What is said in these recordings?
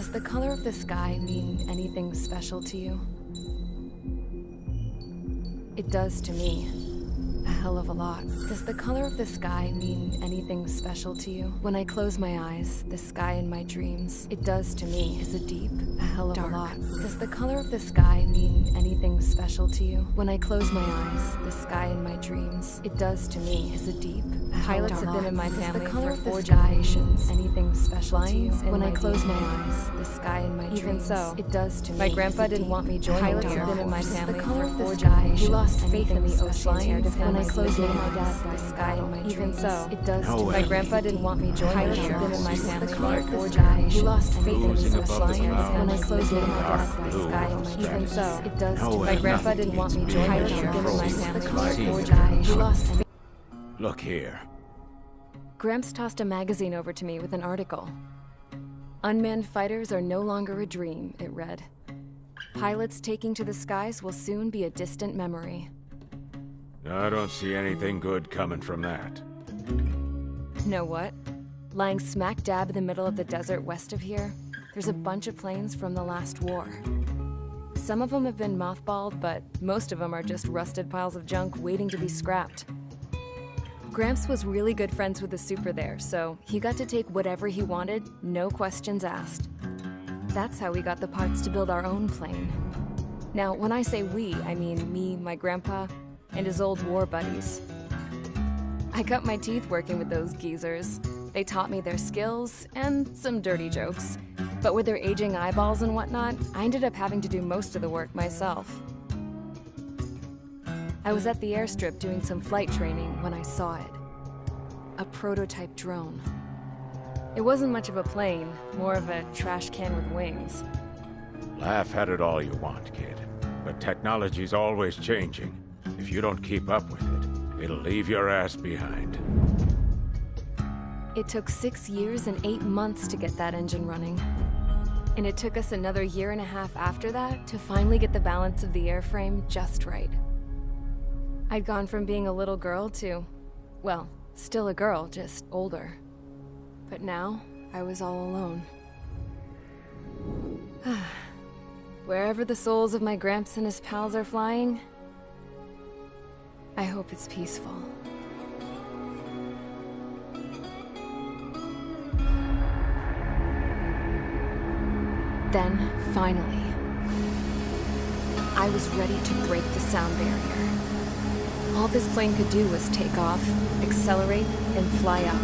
Does the color of the sky mean anything special to you? It does to me. A hell of a lot. Does the color of the sky mean anything special to you? When I close my eyes, the sky in my dreams, it does to me. Is it deep? A hell of a lot. Does the color of the sky mean anything special to you? When I close my eyes, the sky in my dreams, it does to me. Is it deep? Pilots have been in my family for 4 generations. Anything special to you? When I close my eyes, the sky in my dreams, even so, it does to me. My grandpa didn't want me joining. Pilots have been in my family for 4 generations. He lost faith in the ocean. When I close my eyes, the sky in my dreams, even so, it does to me. My grandpa didn't want me joining. Pilots have been in my family for 4 generations. He lost faith in the ocean. When I close my eyes, the sky in my dreams, even so, it does to me. My grandpa didn't want me joining. Pilots have been in my family for 4 generations. He lost faith. Look here. Gramps tossed a magazine over to me with an article. Unmanned fighters are no longer a dream, it read. Pilots taking to the skies will soon be a distant memory. I don't see anything good coming from that. Know what? Lying smack dab in the middle of the desert west of here, there's a bunch of planes from the last war. Some of them have been mothballed, but most of them are just rusted piles of junk waiting to be scrapped. Gramps was really good friends with the super there, so he got to take whatever he wanted, no questions asked. That's how we got the parts to build our own plane. Now, when I say we, I mean me, my grandpa, and his old war buddies. I cut my teeth working with those geezers. They taught me their skills and some dirty jokes. But with their aging eyeballs and whatnot, I ended up having to do most of the work myself. I was at the airstrip doing some flight training when I saw it. A prototype drone. It wasn't much of a plane, more of a trash can with wings. Laugh at it all you want, kid. But technology's always changing. If you don't keep up with it, it'll leave your ass behind. It took 6 years and 8 months to get that engine running. And it took us another 1.5 years after that to finally get the balance of the airframe just right. I'd gone from being a little girl to, well, still a girl, just older. But now, I was all alone. Wherever the souls of my Gramps and his pals are flying, I hope it's peaceful. Then, finally, I was ready to break the sound barrier. All this plane could do was take off, accelerate, and fly up.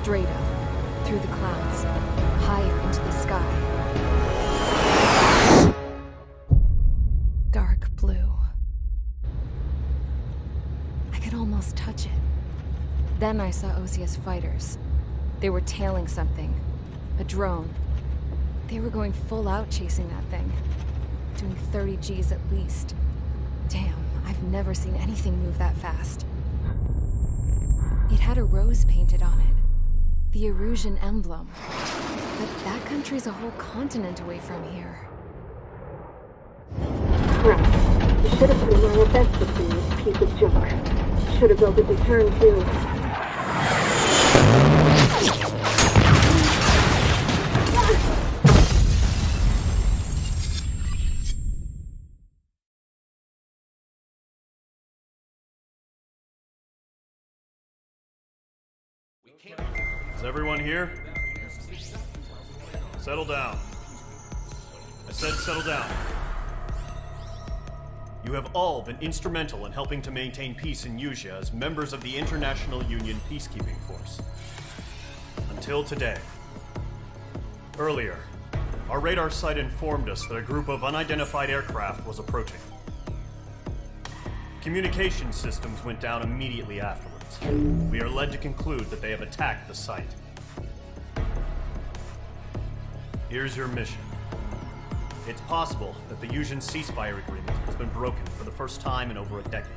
Straight up, through the clouds, higher into the sky. Dark blue. I could almost touch it. Then I saw OCS fighters. They were tailing something. A drone. They were going full out chasing that thing. Doing 30 Gs at least. Damn, I've never seen anything move that fast. It had a rose painted on it. The Erusian emblem. But that country's a whole continent away from here. Right. You should have put in my best with this piece of junk. Should have built a return too. Is everyone here? Settle down. I said settle down. You have all been instrumental in helping to maintain peace in Usea as members of the International Union Peacekeeping Force. Until today. Earlier, Our radar site informed us that a group of unidentified aircraft was approaching. Communication systems went down immediately afterwards. We are led to conclude that they have attacked the site. Here's your mission. It's possible that the Yuuzhan ceasefire agreement has been broken for the first time in over a decade.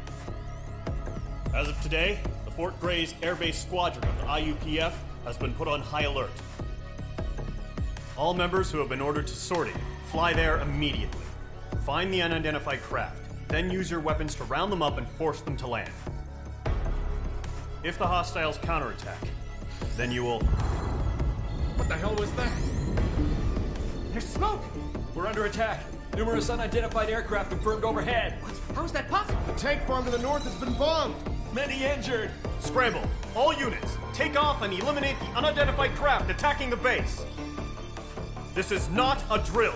As of today, the Fort Grays Air Base Squadron of the IUPF has been put on high alert. All members who have been ordered to sortie, fly there immediately. Find the unidentified craft, then use your weapons to round them up and force them to land. If the hostiles counterattack, then you will... What the hell was that? There's smoke! We're under attack. Numerous unidentified aircraft confirmed overhead. What? How is that possible? The tank farm to the north has been bombed! Many injured. Scramble! All units, take off and eliminate the unidentified craft attacking the base! This is not a drill!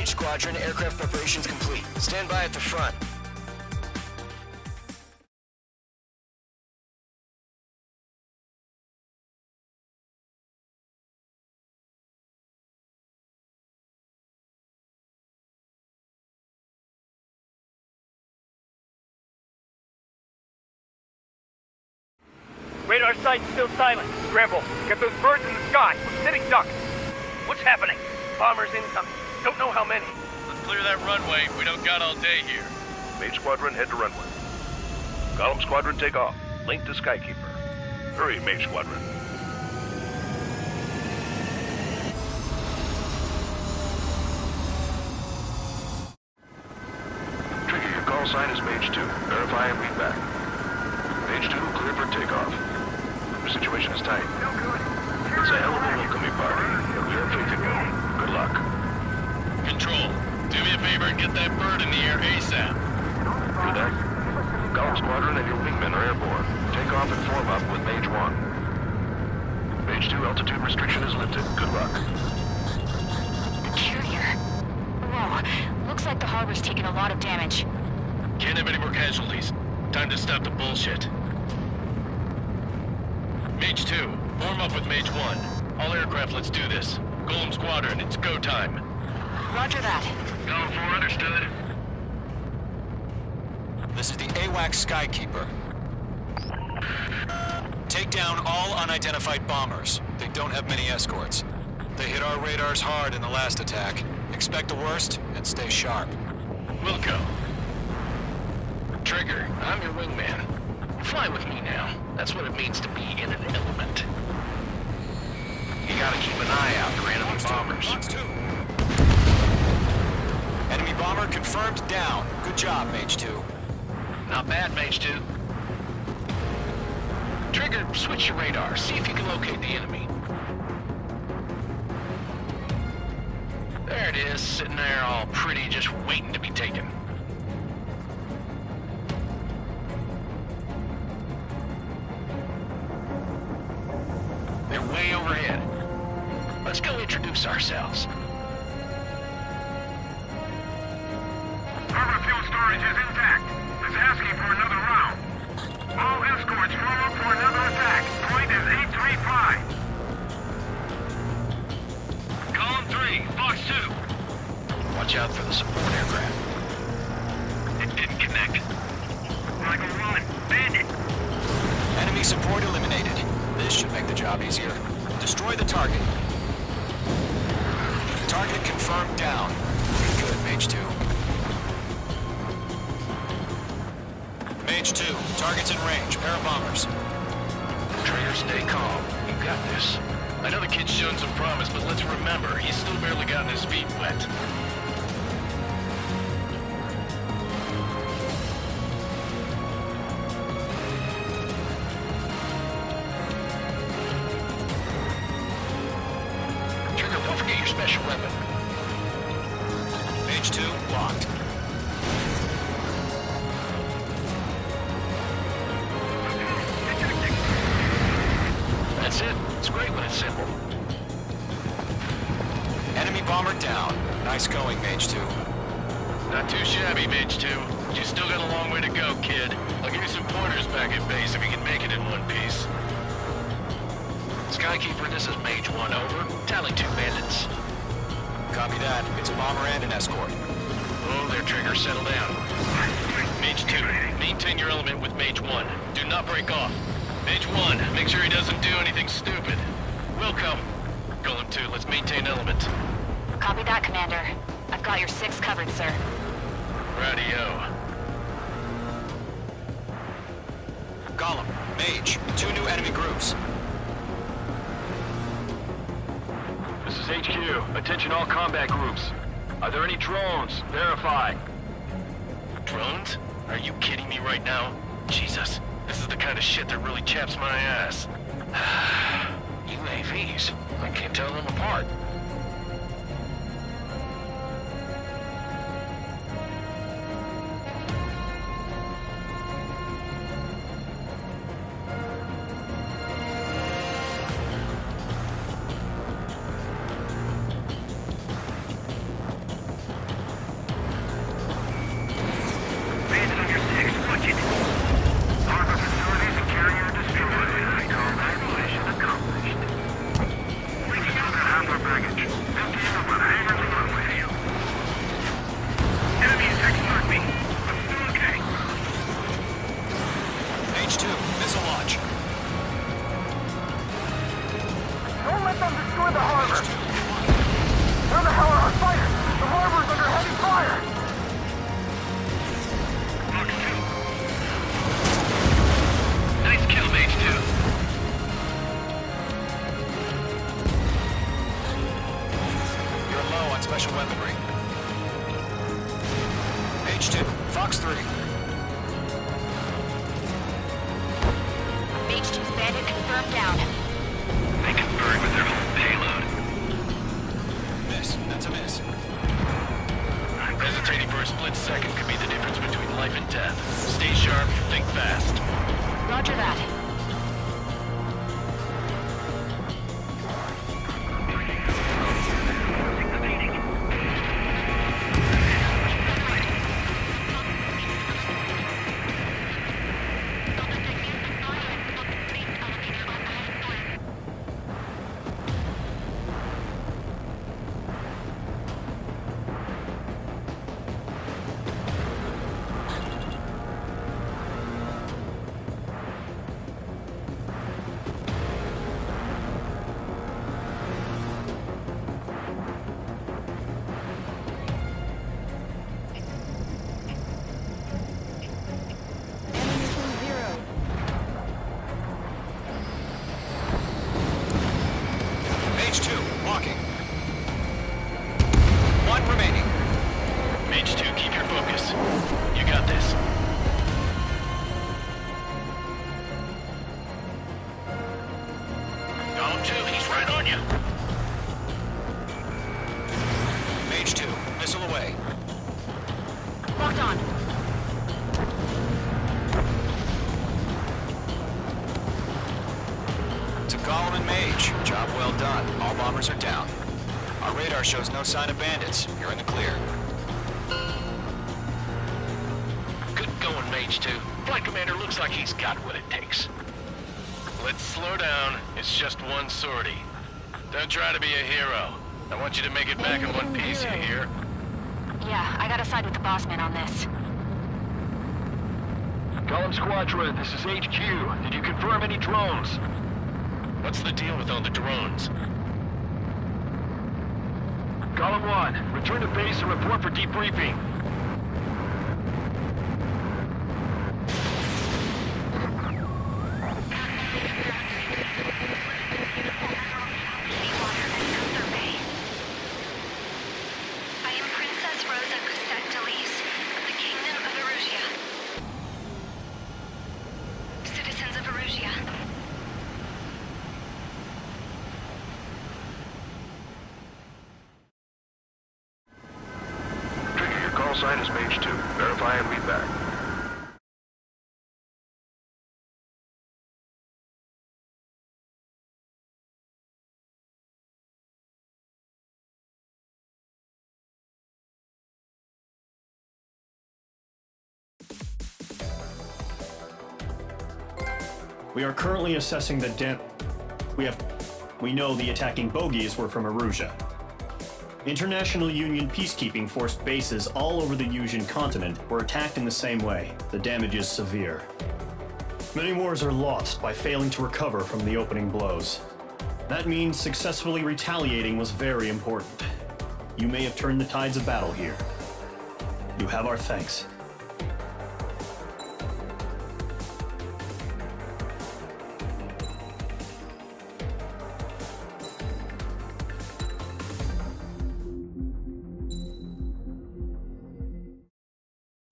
Squadron, aircraft preparations complete. Stand by at the front. Radar site's still silent. Scramble. Get those birds in the sky. We're sitting ducks. What's happening? Bombers incoming. Don't know how many. Let's clear that runway. We don't got all day here. Mage Squadron, head to runway. Column Squadron, take off. Link to Skykeeper. Hurry, Mage Squadron. Trigger, your call sign is Mage 2. Verify and read back. Mage 2, clear for takeoff. Your situation is tight. It's a hell of a welcoming party, but we have faith in you. Good luck. Control, do me a favor and get that bird in the air ASAP. Do that. Column Squadron and your wingmen are airborne. Take off and form up with Mage 1. Mage 2, altitude restriction is lifted. Good luck. Carrier. Whoa, looks like the harbor's taken a lot of damage. Can't have any more casualties. Time to stop the bullshit. Mage 2, form up with Mage 1. All aircraft, let's do this. Golem Squadron, it's go time. Roger that. Column 4, understood. This is the AWAC Skykeeper. Take down all unidentified bombers. They don't have many escorts. They hit our radars hard in the last attack. Expect the worst and stay sharp. Wilco. Trigger, I'm your wingman. Fly with me now. That's what it means to be in an element. You gotta keep an eye out for enemy bombers. Box 2. Enemy bomber confirmed down. Good job, Mage 2. Not bad, Mage 2. Trigger, switch your radar. See if you can locate the enemy. There it is, sitting there all pretty, just waiting to be taken. They're way overhead. Let's go introduce ourselves. Harbor fuel storage is intact. It's asking for another round. All escorts form up for another attack. Point is 835. Column 3, Fox 2. Watch out for the support aircraft. It didn't connect. Michael 1, bandit. Enemy support eliminated. This should make the job easier. Destroy the target. Target confirmed down. Good, Mage 2. Mage 2, target's in range. Pair of bombers. Trigger, stay calm. You got this. I know the kid's shown some promise, but let's remember, he's still barely gotten his feet wet. Trigger, don't forget your special weapon. Mage 2, locked. That's it. It's great when it's simple. Enemy bomber down. Nice going, Mage 2. Not too shabby, Mage 2. You still got a long way to go, kid. I'll give you some pointers back at base if you can make it in one piece. Skykeeper, this is Mage 1, over. Tally 2 bandits. Copy that. It's a bomber and an escort. Oh, there, Trigger. Settle down. Mage 2, maintain your element with Mage 1. Do not break off. Mage 1, make sure he doesn't do anything stupid. We'll come. Golem 2, let's maintain element. Copy that, Commander. I've got your 6 covered, sir. Radio. Golem, Mage, 2 new enemy groups. This is HQ. Attention all combat groups. Are there any drones? Verify. Drones? Are you kidding me right now? Jesus, this is the kind of shit that really chaps my ass. UAVs? I can't tell them apart. Special weaponry. Mage 2, Fox 3. Mage 2's bandit confirmed down. They converted with their whole payload. Miss. That's a miss. Hesitating for a split second could be the difference between life and death. Stay sharp, think fast. Roger that. Walking. 1 remaining. Mage 2, keep your focus. You got this. Golem 2, he's right on you. Mage 2, missile away. Locked on. To Golem and Mage, job well done. All bombers are down. Our radar shows no sign of bandits. You're in the clear. Good going, Mage 2. Flight Commander looks like he's got what it takes. Let's slow down. It's just one sortie. Don't try to be a hero. I want you to make it back in one piece, you hear? Yeah, I gotta side with the boss man on this. Golem Squadron, this is HQ. Did you confirm any drones? What's the deal with all the drones? Golem Return to base and report for debriefing. Sign is page 2. Verify and read back. We are currently assessing the We know the attacking bogies were from Erusia. International Union peacekeeping force bases all over the Yusian continent were attacked in the same way. The damage is severe. Many wars are lost by failing to recover from the opening blows. That means successfully retaliating was very important. You may have turned the tides of battle here. You have our thanks.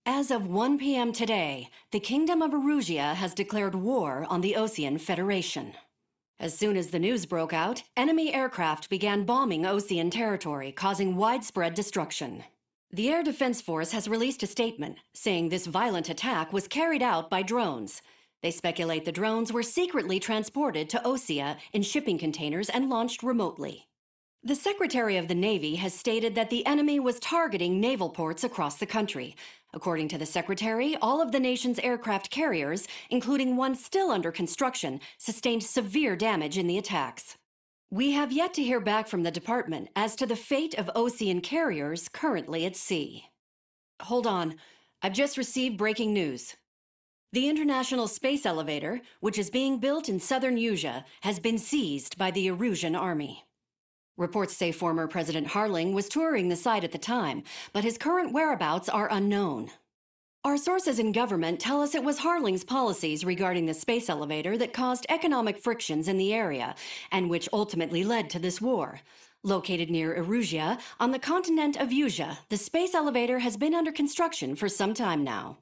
As of 1 p.m. today, the Kingdom of Erusia has declared war on the Osean Federation. As soon as the news broke out, enemy aircraft began bombing Osean territory, causing widespread destruction. The Air Defense Force has released a statement saying this violent attack was carried out by drones. They speculate the drones were secretly transported to Osea in shipping containers and launched remotely. The Secretary of the Navy has stated that the enemy was targeting naval ports across the country. According to the Secretary, all of the nation's aircraft carriers, including one still under construction, sustained severe damage in the attacks. We have yet to hear back from the department as to the fate of Osean carriers currently at sea. Hold on, I've just received breaking news. The International Space Elevator, which is being built in southern Yusia, has been seized by the Erusian army. Reports say former President Harling was touring the site at the time, but his current whereabouts are unknown. Our sources in government tell us it was Harling's policies regarding the space elevator that caused economic frictions in the area, and which ultimately led to this war. Located near Erusia, on the continent of Yusia, the space elevator has been under construction for some time now.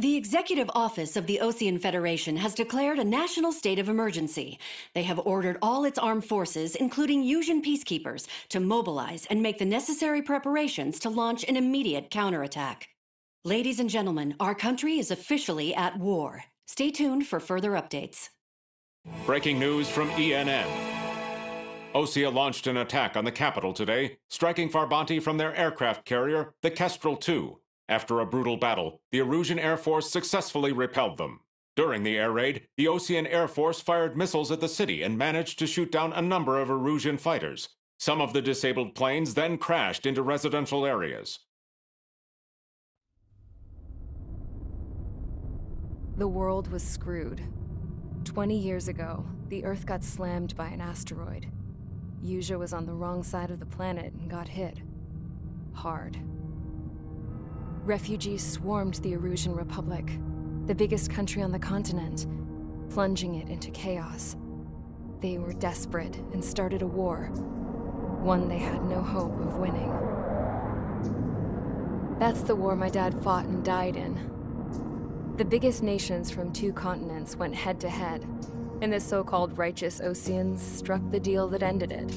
The Executive Office of the Osean Federation has declared a national state of emergency. They have ordered all its armed forces, including Yusian peacekeepers, to mobilize and make the necessary preparations to launch an immediate counterattack. Ladies and gentlemen, our country is officially at war. Stay tuned for further updates. Breaking news from ENN. Osea launched an attack on the capital today, striking Farbanti from their aircraft carrier, the Kestrel II. After a brutal battle, the Erusian Air Force successfully repelled them. During the air raid, the Osean Air Force fired missiles at the city and managed to shoot down a number of Erusian fighters. Some of the disabled planes then crashed into residential areas. The world was screwed. 20 years ago, the Earth got slammed by an asteroid. Yusia was on the wrong side of the planet and got hit. Hard. Refugees swarmed the Erusian Republic, the biggest country on the continent, plunging it into chaos. They were desperate and started a war, one they had no hope of winning. That's the war my dad fought and died in. The biggest nations from 2 continents went head-to-head, and the so-called righteous Oseans struck the deal that ended it.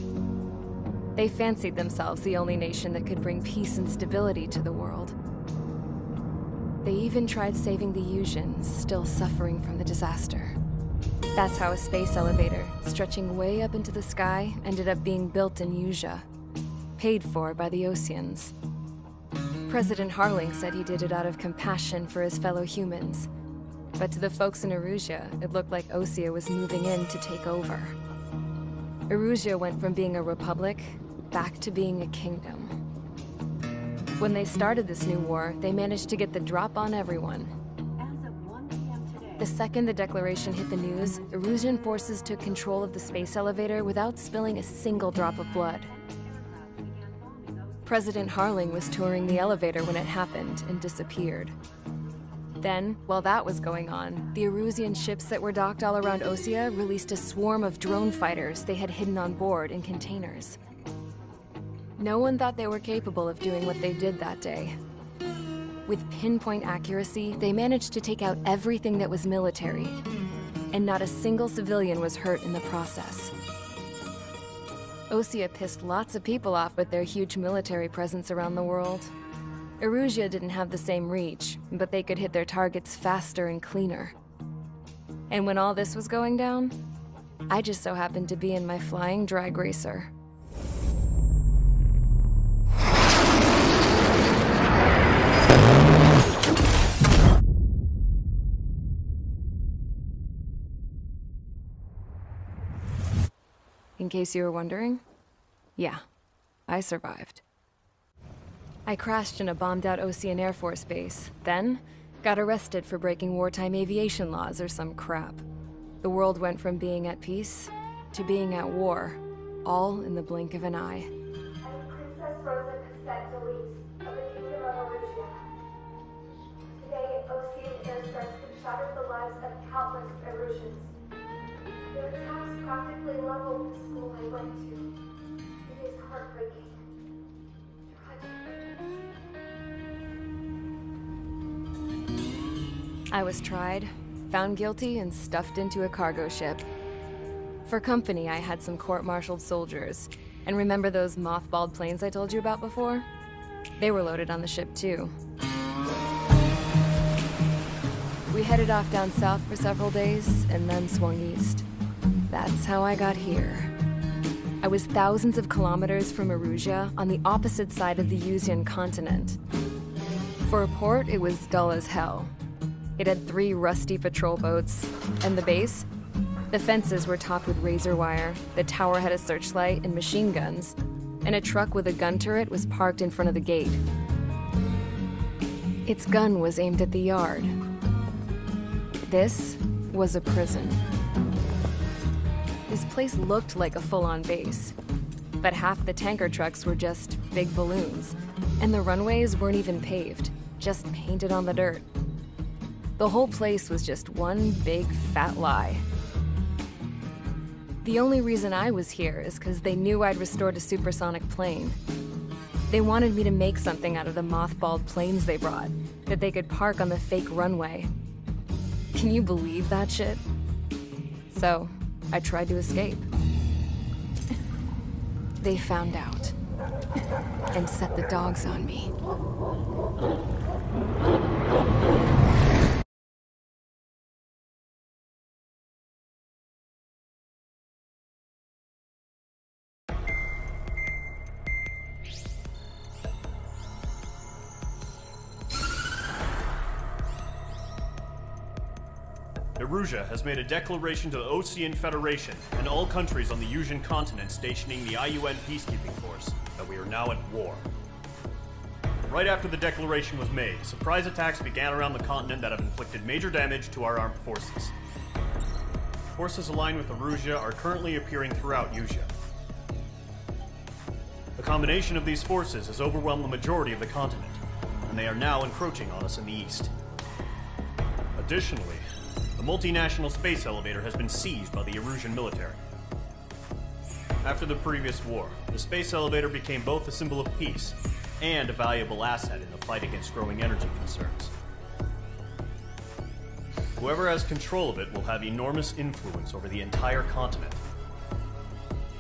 They fancied themselves the only nation that could bring peace and stability to the world. They even tried saving the Yusians, still suffering from the disaster. That's how a space elevator, stretching way up into the sky, ended up being built in Yusia, paid for by the Oseans. President Harling said he did it out of compassion for his fellow humans. But to the folks in Erusia, it looked like Osea was moving in to take over. Erusia went from being a republic back to being a kingdom. When they started this new war, they managed to get the drop on everyone. The second the declaration hit the news, Erusian forces took control of the space elevator without spilling a single drop of blood. President Harling was touring the elevator when it happened and disappeared. Then, while that was going on, the Erusian ships that were docked all around Osea released a swarm of drone fighters they had hidden on board in containers. No one thought they were capable of doing what they did that day. With pinpoint accuracy, they managed to take out everything that was military, and not a single civilian was hurt in the process. Osea pissed lots of people off with their huge military presence around the world. Erusia didn't have the same reach, but they could hit their targets faster and cleaner. And when all this was going down, I just so happened to be in my flying drag racer. In case you were wondering, yeah, I survived. I crashed in a bombed-out Osean Air Force base, then got arrested for breaking wartime aviation laws or some crap. The world went from being at peace to being at war, all in the blink of an eye. Princess Rosa Cassette Delete of the Kingdom of Erusia. Today, Osean airstrikes have shattered the lives of countless Erusians. Their attacks practically leveled the school I went to. It is heartbreaking. I was tried, found guilty, and stuffed into a cargo ship. For company, I had some court-martialed soldiers. And remember those mothballed planes I told you about before? They were loaded on the ship, too. We headed off down south for several days, and then swung east. That's how I got here. I was thousands of kilometers from Erusia, on the opposite side of the Usian continent. For a port, it was dull as hell. It had 3 rusty patrol boats, and the base? The fences were topped with razor wire, the tower had a searchlight and machine guns, and a truck with a gun turret was parked in front of the gate. Its gun was aimed at the yard. This was a prison. This place looked like a full-on base, but half the tanker trucks were just big balloons, and the runways weren't even paved, just painted on the dirt. The whole place was just one big fat lie. The only reason I was here is because they knew I'd restored a supersonic plane. They wanted me to make something out of the mothballed planes they brought, that they could park on the fake runway. Can you believe that shit? So, I tried to escape. They found out, and set the dogs on me. Erusia has made a declaration to the Osean Federation and all countries on the Usian continent stationing the IUN peacekeeping force that we are now at war. Right after the declaration was made, surprise attacks began around the continent that have inflicted major damage to our armed forces. Forces aligned with Erusia are currently appearing throughout Usia. The combination of these forces has overwhelmed the majority of the continent, and they are now encroaching on us in the east. Additionally, the multinational space elevator has been seized by the Erusian military. After the previous war, the space elevator became both a symbol of peace and a valuable asset in the fight against growing energy concerns. Whoever has control of it will have enormous influence over the entire continent.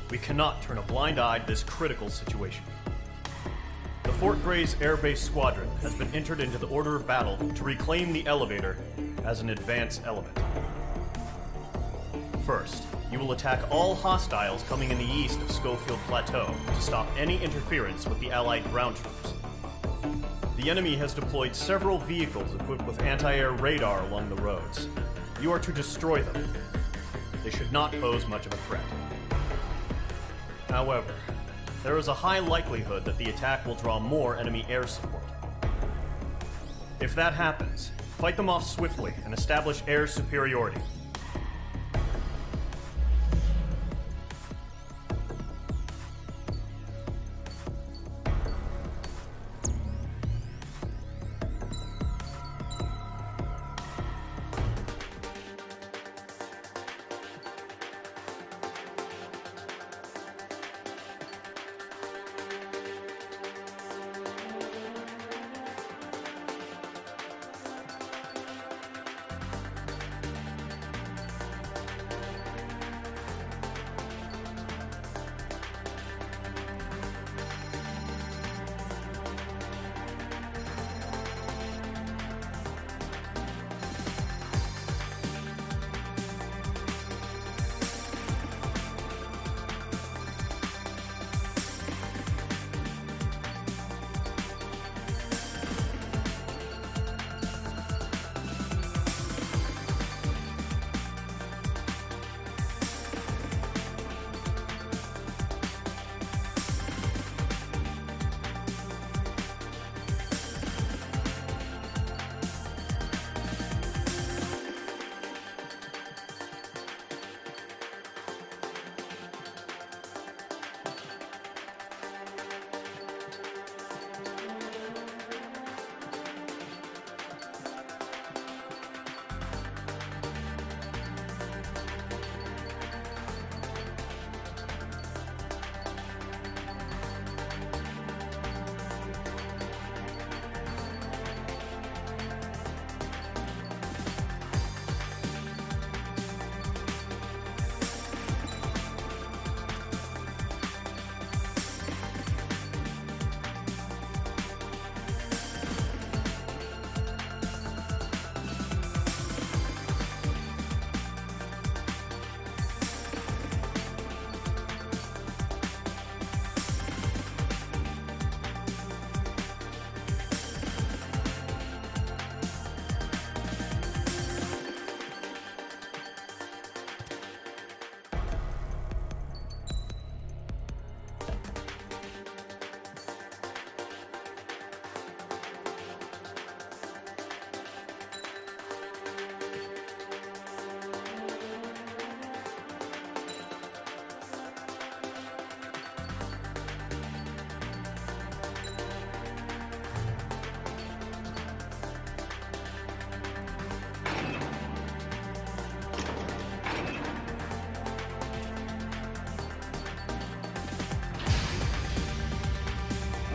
We cannot turn a blind eye to this critical situation. The Fort Gray's Air Base Squadron has been entered into the order of battle to reclaim the elevator as an advance element. First, you will attack all hostiles coming in the east of Schofield Plateau to stop any interference with the Allied ground troops. The enemy has deployed several vehicles equipped with anti-air radar along the roads. You are to destroy them. They should not pose much of a threat. However, there is a high likelihood that the attack will draw more enemy air support. If that happens, fight them off swiftly and establish air superiority.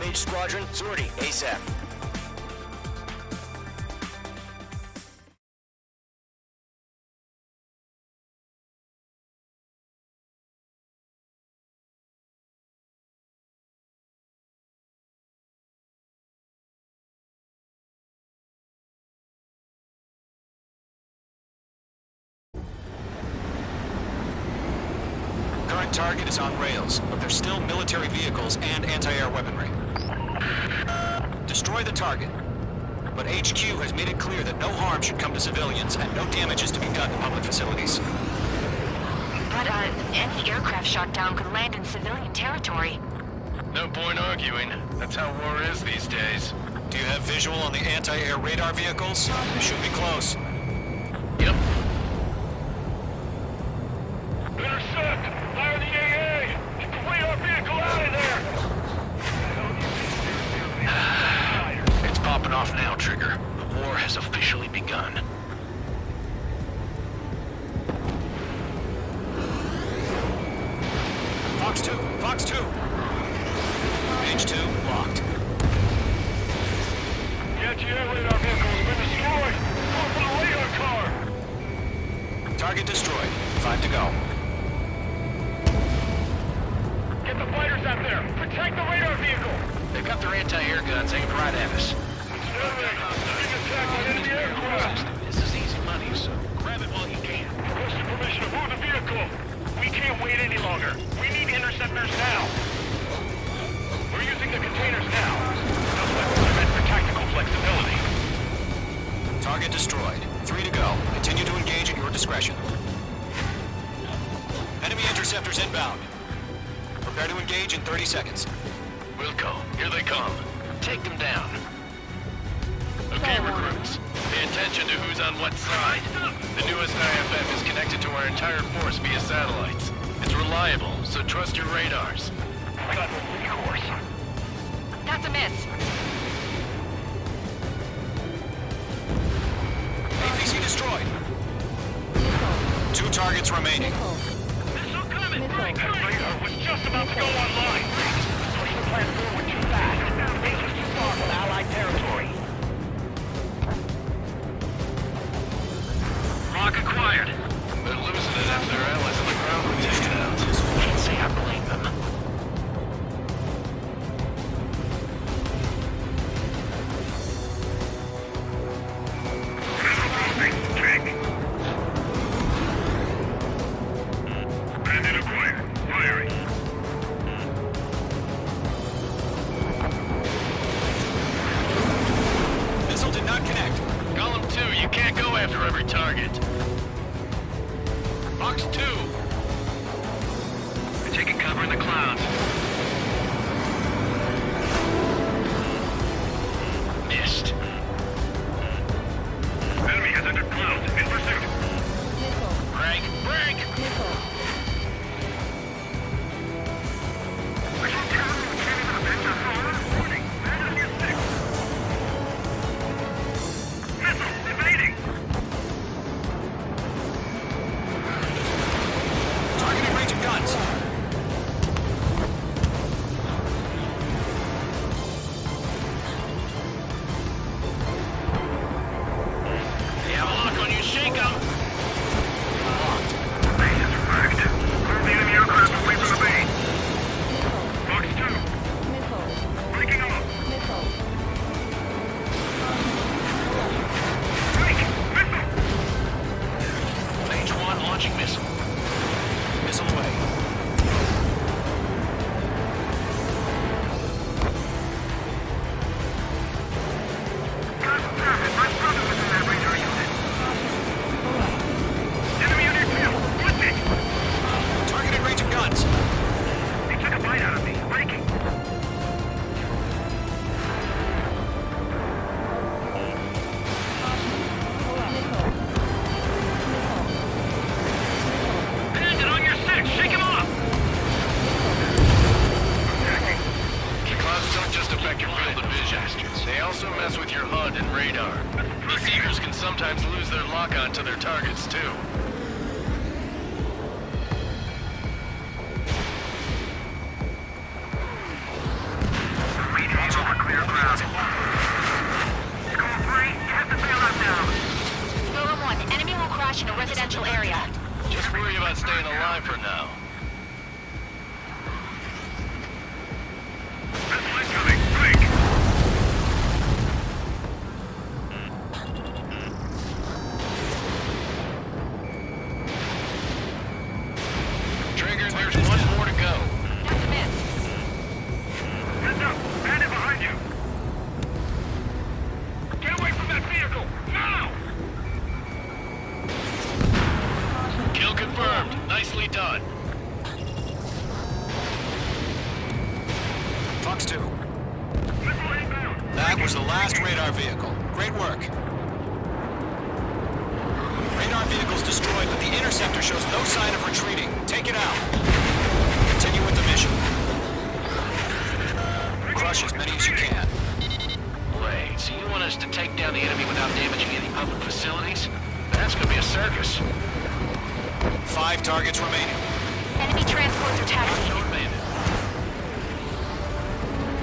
Engage squadron, sortie, ASAP. Current target is on rails, but there's still military vehicles and anti-air weaponry. Destroy the target. But HQ has made it clear that no harm should come to civilians and no damage is to be done to public facilities. But, any aircraft shot down could land in civilian territory. No point arguing. That's how war is these days. Do you have visual on the anti-air radar vehicles? They should be close. Yep. Intercept! Fire the AA! Get the radar vehicle out of there! It's popping off now, Trigger. The war has officially begun. Fox 2! Fox 2! Page 2, locked. The anti-air radar vehicle has been destroyed! Go for the radar car! Target destroyed. 5 to go. Get the fighters out there! Protect the radar vehicle! They've got their anti-air guns aimed right at us. Being attacked by enemy aircraft! This is easy money, so grab it while you can. Requesting permission to move the vehicle! We can't wait any longer! We need interceptors now! We're using the containers now! Those weapons are meant for tactical flexibility. Target destroyed. 3 to go. Continue to engage at your discretion. Enemy interceptors inbound. Prepare to engage in 30 seconds. Wilco, here they come. Take them down. Okay, recruits. Pay attention to who's on what side. The newest IFF is connected to our entire force via satellites. It's reliable, so trust your radars. Got recourse. That's a miss. APC destroyed. 2 targets remaining. Missile coming! That radar was just about to go online! Pushing the plan forward too fast. Base was too far from Allied territory. Rock acquired. They're losing it after their allies on the ground were taken out. Can't say I blame them. Bandit acquired. Firing. Missile did not connect. Column 2, you can't go after every target. Fox 2. They're taking cover in the clouds. Missed. Enemy has entered clouds. In pursuit. Break! Break! Missile evading! Targeting range of guns. They have a lock on you, shake 'em! Base is wrecked. Clear the enemy aircraft away from the base. Fox 2. Breaking them up. Break! Missile! Range 1 launching missile. Missile away. God damn it, my brother was in that radar unit. Enemy unit field. With me. Targeting range of guns. He took a bite out of me. Breaking. Bandit on your 6, shake him off! The clouds don't just affect your field of vision. They also mess with your HUD and radar. The Seekers can sometimes lose their lock-on to their targets, too. Radar staying alive for now. Trigger, there's one more to go. That's a miss. Heads up! Bandit behind you! Get away from that vehicle! Now! Kill confirmed. Nicely done. Fox 2. That was the last radar vehicle. Great work. Radar vehicle's destroyed, but the interceptor shows no sign of retreating. Take it out. Continue with the mission. Crush as many as you can. Wait, so you want us to take down the enemy without damaging any public facilities? That's gonna be a circus. 5 targets remaining. Enemy transports are taxiing.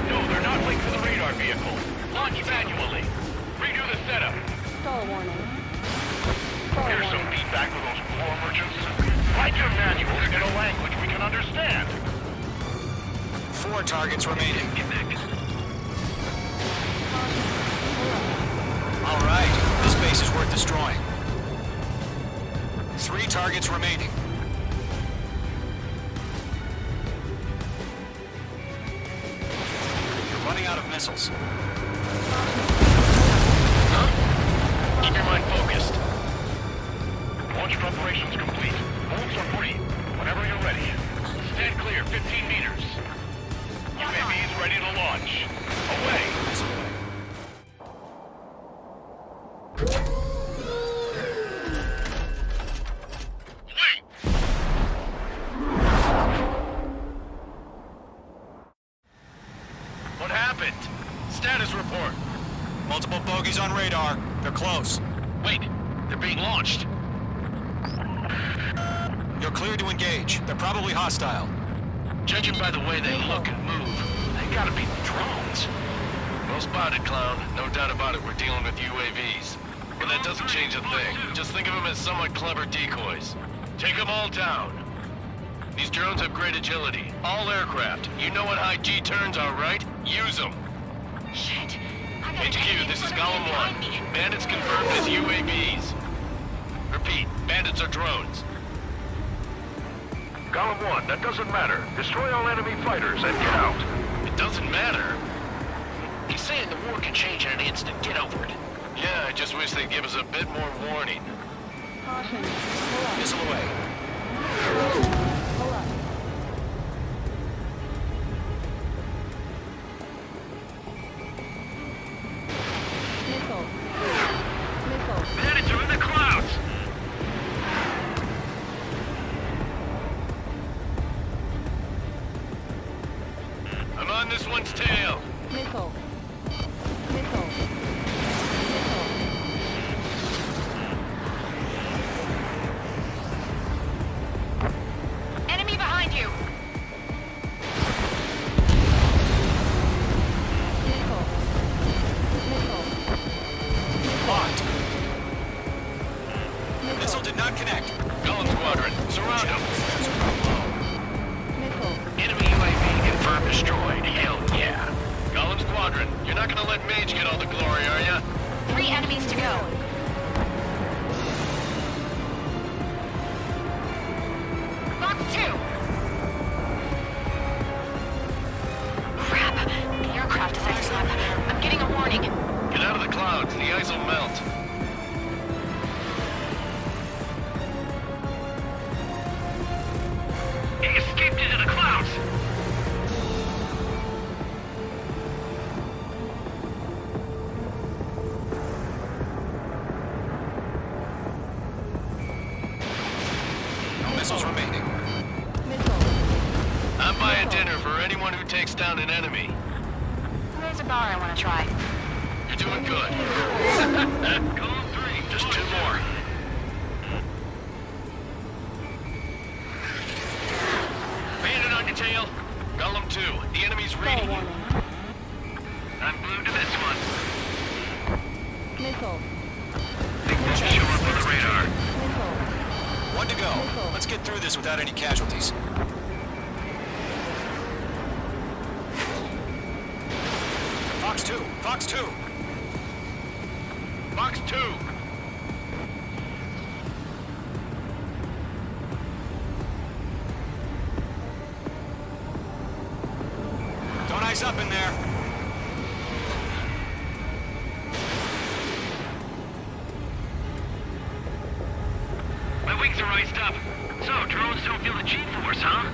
No, they're not linked to the radar vehicle. Launch manually. Redo the setup. Stall warning. Here's some feedback for those war merchants. Write your manuals in a language we can understand. 4 targets remaining. All right, this base is worth destroying. 3 targets remaining. You're running out of missiles. Keep your mind focused. Launch preparations complete. Bolts are free. Whenever you're ready. Stand clear, 15 meters. UAV is ready to launch. Away! What happened? Status report. Multiple bogies on radar. They're close. Wait, they're being launched. You're cleared to engage. They're probably hostile. Judging by the way they look and move, they gotta be drones. Well spotted, clown. No doubt about it, we're dealing with UAVs. But that doesn't change a thing. Just think of them as somewhat clever decoys. Take them all down. These drones have great agility. All aircraft. You know what high G turns are, right? Use them. Shit. HQ, this is Golem 1. Bandits confirmed as UAVs. Repeat, bandits are drones. Golem 1, that doesn't matter. Destroy all enemy fighters and get out. It doesn't matter? He's saying the war can change in an instant. Get over it. Yeah, I just wish they'd give us a bit more warning. Caution. Missile away. Hold up. Missile. Missile. Bandits are in the clouds! I'm on this one's tail. Missile. Missile. Enemy behind you. Missile. Missile. Locked. Missile did not connect. Golem Squadron, surround them. Missile. Enemy UAV confirmed destroyed. Hell yeah. Golem Squadron, you're not gonna let Mage get all the glory, are ya? 3 enemies to go. Fox 2. Crap. The aircraft is icing up. I'm getting a warning. Get out of the clouds, the ice will melt. He escaped into the clouds! No missiles remaining. I'm buying dinner for anyone who takes down an enemy. There's a bar I want to try. You're doing good. Golem 3, just 2 more. Bandit on your tail. Golem 2, the enemy's reading you. I'm glued to this one. Missile. Show up on the radar. Missile. 1 to go. Let's get through this without any casualties. Fox 2! Fox 2! Fox 2! Don't ice up in there. My wings are iced up. So, drones don't feel the G-force, huh?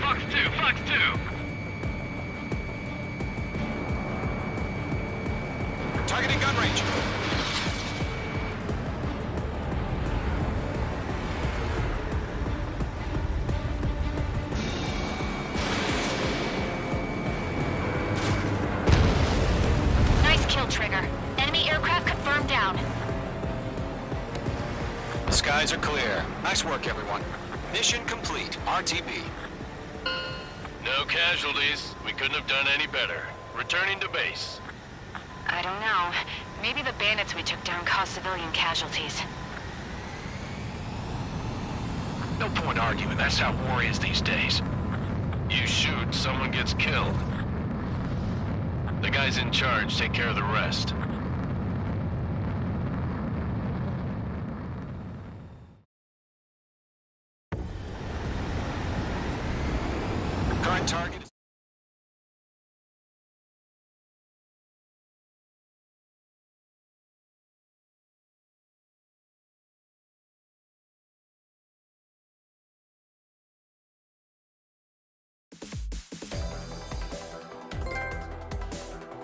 Fox 2, Fox 2! Targeting gun range. Nice kill, Trigger. Enemy aircraft confirmed down. The skies are clear. Nice work, everyone. Mission complete. RTB. No casualties. We couldn't have done any better. Returning to base. I don't know. Maybe the bandits we took down caused civilian casualties. No point arguing. That's how war is these days. You shoot, someone gets killed. The guys in charge take care of the rest. Current target is...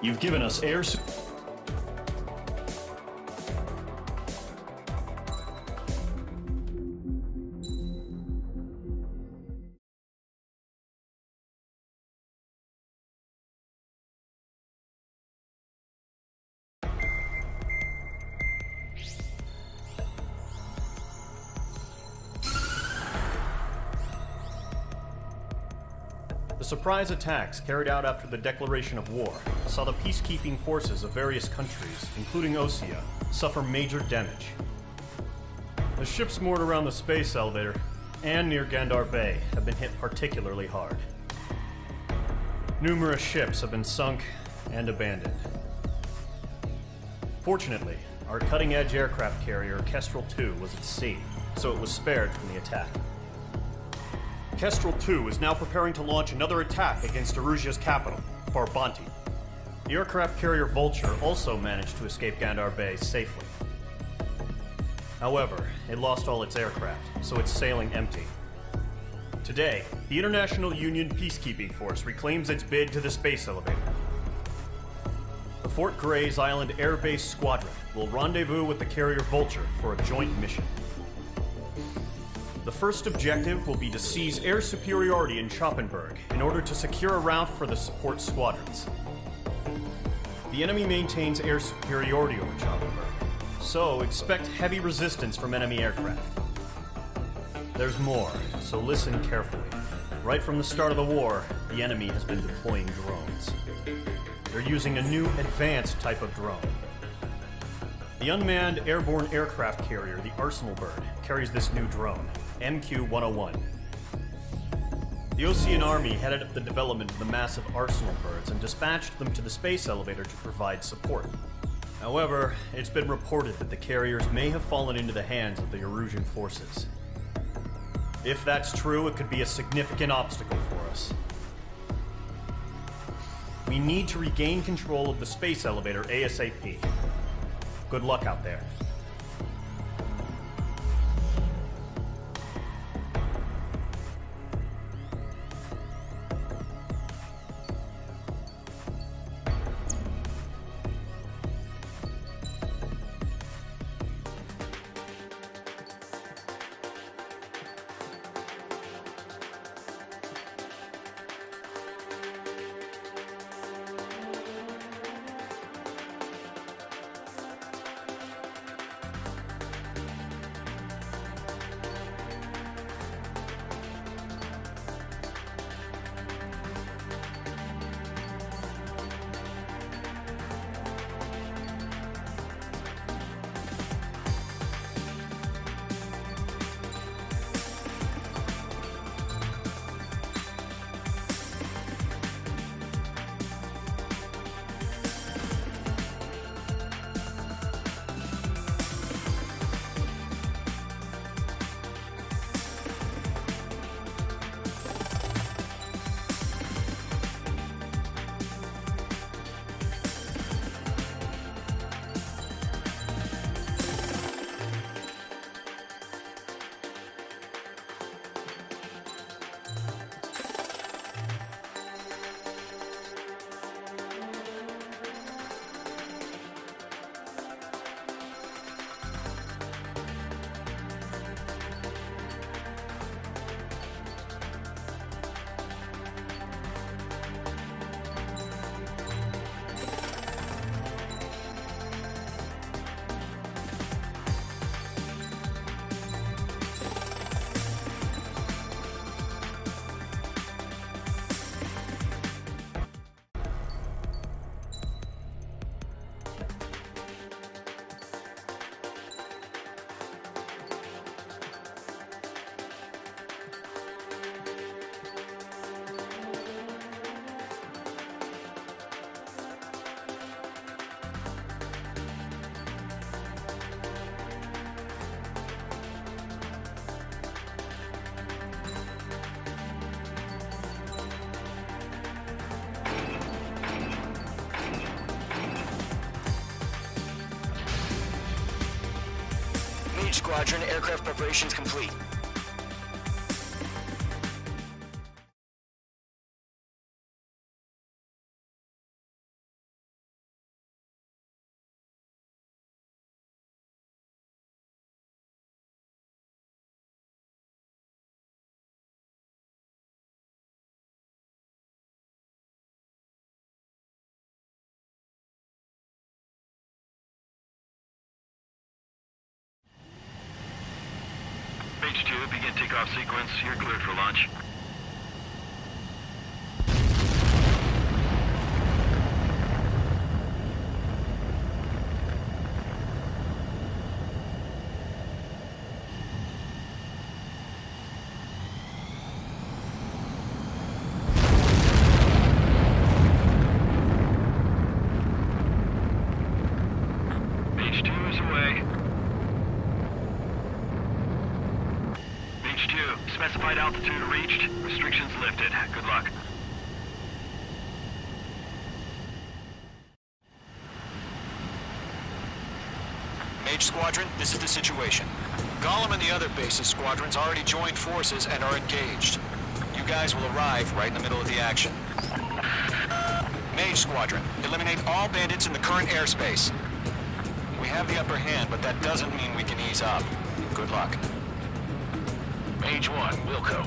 You've given us air... The surprise attacks carried out after the declaration of war saw the peacekeeping forces of various countries, including Osea, suffer major damage. The ships moored around the space elevator and near Gandar Bay have been hit particularly hard. Numerous ships have been sunk and abandoned. Fortunately, our cutting-edge aircraft carrier Kestrel 2 was at sea, so it was spared from the attack. Kestrel 2 is now preparing to launch another attack against Erusia's capital, Farbanti. The aircraft carrier Vulture also managed to escape Gandar Bay safely. However, it lost all its aircraft, so it's sailing empty. Today, the International Union Peacekeeping Force reclaims its bid to the space elevator. The Fort Gray's Island Air Base Squadron will rendezvous with the carrier Vulture for a joint mission. The first objective will be to seize air superiority in Schoppenberg in order to secure a route for the support squadrons. The enemy maintains air superiority over Schoppenberg, so expect heavy resistance from enemy aircraft. There's more, so listen carefully. Right from the start of the war, the enemy has been deploying drones. They're using a new advanced type of drone. The unmanned airborne aircraft carrier, the Arsenal Bird, carries this new drone, MQ-101. The Osean Army headed up the development of the massive Arsenal Birds and dispatched them to the space elevator to provide support. However, it's been reported that the carriers may have fallen into the hands of the Erusian forces. If that's true, it could be a significant obstacle for us. We need to regain control of the space elevator ASAP. Good luck out there. Mage Squadron, aircraft preparations complete. Mage 2, begin takeoff sequence. You're cleared for launch. Mage 2 is away. Mage 2, specified altitude reached. Restrictions lifted. Good luck. Mage Squadron, this is the situation. Gollum and the other base's squadrons already joined forces and are engaged. You guys will arrive right in the middle of the action. Mage Squadron, eliminate all bandits in the current airspace. We have the upper hand, but that doesn't mean we can ease up. Good luck. Mage 1, Wilco.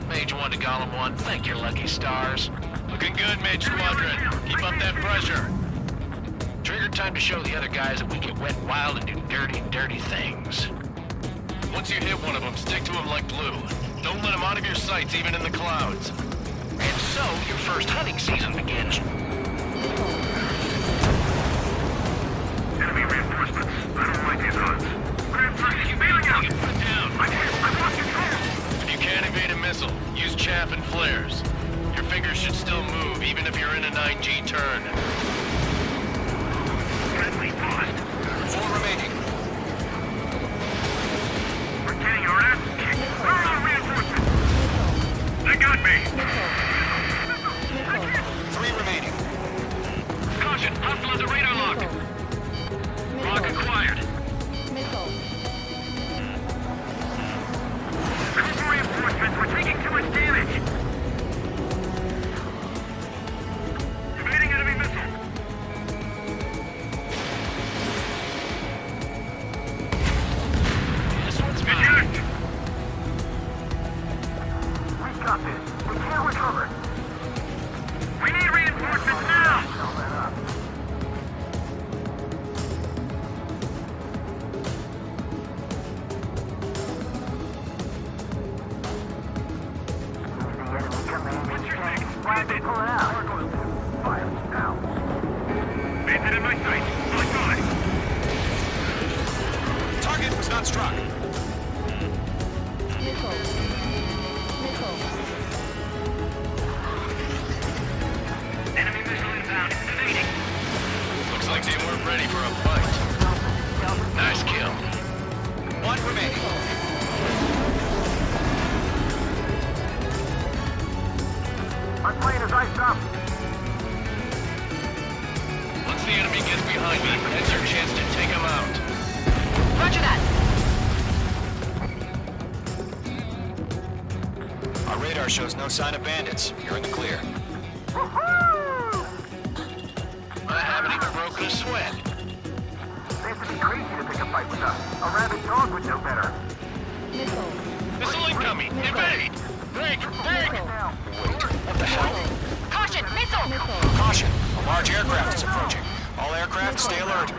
Mage 1 to Gollum 1, thank your lucky stars. Looking good, Mage Squadron. Keep up that pressure. Trigger time to show the other guys that we get wet wild and do dirty, dirty things. Once you hit one of them, stick to them like glue. Don't let them out of your sights, even in the clouds. And so, your first hunting season begins. Enemy reinforcements. I don't like these odds. Grandpa, you bailing out! Put it down! I've lost control! If you can't evade a missile, use chaff and flares. Your fingers should still move, even if you're in a 9G turn. Friendly lost. 4 remaining. We're getting our ass kicked. Where are reinforcements? They got me! 3 remaining. Caution! Hostile has a radar lock! Lock acquired. Critical reinforcements, we're taking too much damage! Evading enemy missile! This one's mine. We got this. We can't recover. We need reinforcements now! What's your thing? Why did they pull it out? Fire now. Bandit in my sight. Like mine. Target was not struck. Enemy missile inbound. Evading. Looks like they weren't ready for a fight. Nice kill. 1 remaining. Our plane is iced up. Once the enemy gets behind me, it's your chance to take them out. Roger that. Our radar shows no sign of bandits. You're in the clear. I haven't even broken a sweat. They have to be crazy to pick a fight with us. A rabid dog would know better. Missile incoming! Evade! Break! Break! What the hell? Caution! Missile! Caution! A large aircraft is approaching. All aircraft, stay alert.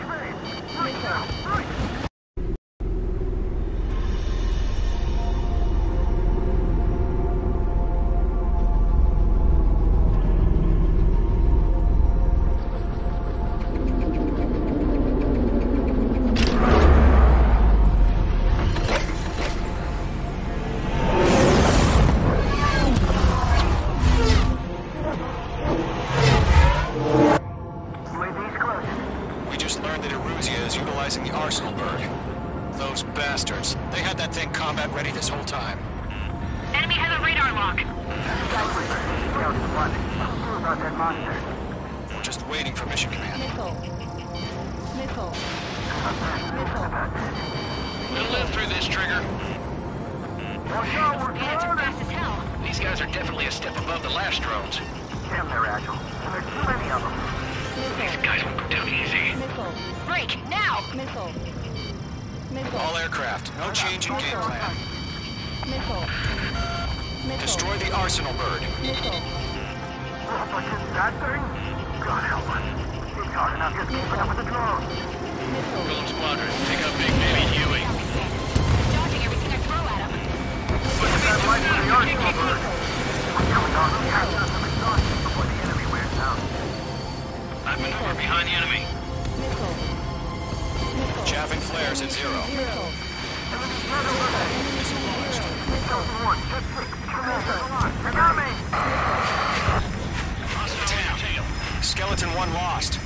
We just learned that Eruzia is utilizing the Arsenal bird. Those bastards. They had that thing combat ready this whole time. Enemy has a radar lock. We're just waiting for mission command. Missile. Trigger? Hands are fast as hell. These guys are definitely a step above the last drones. Damn, they're agile. And there's too many of them. These guys won't go down easy. Break, now! All aircraft, no change in game plan. Destroy the arsenal bird. That thing? God help us. It's hard enough just keeping up with the drones. Golem Squadron, pick up Big Baby Huey. Dodging everything I throw at him. Look at that light from the arsenal bird. We're coming on. Catch us some exhaustion before the enemy wears out. I've maneuvered behind the enemy. Chaffing flares at 0. Skeleton 1 lost.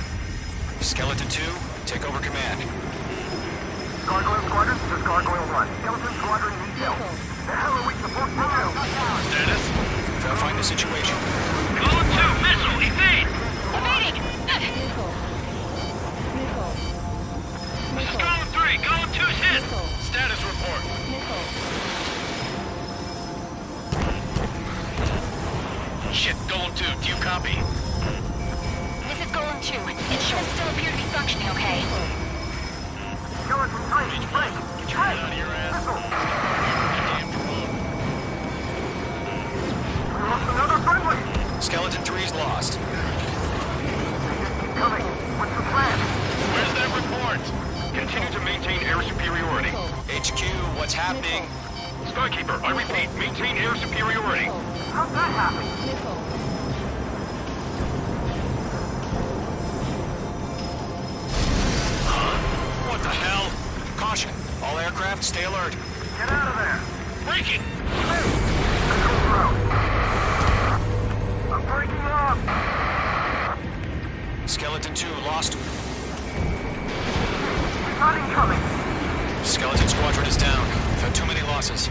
Skeleton 2, take over command. Gargoyle Squadron, this is Gargoyle 1. Skeleton Squadron needs help. The hell are we supposed to do? Status? Verifying the situation. Golem 2, missile, evade! Evading! This is Golem 3, Golem 2's hit! Status report. Shit, Golem 2, do you copy? This is Golem 2. It should still appear to be functioning okay. Skeleton 3, break! Get your head out of your ass. We lost another friendly! Skeleton 3's lost. Keep coming. What's the plan? Where's that report? Continue to maintain air superiority. HQ, what's happening? Skykeeper, I repeat, maintain air superiority. How'd that happen? What the hell? Caution, all aircraft stay alert. Get out of there! Breaking! Control route. I'm breaking up! Skeleton 2 lost. Not incoming! Skeleton Squadron is down. We've had too many losses.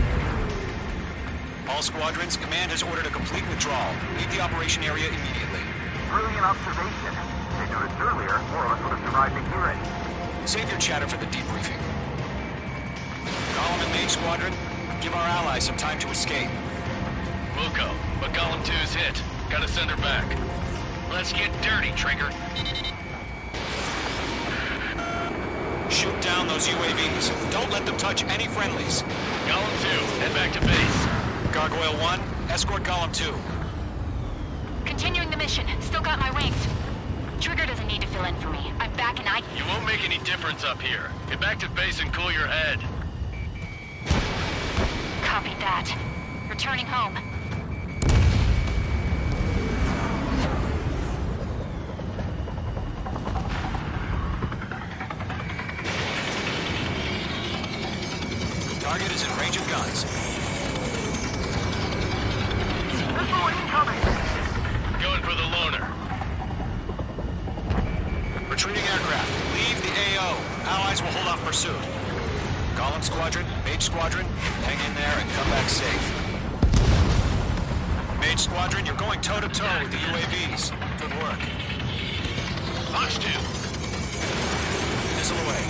All squadrons, command has ordered a complete withdrawal. Leave the operation area immediately. Brilliant observation. If you noticed earlier, more of us would have survived to hear it. Save your chatter for the debriefing. Golem and Mage Squadron, give our allies some time to escape. Muko, but Golem 2's hit. Gotta send her back. Let's get dirty, Trigger. Shoot down those UAVs. Don't let them touch any friendlies. Golem 2, head back to base. Gargoyle 1, escort Golem 2. Continuing the mission. Still got my wings. Trigger doesn't need to fill in for me. I'm back and You won't make any difference up here. Get back to base and cool your head. Copy that. Returning home. Target is in range of guns. Missile incoming! Going for the loner. Retreating aircraft. Leave the AO. Allies will hold off pursuit. Golem Squadron, Mage Squadron, hang in there and come back safe. Mage Squadron, you're going toe-to-toe with the UAVs. Good work. Launch 2. Missile away.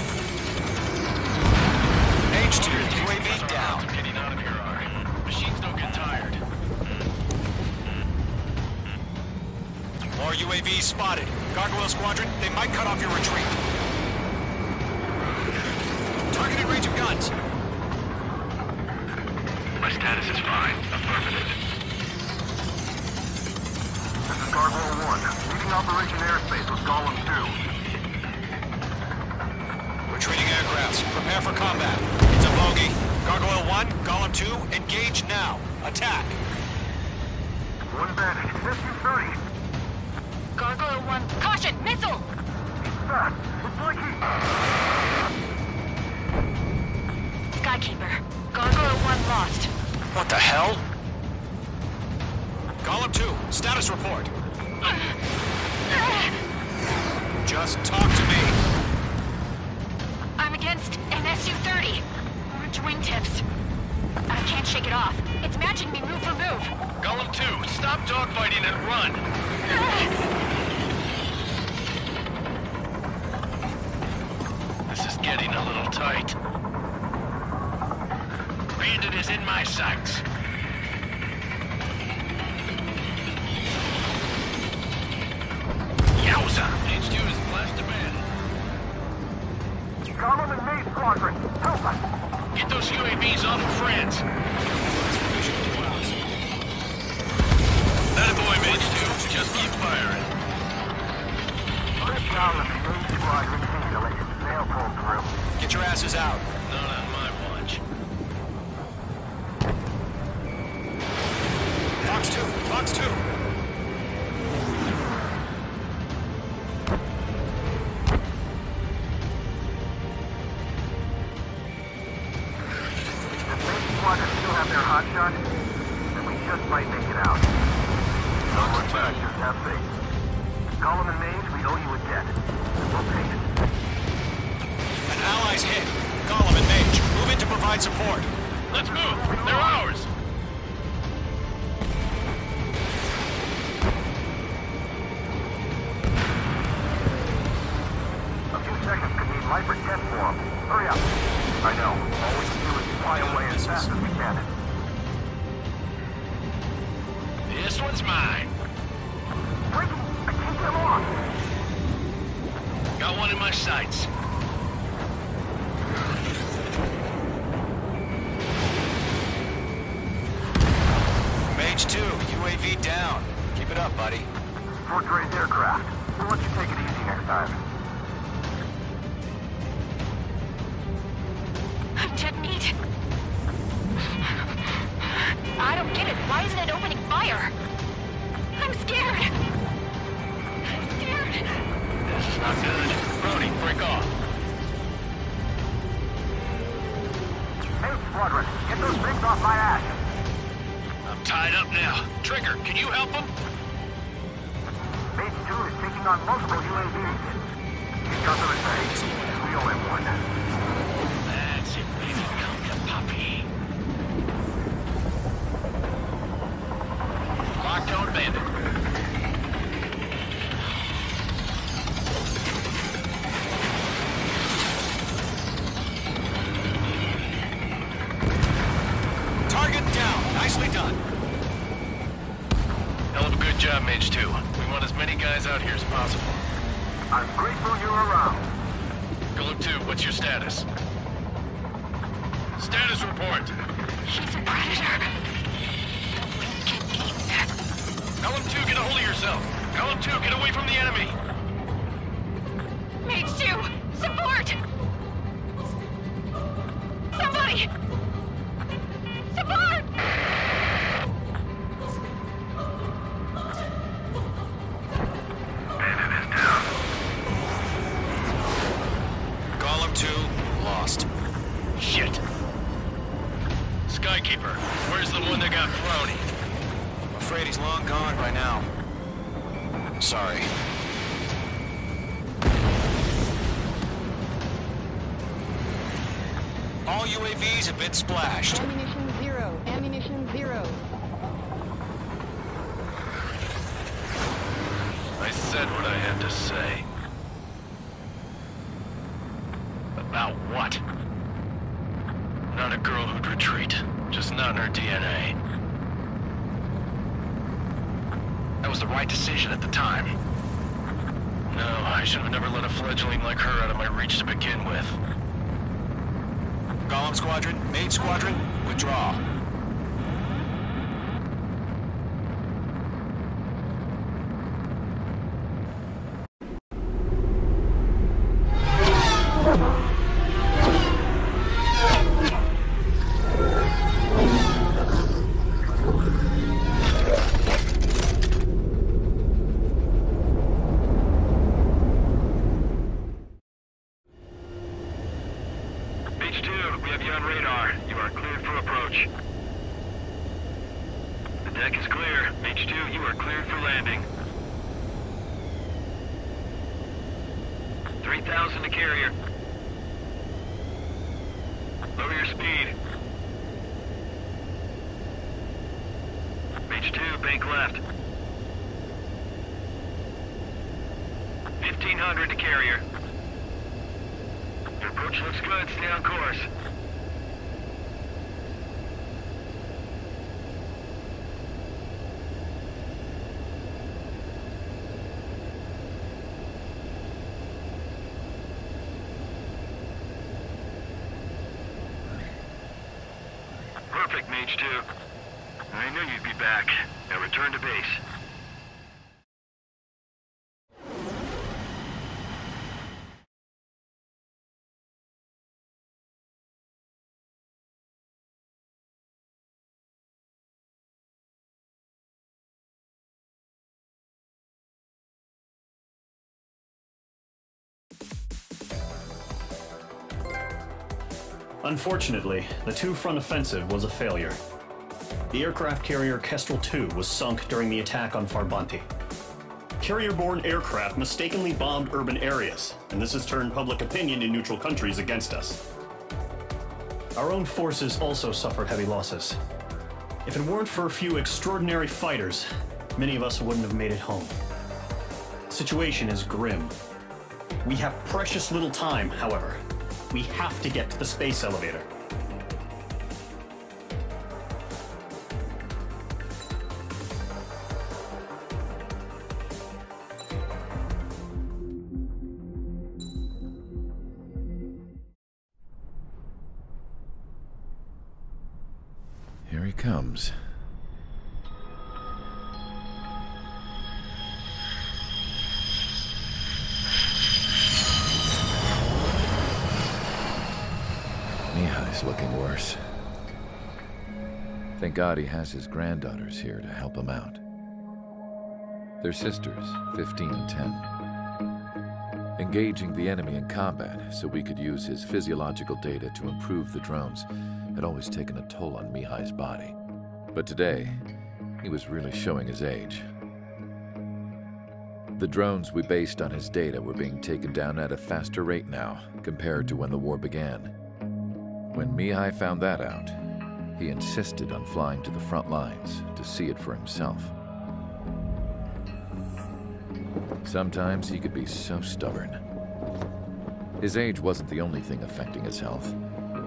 Mage 2, UAV down. Getting out of here, Ari. Machines don't get tired. More UAVs spotted. Gargoyle Squadron, they might cut off your retreat. Targeted range of guns. My status is fine. Affirmative. This is Gargoyle 1. Leaving Operation Airspace with Golem 2. Retreating aircrafts, prepare for combat. It's a bogey. Gargoyle 1, Golem 2, engage now. Attack. One bandit. SU-30. Gargoyle 1. Caution! Missile! Fast. It's like he... Skykeeper. Gargoyle 1 lost. What the hell? Golem 2, status report. Just talk to me. I'm against an SU-30. Orange wingtips. I can't shake it off. It's matching me move for move. Golem 2, stop dogfighting and run. This is getting a little tight. red-handed is in my sights. Yowza! H2 is flashed to man. Gollum and Maze Squadron, help us! Get those UAVs off of friends. That boy, Mage 2. Just keep firing. Let Gollum and Maze Squadron handle it. They'll pull through. Get your asses out. Not on my watch. Fox 2! Fox 2! Squadron still have their hotshot, then we just might make it out. No more fractures, have faith. Gollum and Maze, we owe you a debt. We'll pay it. An ally's hit. Gollum and Mage, move in to provide support. Let's move! They're ours! A few seconds could mean life or death for them. Hurry up. I know. All we can do is fly away as fast as we can. This one's mine. Wait! I can't get along! Got one in my sights. Mage 2, UAV down. Keep it up, buddy. Fort Gray's aircraft. We'll let you take it easy next time. I'm dead meat. I don't get it. Why isn't it opening fire? I'm scared. I'm scared. This is not good. Brody, break off. Hey, Squadron, get those things off my ass. I'm tied up now. Trigger, can you help him? Mage 2 is taking on multiple UAVs. He's got the returns. We owe him one. That's it, baby. Come to Puppy. Locked-on bandit. Target down. Nicely done. Hell of a good job, Mage 2. We want as many guys out here as possible. I'm grateful you're around. Golem 2, what's your status? Status report. He's a predator. We can eat. Golem 2, get a hold of yourself. Golem 2, get away from the enemy. Mage 2, support! Somebody! Support! Bandit is down. Gollum 2, lost. Shit. Skykeeper, where's the one that got Brownie? I'm afraid he's long gone by now. Sorry. All UAVs have been splashed. Ammunition 0. Ammunition 0. I said what I had to say. About what? Not a girl who'd retreat. Just not in her DNA. That was the right decision at the time. No, I should have never let a fledgling like her out of my reach to begin with. Gollum Squadron, Mage Squadron, withdraw. We have you on radar. You are cleared for approach. The deck is clear. H2, you are cleared for landing. 3,000 to carrier. Lower your speed. H2, bank left. 1,500 to carrier. Your approach looks good. Stay on course. Perfect, Mage 2. I knew you'd be back. Now return to base. Unfortunately, the two-front offensive was a failure. The aircraft carrier Kestrel II was sunk during the attack on Farbanti. Carrier-borne aircraft mistakenly bombed urban areas, and this has turned public opinion in neutral countries against us. Our own forces also suffered heavy losses. If it weren't for a few extraordinary fighters, many of us wouldn't have made it home. The situation is grim. We have precious little time, however. We have to get to the space elevator. Here he comes. Mihai's looking worse. Thank God he has his granddaughters here to help him out. They're sisters, 15 and 10. Engaging the enemy in combat so we could use his physiological data to improve the drones had always taken a toll on Mihai's body. But today, he was really showing his age. The drones we based on his data were being taken down at a faster rate now compared to when the war began. When Mihai found that out, he insisted on flying to the front lines to see it for himself. Sometimes he could be so stubborn. His age wasn't the only thing affecting his health.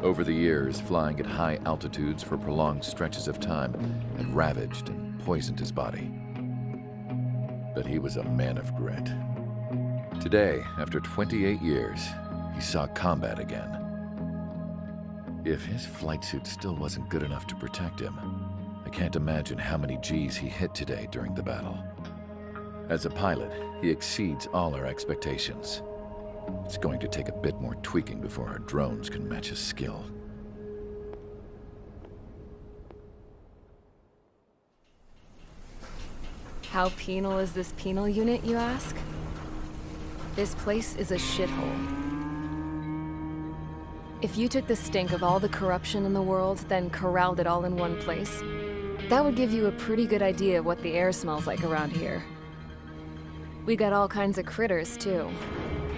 Over the years, flying at high altitudes for prolonged stretches of time had ravaged and poisoned his body. But he was a man of grit. Today, after 28 years, he saw combat again. If his flight suit still wasn't good enough to protect him, I can't imagine how many Gs he hit today during the battle. As a pilot, he exceeds all our expectations. It's going to take a bit more tweaking before our drones can match his skill. How penal is this penal unit, you ask? This place is a shithole. If you took the stink of all the corruption in the world, then corralled it all in one place, that would give you a pretty good idea of what the air smells like around here. We got all kinds of critters, too.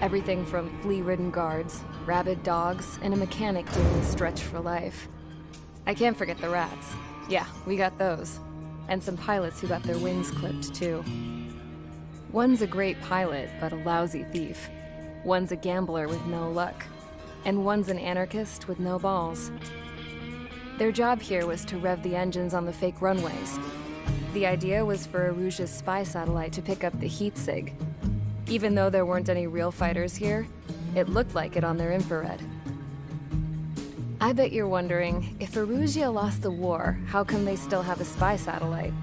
Everything from flea-ridden guards, rabid dogs, and a mechanic doing a stretch for life. I can't forget the rats. Yeah, we got those. And some pilots who got their wings clipped, too. One's a great pilot, but a lousy thief. One's a gambler with no luck. And one's an anarchist with no balls. Their job here was to rev the engines on the fake runways. The idea was for Erusia's spy satellite to pick up the heat sig. Even though there weren't any real fighters here, it looked like it on their infrared. I bet you're wondering, if Erusia lost the war, how come they still have a spy satellite?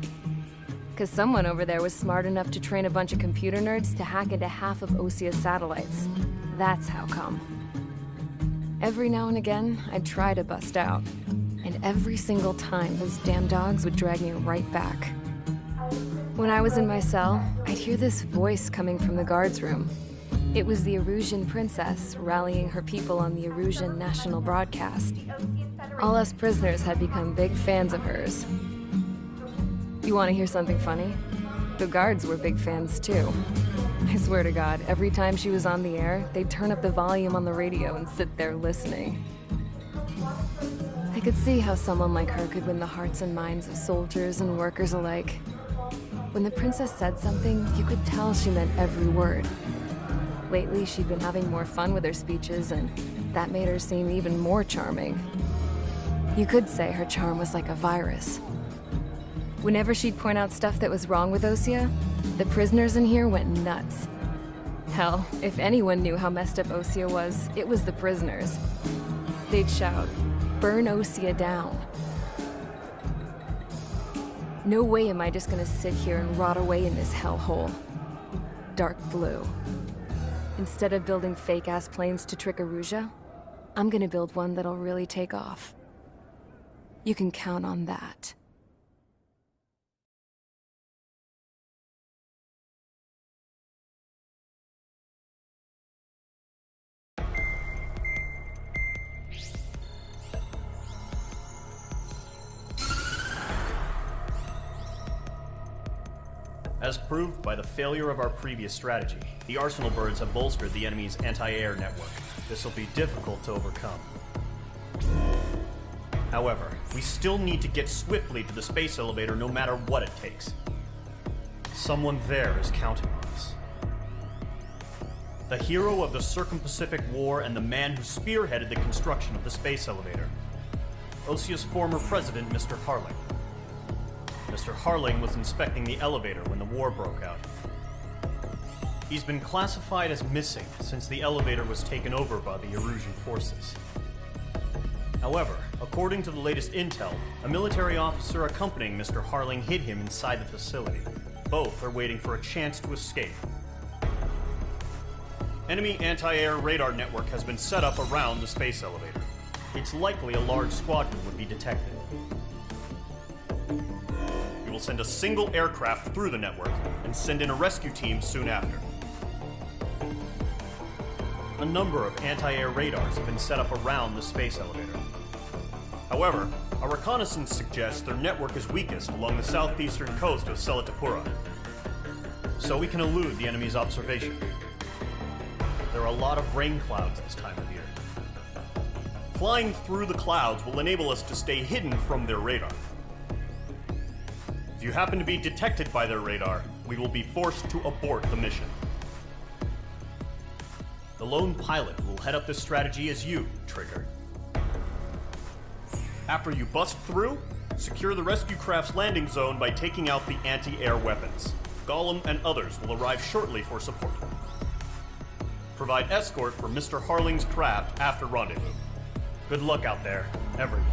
'Cause someone over there was smart enough to train a bunch of computer nerds to hack into half of Osia's satellites. That's how come. Every now and again, I'd try to bust out. And every single time, those damn dogs would drag me right back. When I was in my cell, I'd hear this voice coming from the guards room. It was the Erusian princess rallying her people on the Erusian national broadcast. All us prisoners had become big fans of hers. You want to hear something funny? The guards were big fans too. I swear to God, every time she was on the air, they'd turn up the volume on the radio and sit there listening. I could see how someone like her could win the hearts and minds of soldiers and workers alike. When the princess said something, you could tell she meant every word. Lately, she'd been having more fun with her speeches, and that made her seem even more charming. You could say her charm was like a virus. Whenever she'd point out stuff that was wrong with Osia, the prisoners in here went nuts. Hell, if anyone knew how messed up Osia was, it was the prisoners. They'd shout, "Burn Osia down." No way am I just gonna sit here and rot away in this hellhole. Dark blue. Instead of building fake-ass planes to trick Erusea, I'm gonna build one that'll really take off. You can count on that. As proved by the failure of our previous strategy, the Arsenal birds have bolstered the enemy's anti-air network. This will be difficult to overcome. However, we still need to get swiftly to the space elevator no matter what it takes. Someone there is counting on us. The hero of the Circum-Pacific War and the man who spearheaded the construction of the space elevator. Osea's former president, Mr. Harling. Mr. Harling was inspecting the elevator when the war broke out. He's been classified as missing since the elevator was taken over by the Erusian forces. However, according to the latest intel, a military officer accompanying Mr. Harling hid him inside the facility. Both are waiting for a chance to escape. Enemy anti-air radar network has been set up around the space elevator. It's likely a large squadron would be detected. We will send a single aircraft through the network and send in a rescue team soon after. A number of anti-air radars have been set up around the space elevator. However, our reconnaissance suggests their network is weakest along the southeastern coast of Selatapura, so we can elude the enemy's observation. There are a lot of rain clouds this time of year. Flying through the clouds will enable us to stay hidden from their radar. If you happen to be detected by their radar, we will be forced to abort the mission. The lone pilot will head up this strategy as you, Trigger. After you bust through, secure the rescue craft's landing zone by taking out the anti-air weapons. Gollum and others will arrive shortly for support. Provide escort for Mr. Harling's craft after rendezvous. Good luck out there, everyone.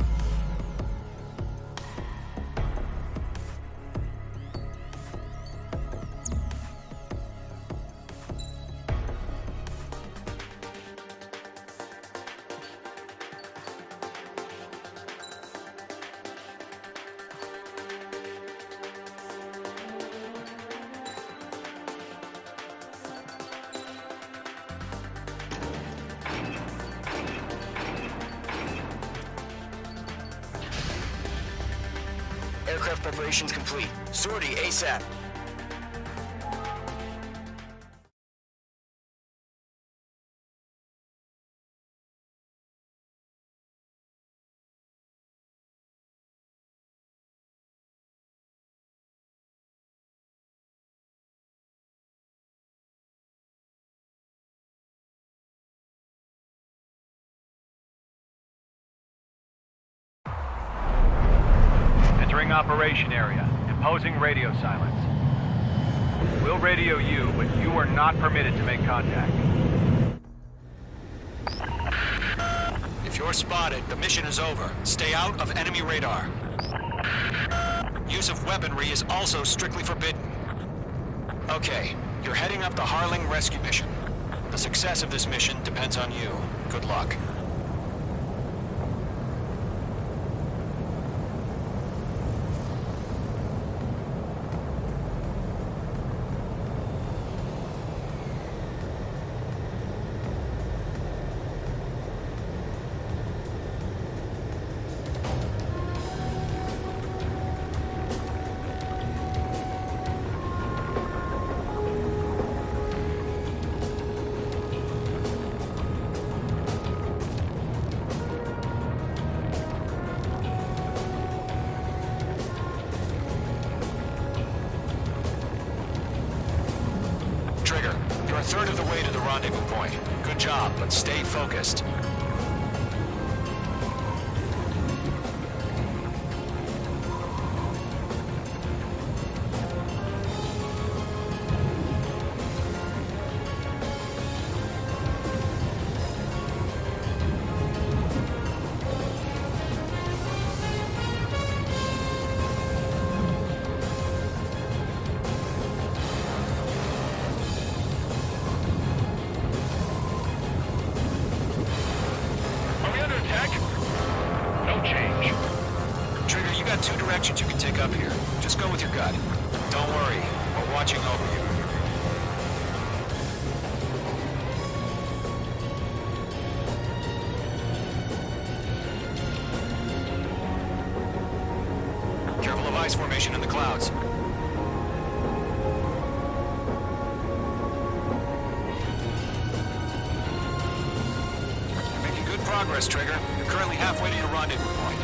Aircraft preparations complete. Sortie ASAP. Operation area. Imposing radio silence. We'll radio you, but you are not permitted to make contact. If you're spotted, the mission is over. Stay out of enemy radar. Use of weaponry is also strictly forbidden. Okay, you're heading up the Harling rescue mission. The success of this mission depends on you. Good luck. You're a third of the way to the rendezvous point. Good job, but stay focused. two directions you can take up here. Just go with your gut. Don't worry, we're watching over you. Careful of ice formation in the clouds. Making good progress, Trigger. You're currently halfway to your rendezvous point.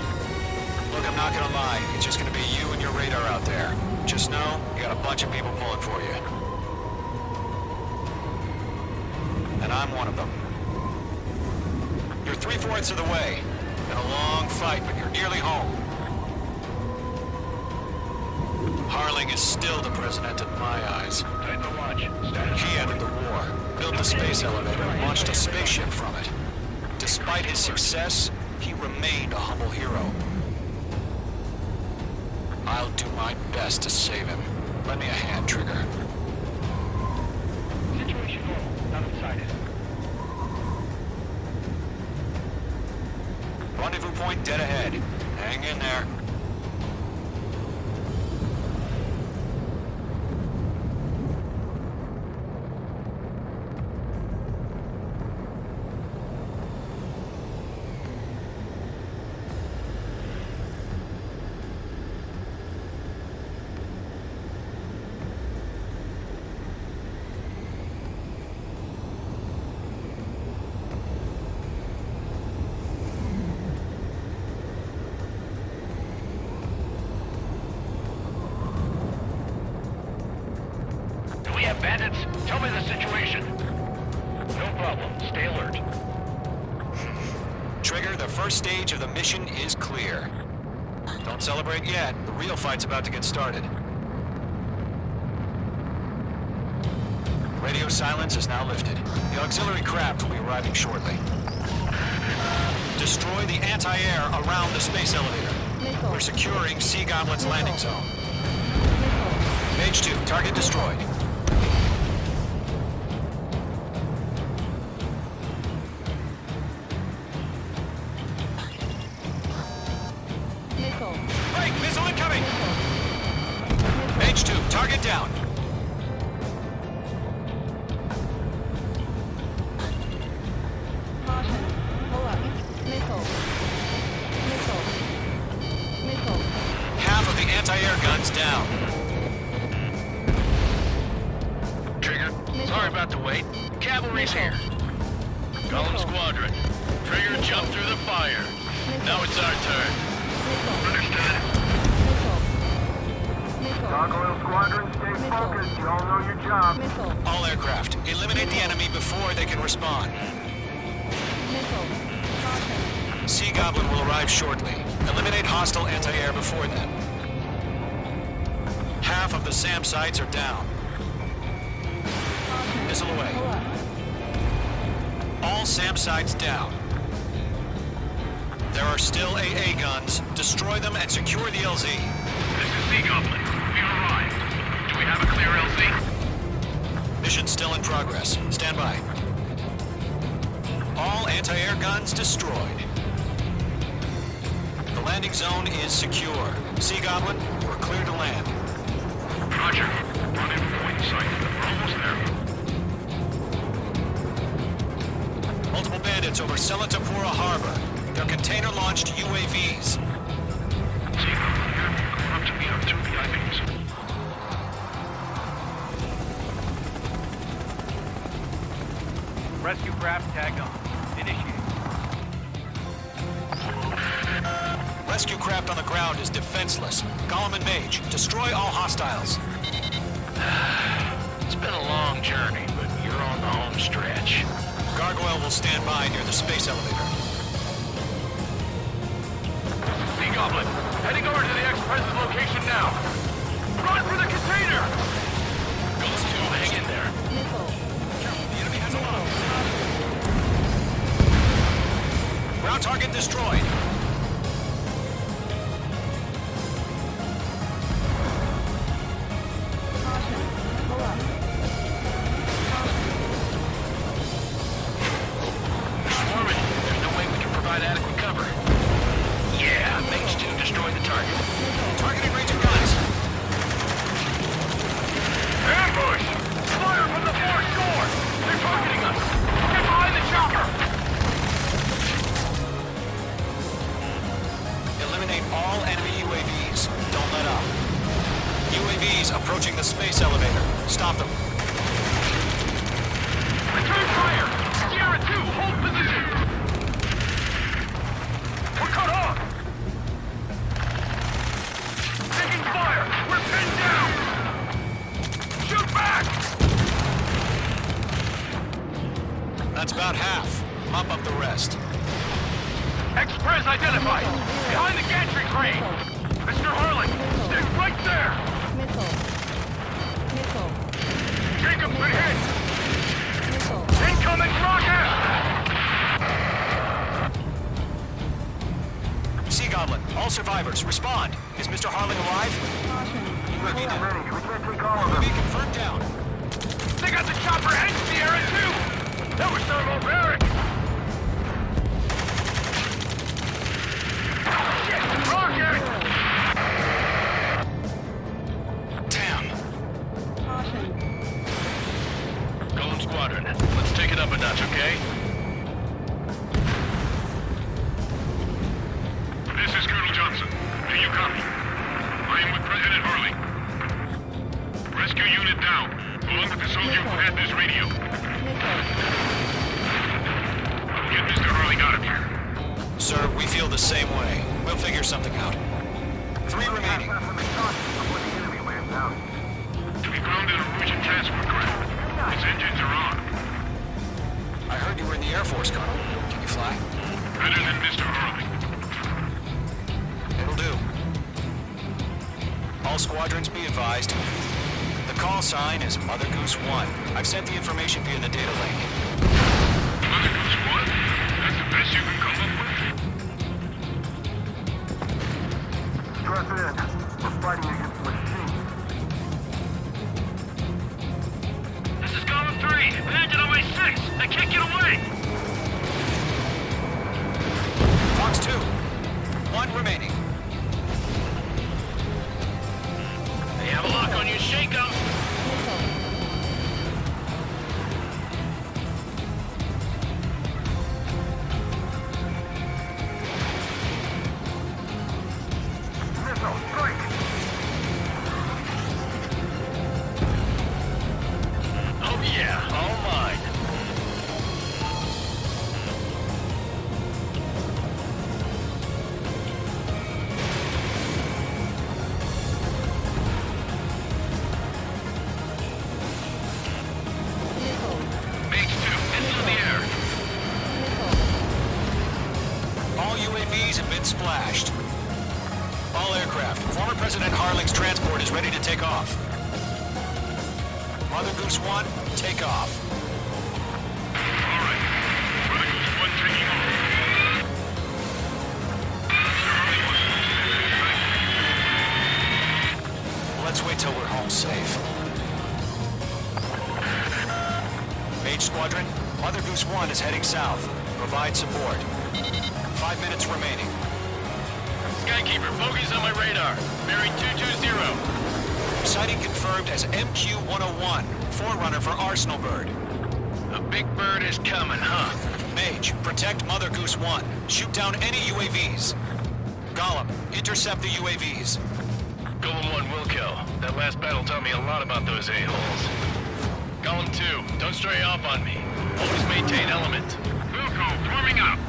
Look, I'm not gonna lie. It's just gonna be you and your radar out there. Just know, you got a bunch of people pulling for you. And I'm one of them. You're 3/4 of the way. Been a long fight, but you're nearly home. Harling is still the president in my eyes. Time to watch. He ended the war, built the space elevator, and launched a spaceship from it. Despite his success, he remained a humble hero. I'll do my best to save him. Lend me a hand, Trigger. Situation normal. Not excited. Rendezvous point dead ahead. Hang in there. Bandits, tell me the situation. No problem. Stay alert. Trigger, the first stage of the mission is clear. Don't celebrate yet. The real fight's about to get started. Radio silence is now lifted. The auxiliary craft will be arriving shortly. Destroy the anti-air around the space elevator. We're securing Sea Goblin's landing zone. Mage 2, target destroyed. Break! Missile incoming! Mage 2, target down. Caution. Pull up. Missile. Missile. Missile. Half of the anti-air guns down. Trigger, sorry about the wait. Cavalry's here. Golem Squadron. Trigger jumped through the fire. Now it's our turn. Understood. Gargoyle Squadron, stay focused. You all know your job. All aircraft, eliminate the enemy before they can respond. Sea Goblin will arrive shortly. Eliminate hostile anti-air before then. Half of the SAM sites are down. Missile away. All SAM sites down. There are still AA guns. Destroy them and secure the LZ. This is Sea Goblin. We arrived. Do we have a clear LZ? Mission still in progress. Stand by. All anti-air guns destroyed. The landing zone is secure. Sea Goblin, you are clear to land. Roger. Rendezvous point in sight. We're almost there. Multiple bandits over Selatapura Harbor. They're container-launched UAVs. Sea Goblin here. Going up to meet our 2 VIPs. Rescue craft tagged on. Initiate. Rescue craft on the ground is defenseless. Golem and Mage, destroy all hostiles. It's been a long journey, but you're on the home stretch. Gargoyle will stand by near the space elevator. Sea Goblin, heading over to the ex-president's location now. Run for the container! Ghost 2, hang in there. The enemy has a lock. Ground target destroyed. Swarming. There's no way we can provide adequate cover. Yeah, Mage 2 destroyed the target. all enemy UAVs. Don't let up. UAVs approaching the space elevator. Stop them. Return fire! Sierra 2, hold position! We're cut off! Taking fire! We're pinned down! Shoot back! That's about half. Mop up the rest. Express identified! Behind the gantry crane! Mr. Harlan, stick right there! Missile. Missile. Jacob's been hit! Missile. Incoming rocket! Sea Goblin, all survivors, respond. Is Mr. Harlan alive? UAV down. We can't take all of them. UAV confirmed down. They got the chopper and Sierra too! That was thermobaric! Shit! Rocket! Damn. Caution. Golem Squadron, let's take it up a notch, okay? This is Colonel Johnson. Do you copy? I am with President Harley. Rescue unit down, along with the soldier who had this radio. I'll get Mr. Harley out of here. Sir, we feel the same way. We'll figure something out. 3 remaining. We found an Norwegian transport craft. Its engines are on. I heard you were in the Air Force, Colonel. Can you fly? Better than Mr. Harley. It'll do. All squadrons be advised. The call sign is Mother Goose 1. I've sent the information via the data link. Mother Goose 1? That's the best you can come up with? Stress in. We're fighting against machines. This is Golem 3! Landed on my 6! I can't get away! Fox 2. 1 remaining. They have a lock on you, shake 'em! Missile, strike! Oh yeah, all mine. Mage 2, into the air. All UAVs have been splashed. All aircraft. Former President Harling's transport is ready to take off. Mother Goose 1, take off. All right. Mother Goose 1 taking off. Mr. Harley wants to stay. Let's wait till we're home safe. Mage Squadron, Mother Goose 1 is heading south. Provide support. 5 minutes remaining. Skykeeper, bogeys on my radar. Bearing 220. Sighting confirmed as MQ-101, forerunner for Arsenal Bird. A big bird is coming, huh? Mage, protect Mother Goose 1. Shoot down any UAVs. Gollum, intercept the UAVs. Golem 1 will kill. That last battle taught me a lot about those a-holes. Golem 2, don't stray off on me. Always maintain element. Wilco, forming up.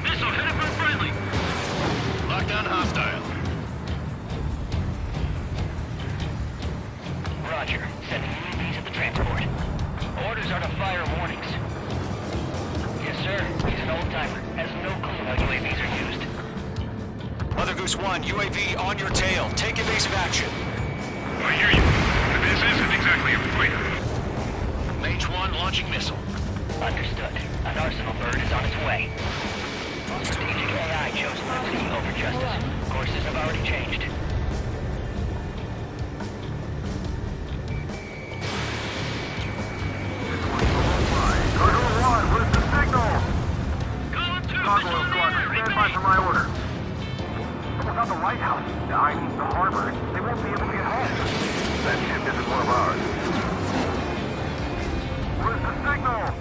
Missile headed for friendly! Lockdown hostile. Roger. Sending UAVs at the transport. Orders are to fire warnings. Yes, sir. He's an old-timer. Has no clue how UAVs are used. Mother Goose 1, UAV on your tail. Take evasive action. I hear you. But this isn't exactly a fight. Mage 1 launching missile. Understood. An Arsenal Bird is on its way. Strategic AI chose liberty over justice. Courses have already changed. Cargo 1, where's the signal? Golem 2, Cargo missile in the Squadron, air! stand by for my order. Someone's on the lighthouse. I mean, the harbor. They won't be able to get home. That ship isn't one of ours. Where's the signal?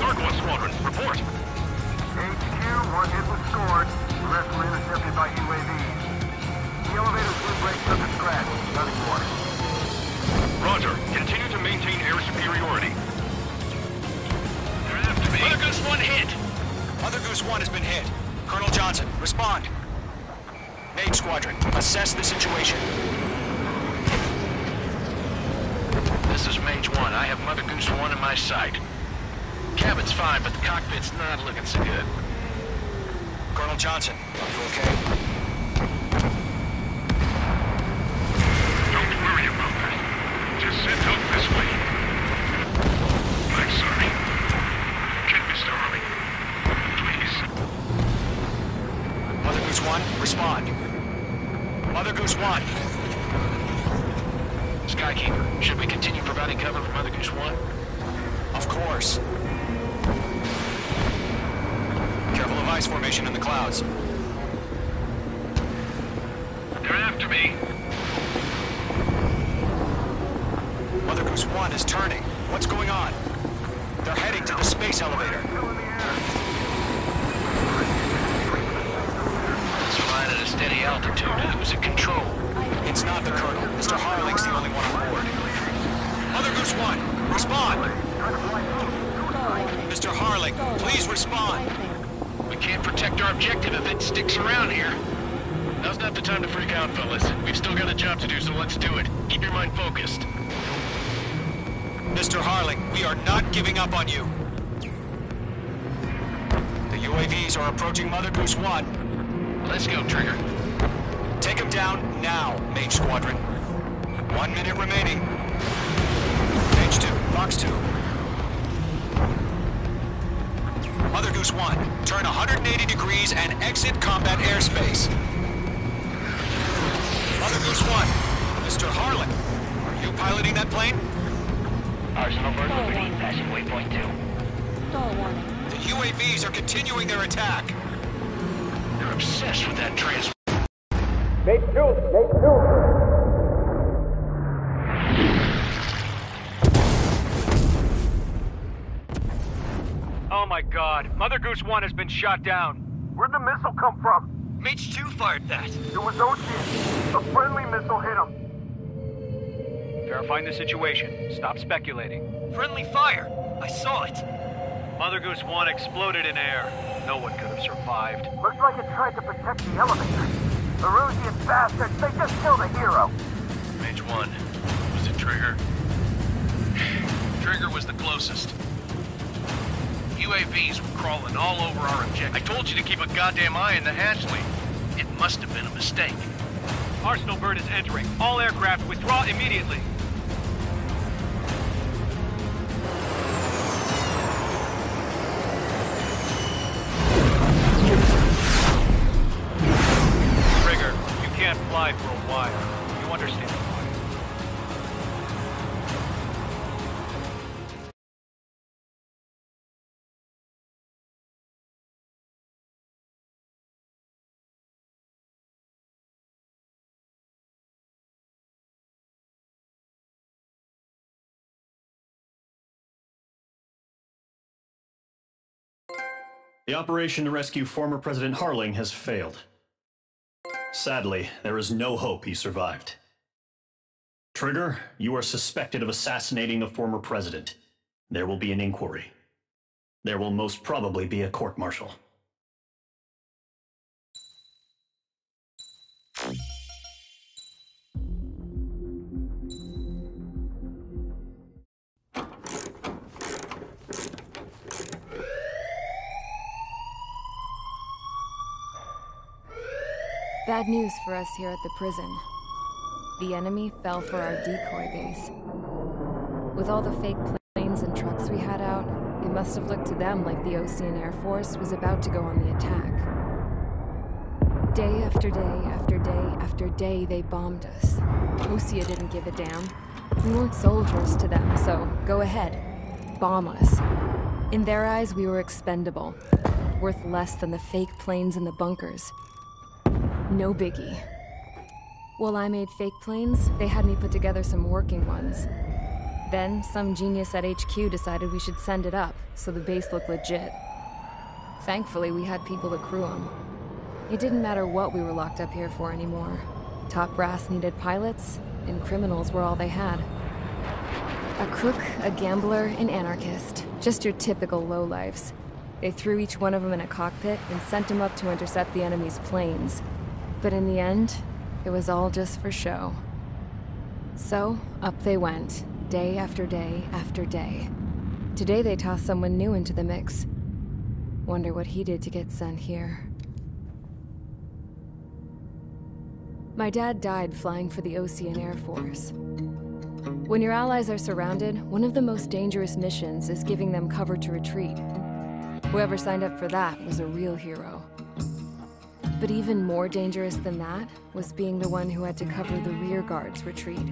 Cargo on Squadron, report. HQ, one hit was scored. The rest were intercepted by UAVs. The elevator's windbreak took a scratch. Nothing more. Roger. Continue to maintain air superiority. They're after me. Mother Goose 1 hit. Mother Goose 1 has been hit. Colonel Johnson, respond. Mage Squadron, assess the situation. This is Mage 1. I have Mother Goose 1 in my sight. Cabin's fine, but the cockpit's not looking so good. Colonel Johnson, are you okay? Don't worry about that. Just send help this way. I'm sorry. Get Mr. Harley. Please. Mother Goose 1, respond. Mother Goose 1. Skykeeper, should we continue providing cover for Mother Goose 1? Of course. Careful of ice formation in the clouds. They're after me. Mother Goose 1 is turning. What's going on? They're heading to the space elevator. It's flying at a steady altitude. Who's in control? It's not the Colonel. Mr. Harling's the only one on board. Mother Goose 1, respond! Mr. Harling, please respond! We can't protect our objective if it sticks around here. Now's not the time to freak out, fellas. We've still got a job to do, so let's do it. Keep your mind focused. Mr. Harling, we are not giving up on you. The UAVs are approaching Mother Goose 1. Let's go, Trigger. Take him down now, Mage Squadron. 1 minute remaining. Mage 2, Box 2. Mother Goose 1, turn 180 degrees and exit combat airspace. Mother Goose 1, Mr. Harlan, are you piloting that plane? Arsenal bird moving, passing waypoint 2. The UAVs are continuing their attack. They're obsessed with that transfer. Mate 2, Mate 2. Oh my god, Mother Goose 1 has been shot down. Where'd the missile come from? Mage 2 fired that. It was Ocean. A friendly missile hit him. Verifying the situation. Stop speculating. Friendly fire! I saw it! Mother Goose 1 exploded in air. No one could have survived. Looks like it tried to protect the elevator. The Rusian bastards, they just killed a hero. Mage 1. Was it Trigger? Trigger was the closest. UAVs were crawling all over our objective. I told you to keep a goddamn eye on the hatch lead. It must have been a mistake. Arsenal bird is entering. All aircraft withdraw immediately. Trigger, you can't fly for a while. You understand? The operation to rescue former President Harling has failed. Sadly, there is no hope he survived. Trigger, you are suspected of assassinating the former president. There will be an inquiry. There will most probably be a court-martial. Bad news for us here at the prison. The enemy fell for our decoy base. With all the fake planes and trucks we had out, it must have looked to them like the Ocean Air Force was about to go on the attack. Day after day after day after day, they bombed us. Osea didn't give a damn. We weren't soldiers to them, so go ahead. Bomb us. In their eyes, we were expendable. Worth less than the fake planes in the bunkers. No biggie. While I made fake planes, they had me put together some working ones. Then, some genius at HQ decided we should send it up, so the base looked legit. Thankfully, we had people to crew them. It didn't matter what we were locked up here for anymore. Top brass needed pilots, and criminals were all they had. A crook, a gambler, an anarchist. Just your typical lowlifes. They threw each one of them in a cockpit and sent them up to intercept the enemy's planes. But in the end, it was all just for show. So, up they went, day after day after day. Today they tossed someone new into the mix. Wonder what he did to get sent here. My dad died flying for the Ocean Air Force. When your allies are surrounded, one of the most dangerous missions is giving them cover to retreat. Whoever signed up for that was a real hero. But even more dangerous than that was being the one who had to cover the rear guard's retreat.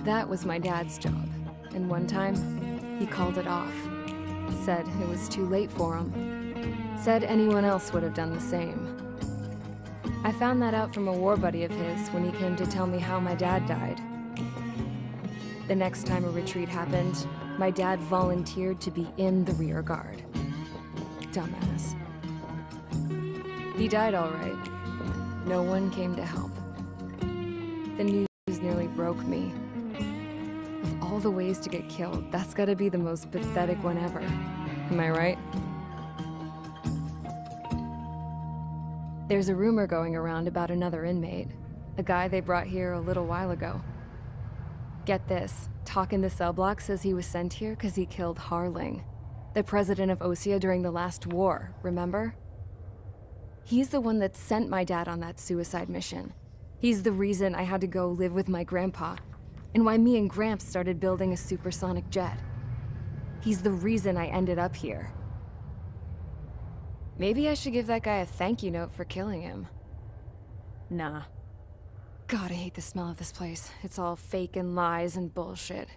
That was my dad's job, and one time, he called it off. Said it was too late for him. Said anyone else would have done the same. I found that out from a war buddy of his when he came to tell me how my dad died. The next time a retreat happened, my dad volunteered to be in the rear guard. Dumbass. He died all right. No one came to help. The news nearly broke me. Of all the ways to get killed, that's gotta be the most pathetic one ever. Am I right? There's a rumor going around about another inmate. A guy they brought here a little while ago. Get this, talk in the cell block says he was sent here because he killed Harling, the president of Osea during the last war, remember? He's the one that sent my dad on that suicide mission. He's the reason I had to go live with my grandpa, and why me and Gramps started building a supersonic jet. He's the reason I ended up here. Maybe I should give that guy a thank you note for killing him. Nah. God, I hate the smell of this place. It's all fake and lies and bullshit.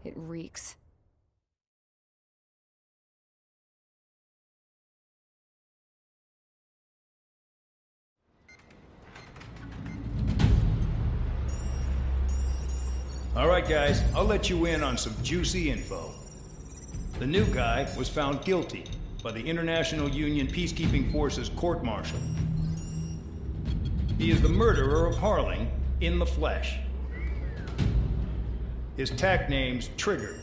It reeks. All right, guys, I'll let you in on some juicy info. The new guy was found guilty by the International Union Peacekeeping Forces court-martial. He is the murderer of Harling in the flesh. His TAC name's Trigger.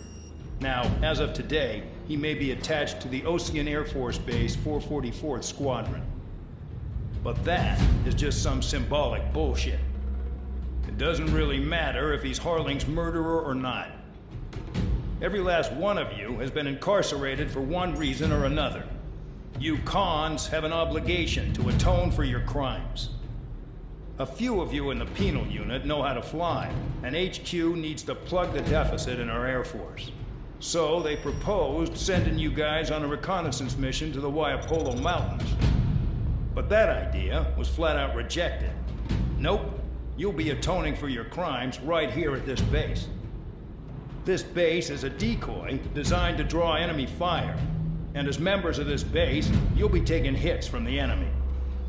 Now, as of today, he may be attached to the Ocean Air Force Base 444th Squadron. But that is just some symbolic bullshit. It doesn't really matter if he's Harling's murderer or not. Every last one of you has been incarcerated for one reason or another. You cons have an obligation to atone for your crimes. A few of you in the penal unit know how to fly, and HQ needs to plug the deficit in our Air Force. So they proposed sending you guys on a reconnaissance mission to the Waiapolo Mountains. But that idea was flat out rejected. Nope, you'll be atoning for your crimes right here at this base. This base is a decoy designed to draw enemy fire, and as members of this base, you'll be taking hits from the enemy.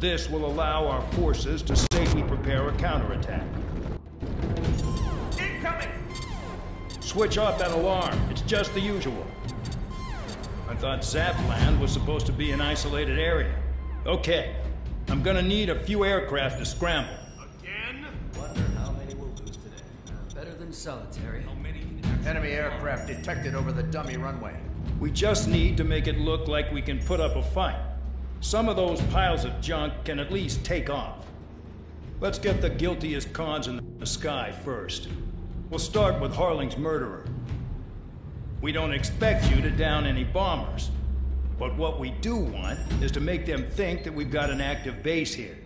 This will allow our forces to safely prepare a counterattack. Incoming! Switch off that alarm. It's just the usual. I thought Zapland was supposed to be an isolated area. Okay, I'm gonna need a few aircraft to scramble. Again? Wonder how many we'll lose today. Better than solitary. How many? Enemy aircraft detected over the dummy runway. We just need to make it look like we can put up a fight. Some of those piles of junk can at least take off. Let's get the guiltiest cons in the sky first. We'll start with Harling's murderer. We don't expect you to down any bombers. But what we do want is to make them think that we've got an active base here.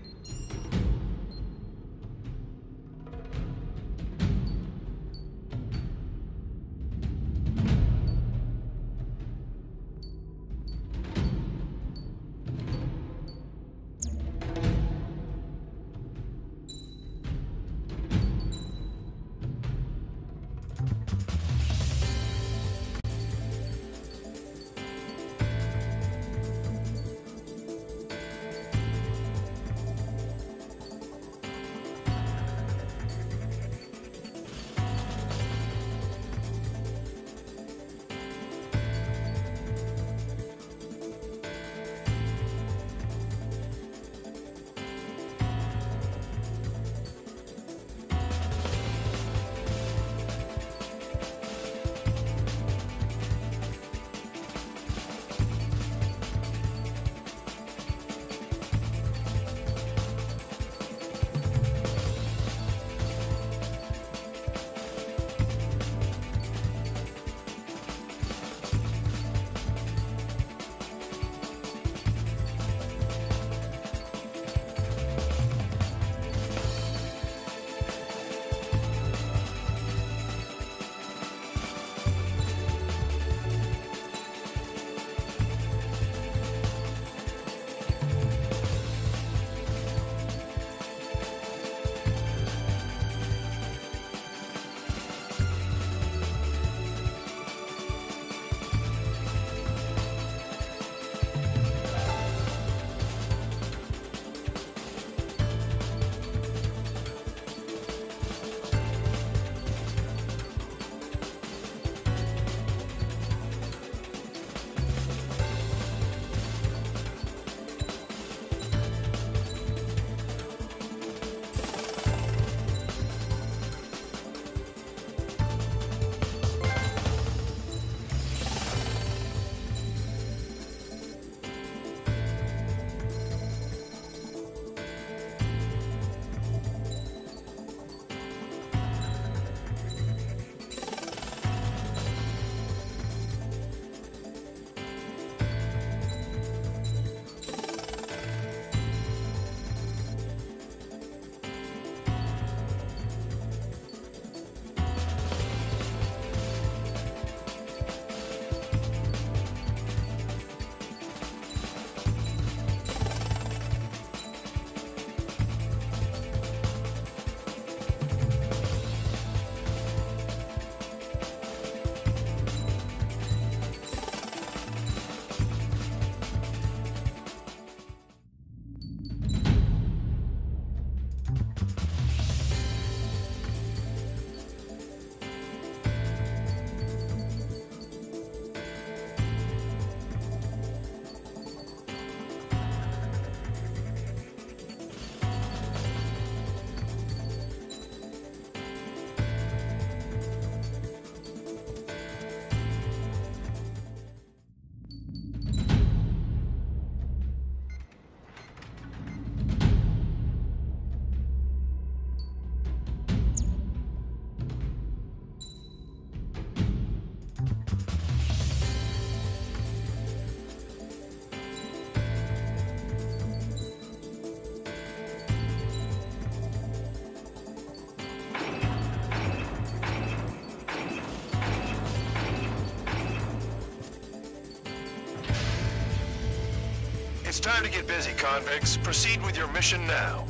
It's time to get busy, convicts. Proceed with your mission now.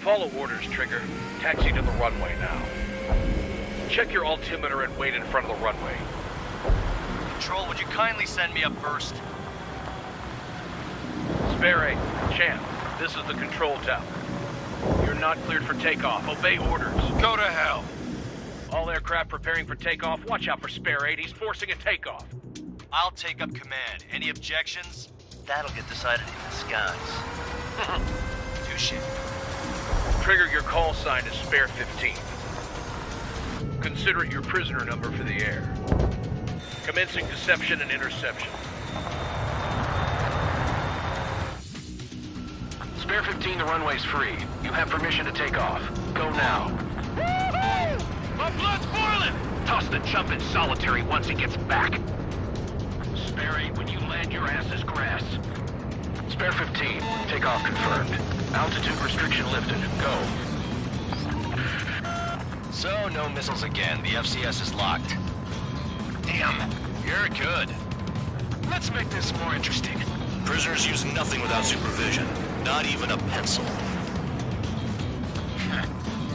Follow orders, Trigger. Taxi to the runway now. Check your altimeter and wait in front of the runway. Control, would you kindly send me up first? Spare 8, Champ, this is the control tower. You're not cleared for takeoff. Obey orders. Go to hell. All aircraft preparing for takeoff. Watch out for Spare 8. He's forcing a takeoff. I'll take up command. Any objections? That'll get decided in the skies. Touche. Trigger, your call sign is Spare 15. Consider it your prisoner number for the air. Commencing deception and interception. Spare 15, the runway's free. You have permission to take off. Go now. Woohoo! My blood's boiling! Toss the chump in solitary once he gets back. Spare 8, when you land, your ass is grass. Spare 15, takeoff confirmed. Altitude restriction lifted. Go. So, no missiles again. The FCS is locked. Damn, you're good. Let's make this more interesting. Prisoners use nothing without supervision. Not even a pencil.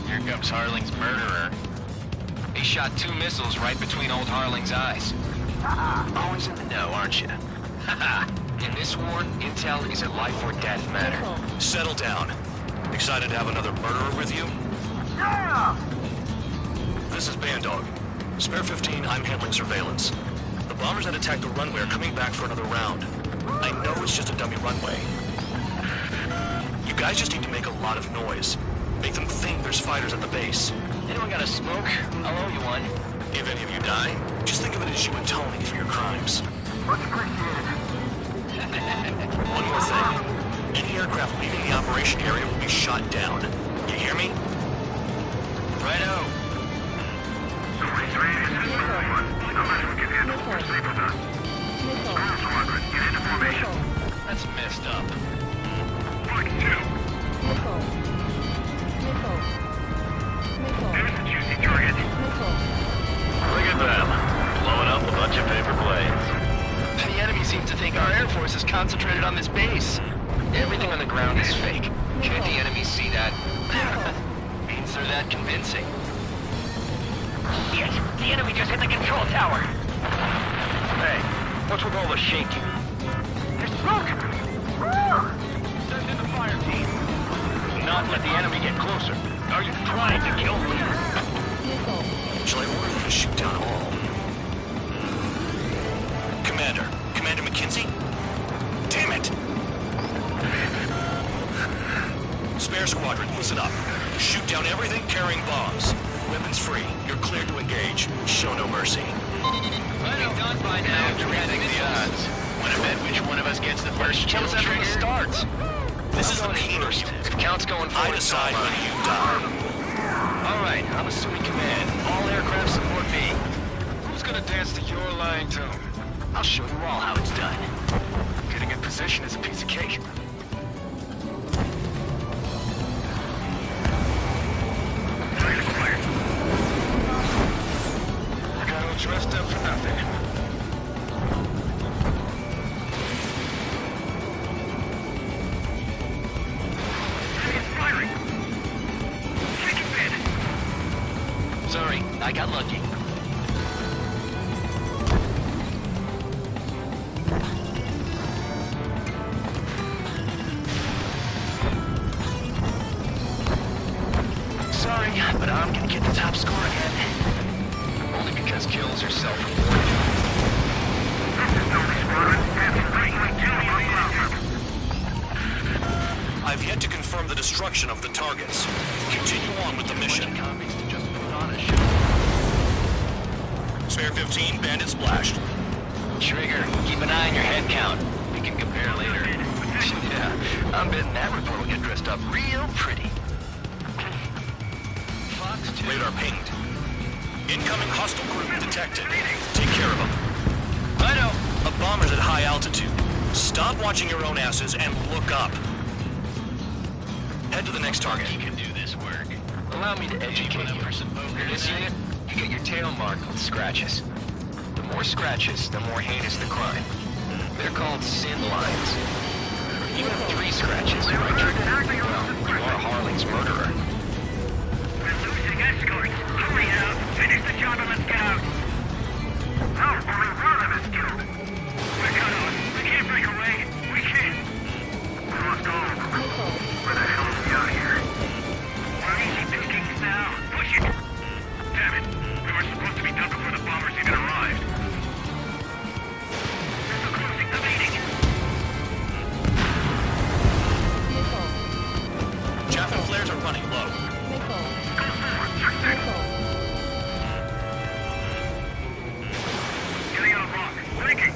Here comes Harling's murderer. He shot 2 missiles right between old Harling's eyes. Always in the know, aren't you? In this war, intel is a life or death matter. Settle down. Excited to have another murderer with you? Yeah! This is Bandog. Spare 15, I'm handling surveillance. The bombers that attacked the runway are coming back for another round. I know it's just a dummy runway. You guys just need to make a lot of noise. Make them think there's fighters at the base. Anyone got a smoke? I'll owe you one. If any of you die, just think of it as you atoning for your crimes. Much appreciated. One more thing. Any aircraft leaving the operation area will be shot down. You hear me? Righto. That's messed up. There's the juicy target. Look at them. Blowing up a bunch of paper planes. The enemy seems to think our Air Force is concentrated on this base. Everything on the ground is fake. Can't the enemy see that? Means they're that convincing. Shit! The enemy just hit the control tower! Hey, what's with all the shaking? There's smoke! Send in the fire team. Do not let the enemy get closer. Are you trying to kill me? Shall I order you to shoot down all? Commander McKinsey? Damn it! Spare squadron, listen up. Shoot down everything carrying bombs. Weapons free. You're cleared to engage. Show no mercy. Well done by now. Predicting the odds. Wanna bet which one of us gets the first kill Kills from the Trigger? start. This is the keenest. If count's going forward, I decide when you die. All right, I'm assuming command. All aircraft support me. Who's gonna dance to your line tune? I'll show you all how it's done. Getting in position is a piece of cake. Got all dressed up for nothing. Sorry, I got lucky. Sorry, but I'm gonna get the top score again. Only because kills are self-rewarding. I've yet to confirm the destruction of the targets. Continue on with the mission. Spare 15, bandit splashed. Trigger, keep an eye on your head count. We can compare later. Yeah, I'm betting that report will get dressed up real pretty. radar pinged. Incoming hostile group detected. Take care of them. Righto. A bomber's at high altitude. Stop watching your own asses and look up. Head to the next target. You can do this work. Allow me to educate you. In this unit, you get your tail marked with scratches. The more scratches, the more heinous the crime. They're called sin lines. You have 3 scratches, right, Trigger? Well, you are Harling's murderer. We're losing escorts. Hurry out. Finish the job and let's get out. No, only one of us killed. We're cut off. We can't break away. We can't. We must go. Where the hell is we out here? We're easy pickings now. Push it. Damn it. We were supposed to be done before the bombers even arrived. They're closing the meeting. Chaff and flares are running low. Go forward. Check that. Getting on a rock. Breaking.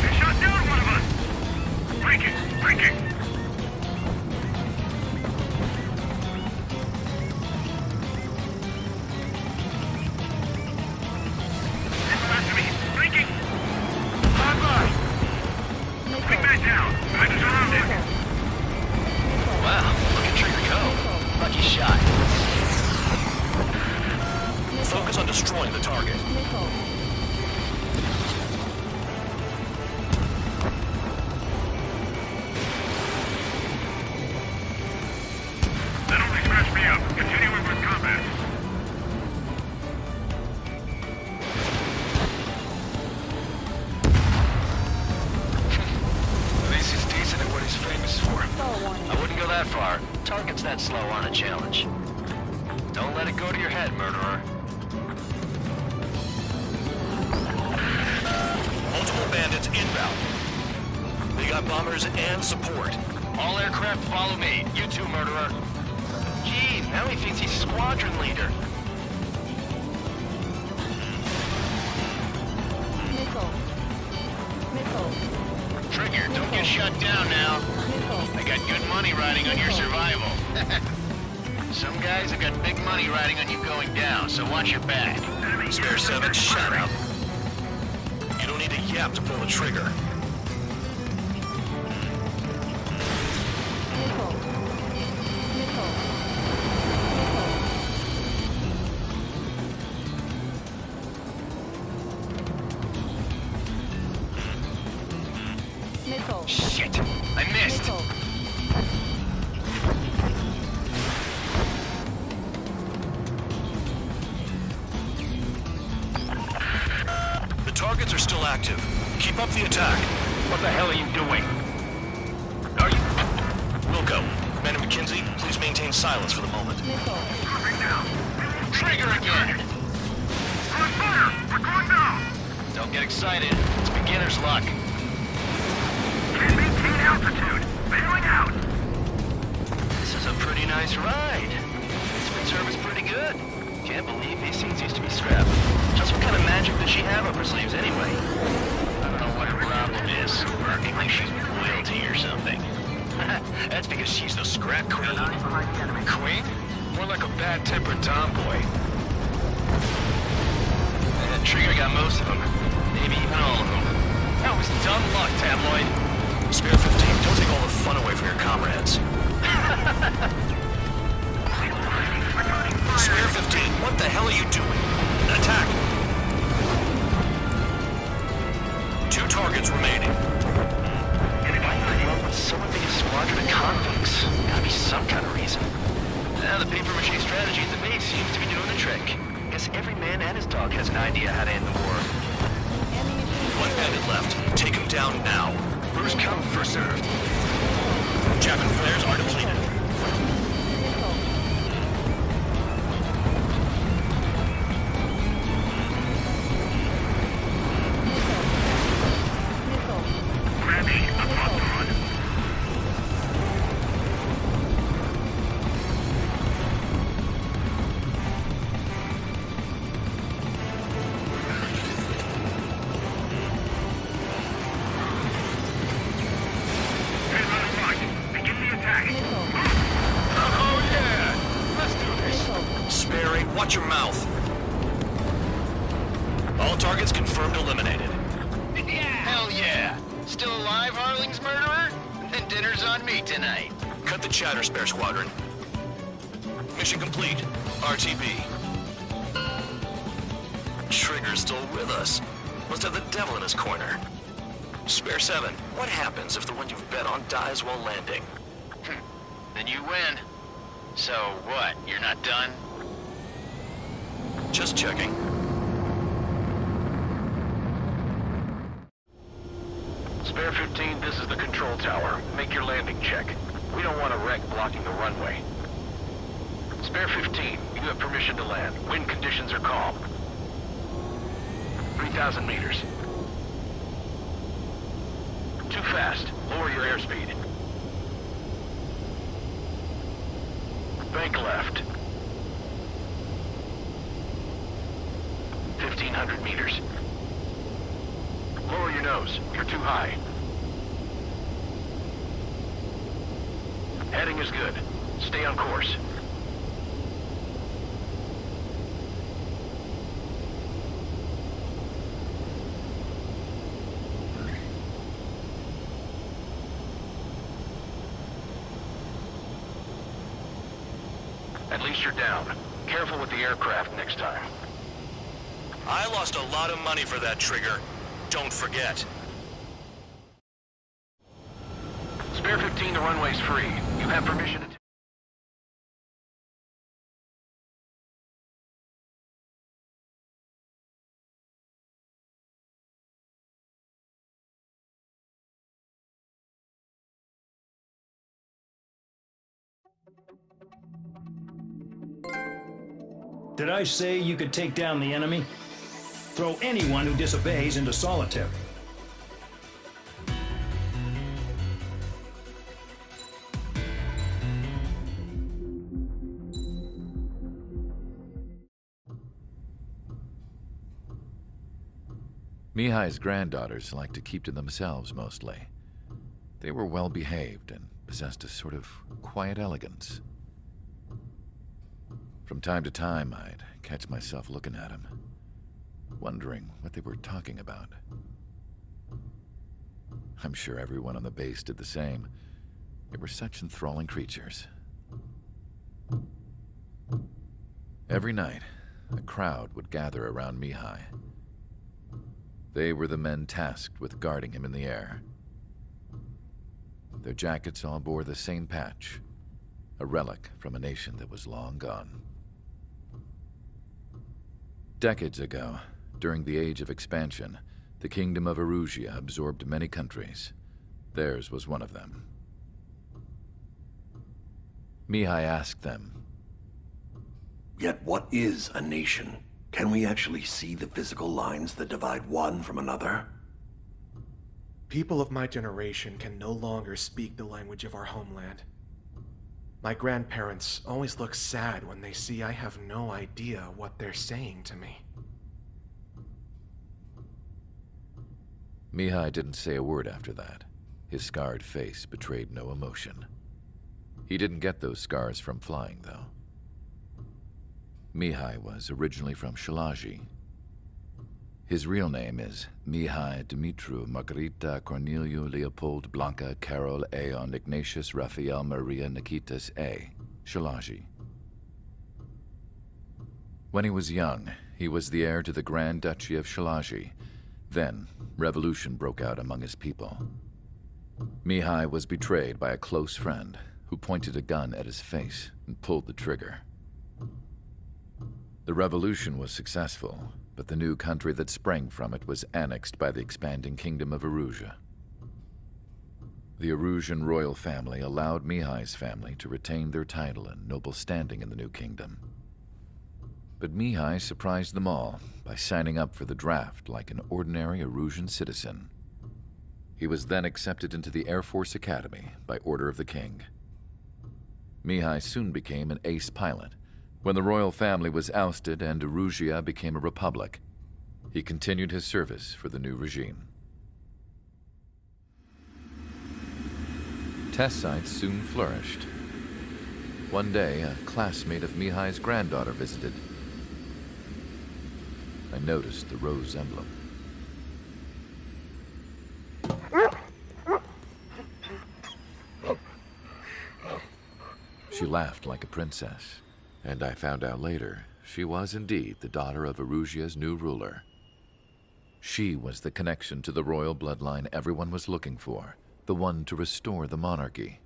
They shot down one of us. Breaking. Breaking. It's after me. Breaking. Bye-bye. Quick man down. I'm surrounded. Wow, look at Trigger go. Lucky shot. Focus on destroying the target. That only scratched me up. Continuing with combat. At least he's decent at what he's famous for. I wouldn't go that far. Target's that slow on a challenge. Don't let it go to your head, murderer. Multiple bandits inbound. They got bombers and support. All aircraft follow me. You too, murderer. Geez, now he thinks he's squadron leader. Trigger, don't get shut down now. I got good money riding on your survival. Some guys have got big money riding on you going down, so watch your back. Spare 7, shut up. You don't need a yap to pull the trigger. Shit, I missed. The targets are still active. Keep up the attack. What the hell are you doing? Are you... Wilco, Man and McKinsey, please maintain silence for the moment. Trigger again! On fire! We're going down! Don't get excited. It's beginner's luck. Can't maintain altitude. Bailing out. This is a pretty nice ride. This service pretty good. Can't believe these seats used to be scrapped. Just what kind of magic does she have up her sleeves anyway? I don't know what her problem is. I think she's royalty or something. That's because she's the scrap queen. Queen? More like a bad-tempered tomboy. Trigger got most of them. Maybe even all of them. That was dumb luck, tabloid. Spare 15, don't take all the fun away from your comrades. Spare 15, what the hell are you doing? Attack! 2 targets remaining. Why not run with so big a squadron of convicts? Gotta be some kind of reason. Now the paper-mache strategy at the base seems to be doing the trick. Guess every man and his dog has an idea how to end the war. 1 bandit left. Take him down now. First come, first served. Chaff and flares are depleted. Targets confirmed eliminated. Hell yeah! Still alive, Harling's murderer? Then dinner's on me tonight. Cut the chatter, Spare Squadron. Mission complete. RTB. Trigger's still with us. Must have the devil in his corner. Spare 7, what happens if the one you've bet on dies while landing? Then you win. So what, you're not done? Just checking. Spare 15, this is the control tower. Make your landing check. We don't want a wreck blocking the runway. Spare 15, you have permission to land. Wind conditions are calm. 3,000 meters. Too fast. Lower your airspeed. Bank left. 1,500 meters. Lower your nose. You're too high. Heading is good. Stay on course. At least you're down. Careful with the aircraft next time. I lost a lot of money for that trigger. Don't forget. Spare 15, the runway's free. You have permission to... Did I say you could take down the enemy? Throw anyone who disobeys into solitary. Mihai's granddaughters liked to keep to themselves mostly. They were well behaved and possessed a sort of quiet elegance. From time to time, I'd catch myself looking at them, wondering what they were talking about. I'm sure everyone on the base did the same. They were such enthralling creatures. Every night, a crowd would gather around Mihai. They were the men tasked with guarding him in the air. Their jackets all bore the same patch, a relic from a nation that was long gone. Decades ago, during the Age of Expansion, the Kingdom of Erusia absorbed many countries. Theirs was one of them. Mihai asked them, "Yet what is a nation? Can we actually see the physical lines that divide one from another?" People of my generation can no longer speak the language of our homeland. My grandparents always look sad when they see I have no idea what they're saying to me. Mihai didn't say a word after that. His scarred face betrayed no emotion. He didn't get those scars from flying, though. Mihai was originally from Shalaji. His real name is Mihai Dumitru Margarita Corneliu Leopold Blanca Carol Aeon Ignatius Raphael Maria Nikitas A. Shalaji. When he was young, he was the heir to the Grand Duchy of Shalaji. Then, revolution broke out among his people. Mihai was betrayed by a close friend who pointed a gun at his face and pulled the trigger. The revolution was successful, but the new country that sprang from it was annexed by the expanding Kingdom of Erusia. The Erusian royal family allowed Mihai's family to retain their title and noble standing in the new kingdom. But Mihai surprised them all by signing up for the draft like an ordinary Erusian citizen. He was then accepted into the Air Force Academy by order of the king. Mihai soon became an ace pilot. When the royal family was ousted and Erusia became a republic, he continued his service for the new regime. Test sites soon flourished. One day, a classmate of Mihai's granddaughter visited. I noticed the rose emblem. She laughed like a princess, and I found out later she was indeed the daughter of Erusia's new ruler. She was the connection to the royal bloodline everyone was looking for, the one to restore the monarchy.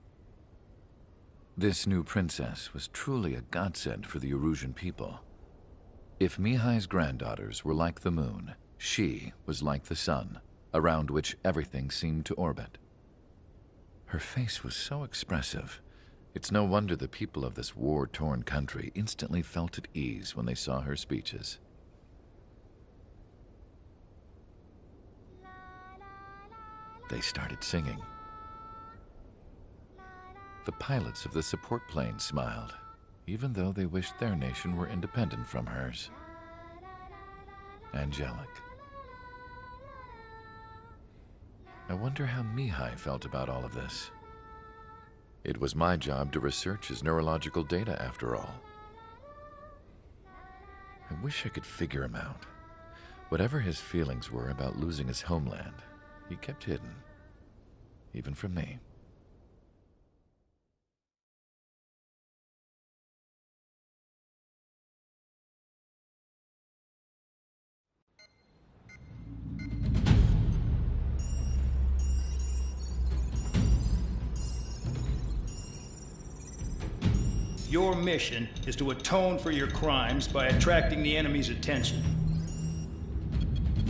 This new princess was truly a godsend for the Erusian people. If Mihai's granddaughters were like the moon, she was like the sun, around which everything seemed to orbit. Her face was so expressive. It's no wonder the people of this war-torn country instantly felt at ease when they saw her speeches. They started singing. The pilots of the support plane smiled, even though they wished their nation were independent from hers. Angelic. I wonder how Mihai felt about all of this. It was my job to research his neurological data, after all. I wish I could figure him out. Whatever his feelings were about losing his homeland, he kept hidden, even from me. Your mission is to atone for your crimes by attracting the enemy's attention.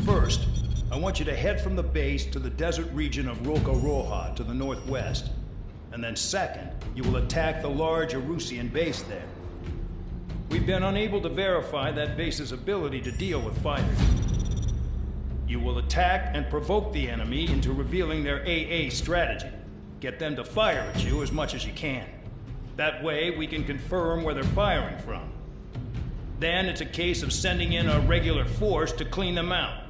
First, I want you to head from the base to the desert region of Roca-Roja to the northwest. And then second, you will attack the large Erusian base there. We've been unable to verify that base's ability to deal with fighters. You will attack and provoke the enemy into revealing their AA strategy. Get them to fire at you as much as you can. That way, we can confirm where they're firing from. Then it's a case of sending in a regular force to clean them out.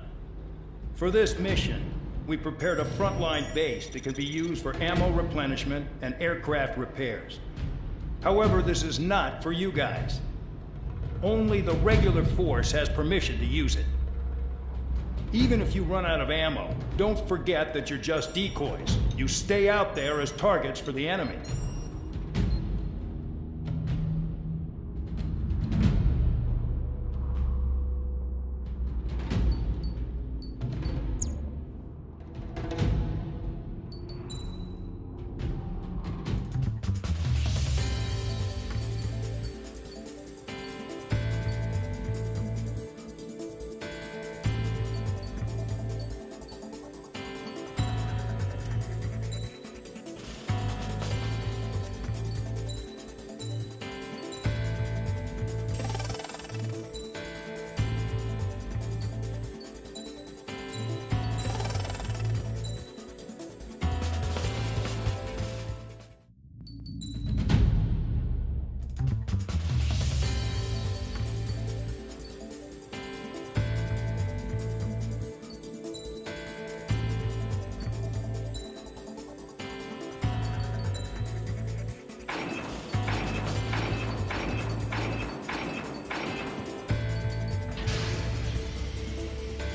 For this mission, we prepared a frontline base that can be used for ammo replenishment and aircraft repairs. However, this is not for you guys. Only the regular force has permission to use it. Even if you run out of ammo, don't forget that you're just decoys. You stay out there as targets for the enemy.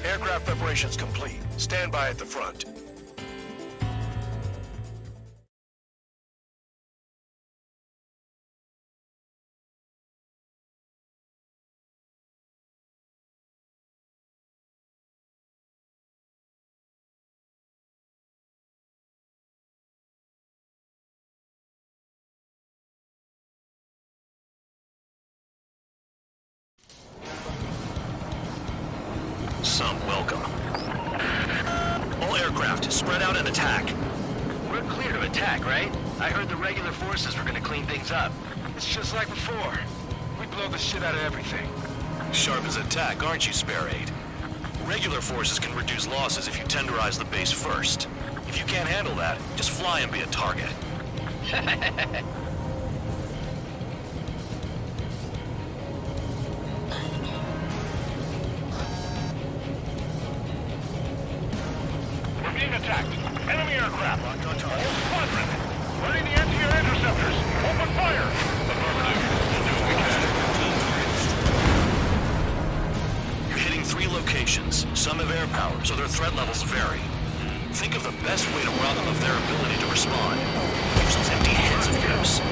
Aircraft preparations complete. Stand by at the front. Some welcome. All aircraft, spread out and attack. We're clear to attack, right? I heard the regular forces were gonna clean things up. It's just like before. We blow the shit out of everything. Sharp as attack, aren't you, Spare Aid? Regular forces can reduce losses if you tenderize the base first. If you can't handle that, just fly and be a target. We're being attacked. Enemy aircraft. Whole squadron. Running the anti-air interceptors. Open fire. Affirmative. We'll do what we can. You're hitting 3 3 locations. Some have air power, so their threat levels vary. Think of the best way to rob them of their ability to respond. Use those empty heads of yours.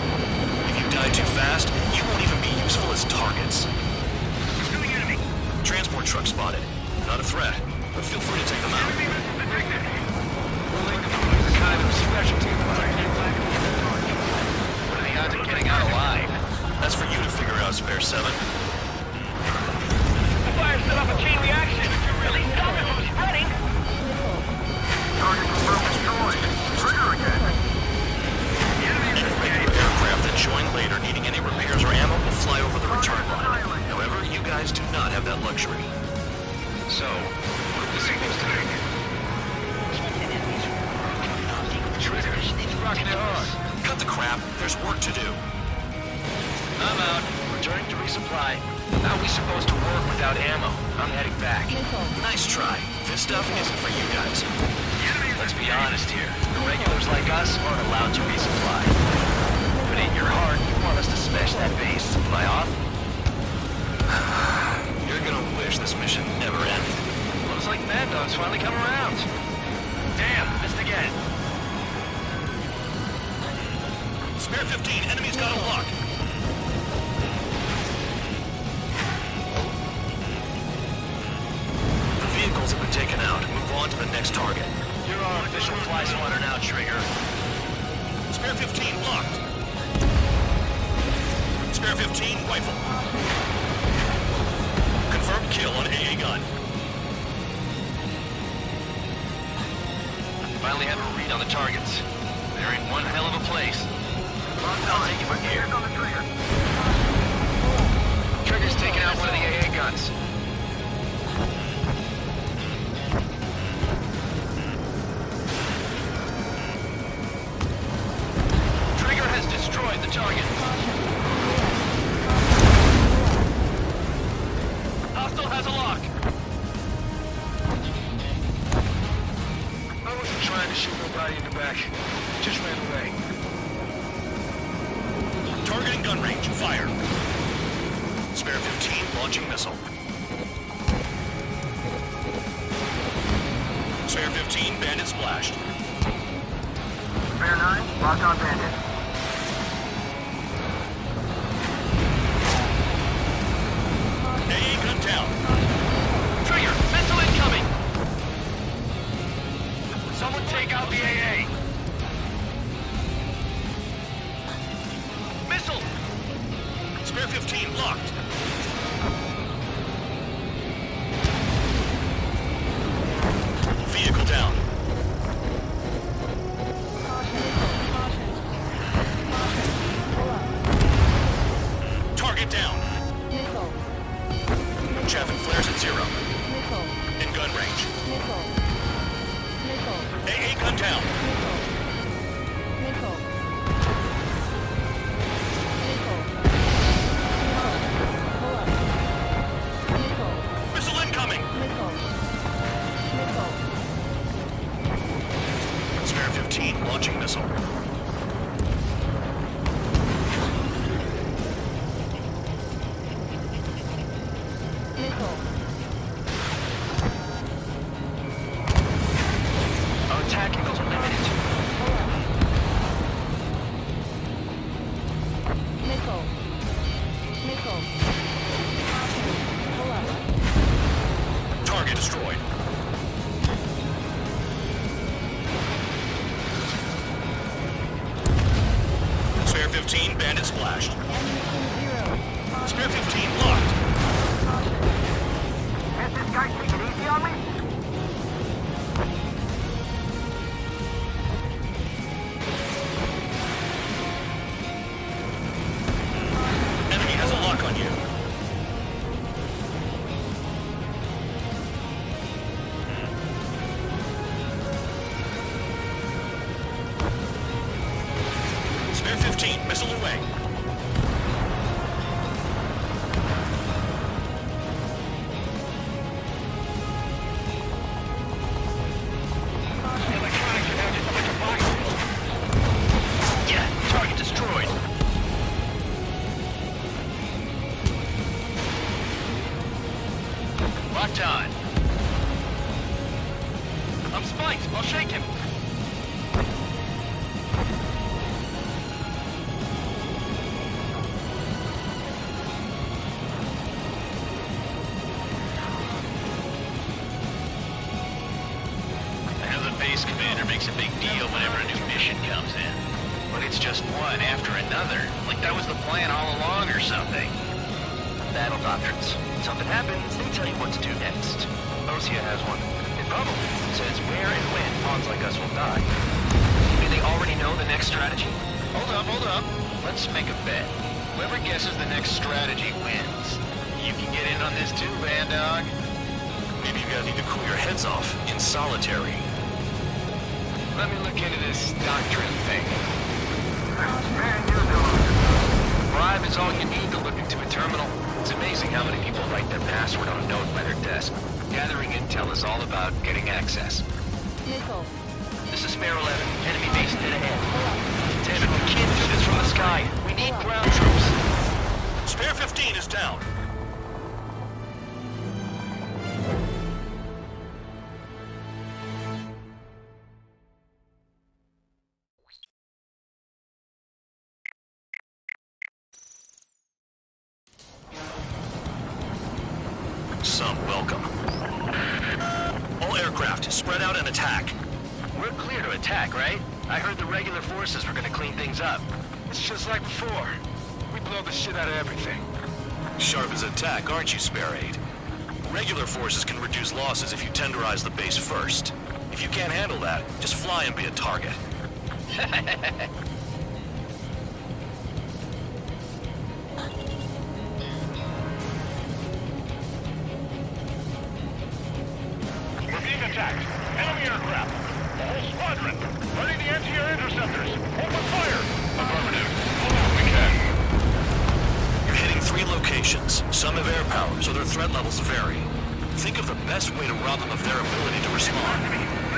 If you die too fast, you won't even be useful as targets. Transport truck spotted. Not a threat, but feel free to take them out. It's kind of a specialty. What are the odds of getting out alive? That's for you to figure out, Spare 7. The fire set off a chain reaction. At least stop it from spreading. Target confirmed destroyed. Trigger again. Regular aircraft that join later needing any repairs or ammo will fly over the return line. However, you guys do not have that luxury. So, what are the signals today? Triggers. Rocking it hard. Cut the crap. There's work to do. I'm out. Returning to resupply. How are we supposed to work without ammo? I'm heading back. Nice try. This stuff isn't for you guys. Let's be honest here. The regulars like us aren't allowed to resupply. But in your heart, you want us to smash that base. Am I off? You're gonna wish this mission never ended. Looks like Mad Dog's finally come around. Damn, missed again. Spare 15, enemy's got a lock. The vehicles have been taken out. Move on to the next target. You're our official fly swatter now, Trigger. Spare 15, locked. Spare 15, rifle. Confirmed kill on AA gun. Finally have a read on the targets. They're in one hell of a place. I'll take it from here. On the trigger. Trigger's taking out one of the AA guns. Trigger has destroyed the target. Hostile has a lock. I wasn't trying to shoot nobody in the back. Just ran away. Targeting gun range. Fire. Spare 15, launching missile. Spare 15, bandit splashed. Spare 9, locked on bandit. AA gun down. Trigger, missile incoming. Someone take out the AA. Missile. Spare 15, locked. Vehicle down. Target down. Chaff and flares at 0. In gun range. AA gun down. Missile incoming. Spare 15, launching missile. Our attack angles are limited. Target destroyed. Spare 15, bandit splashed. Spare 15, locked. Can't this guy take it easy on me? Enemy has a lock on you. Spare 15, missile away. Yeah, target destroyed. Locked on. spiked. I'll shake him. As a base commander makes a big deal whenever a new mission comes in. But it's just one after another. Like that was the plan all along or something. Battle doctrines. Something happens, they tell you what to do next. Osea has one. It probably says where and when pawns like us will die. Do they already know the next strategy? Hold up. Let's make a bet. Whoever guesses the next strategy wins. You can get in on this too, Van Dog. Maybe you guys need to cool your heads off in solitary. Let me look into this doctrine thing. Bribe is all you need to look into a terminal. It's amazing how many people write their password on a note by their desk. Gathering intel is all about getting access. Missile. This is Spare 11. Enemy base dead ahead. Damn it, we can't do this from the sky. We need ground troops. Spare 15 is down. Some welcome. All aircraft, spread out and attack. We're clear to attack, right? I heard the regular forces were gonna clean things up. It's just like before. We blow the shit out of everything. Sharp as attack, aren't you, Spare 8? Regular forces can reduce losses if you tenderize the base first. If you can't handle that, just fly and be a target. We're being attacked. Enemy aircraft. The whole squadron. Ready the anti-air interceptors. Open fire. Affirmative. Hold on, we can. You're hitting 3 locations. Some have air power, so their threat levels vary. Think of the best way to rob them of their ability to respond.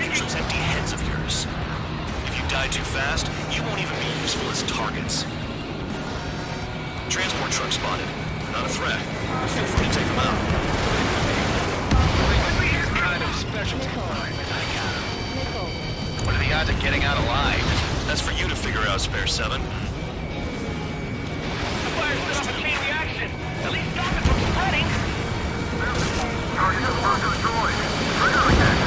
Use those empty heads of yours. If you die too fast, you won't even be useful as targets. Transport truck spotted. Not a threat. Feel free to take them out. Kind of specialty. I got him. Missile. What are the odds of getting out alive? That's for you to figure out, Spare 7. The fire set off a chain reaction. At least stop it from spreading. Target is about to destroy. Trigger again.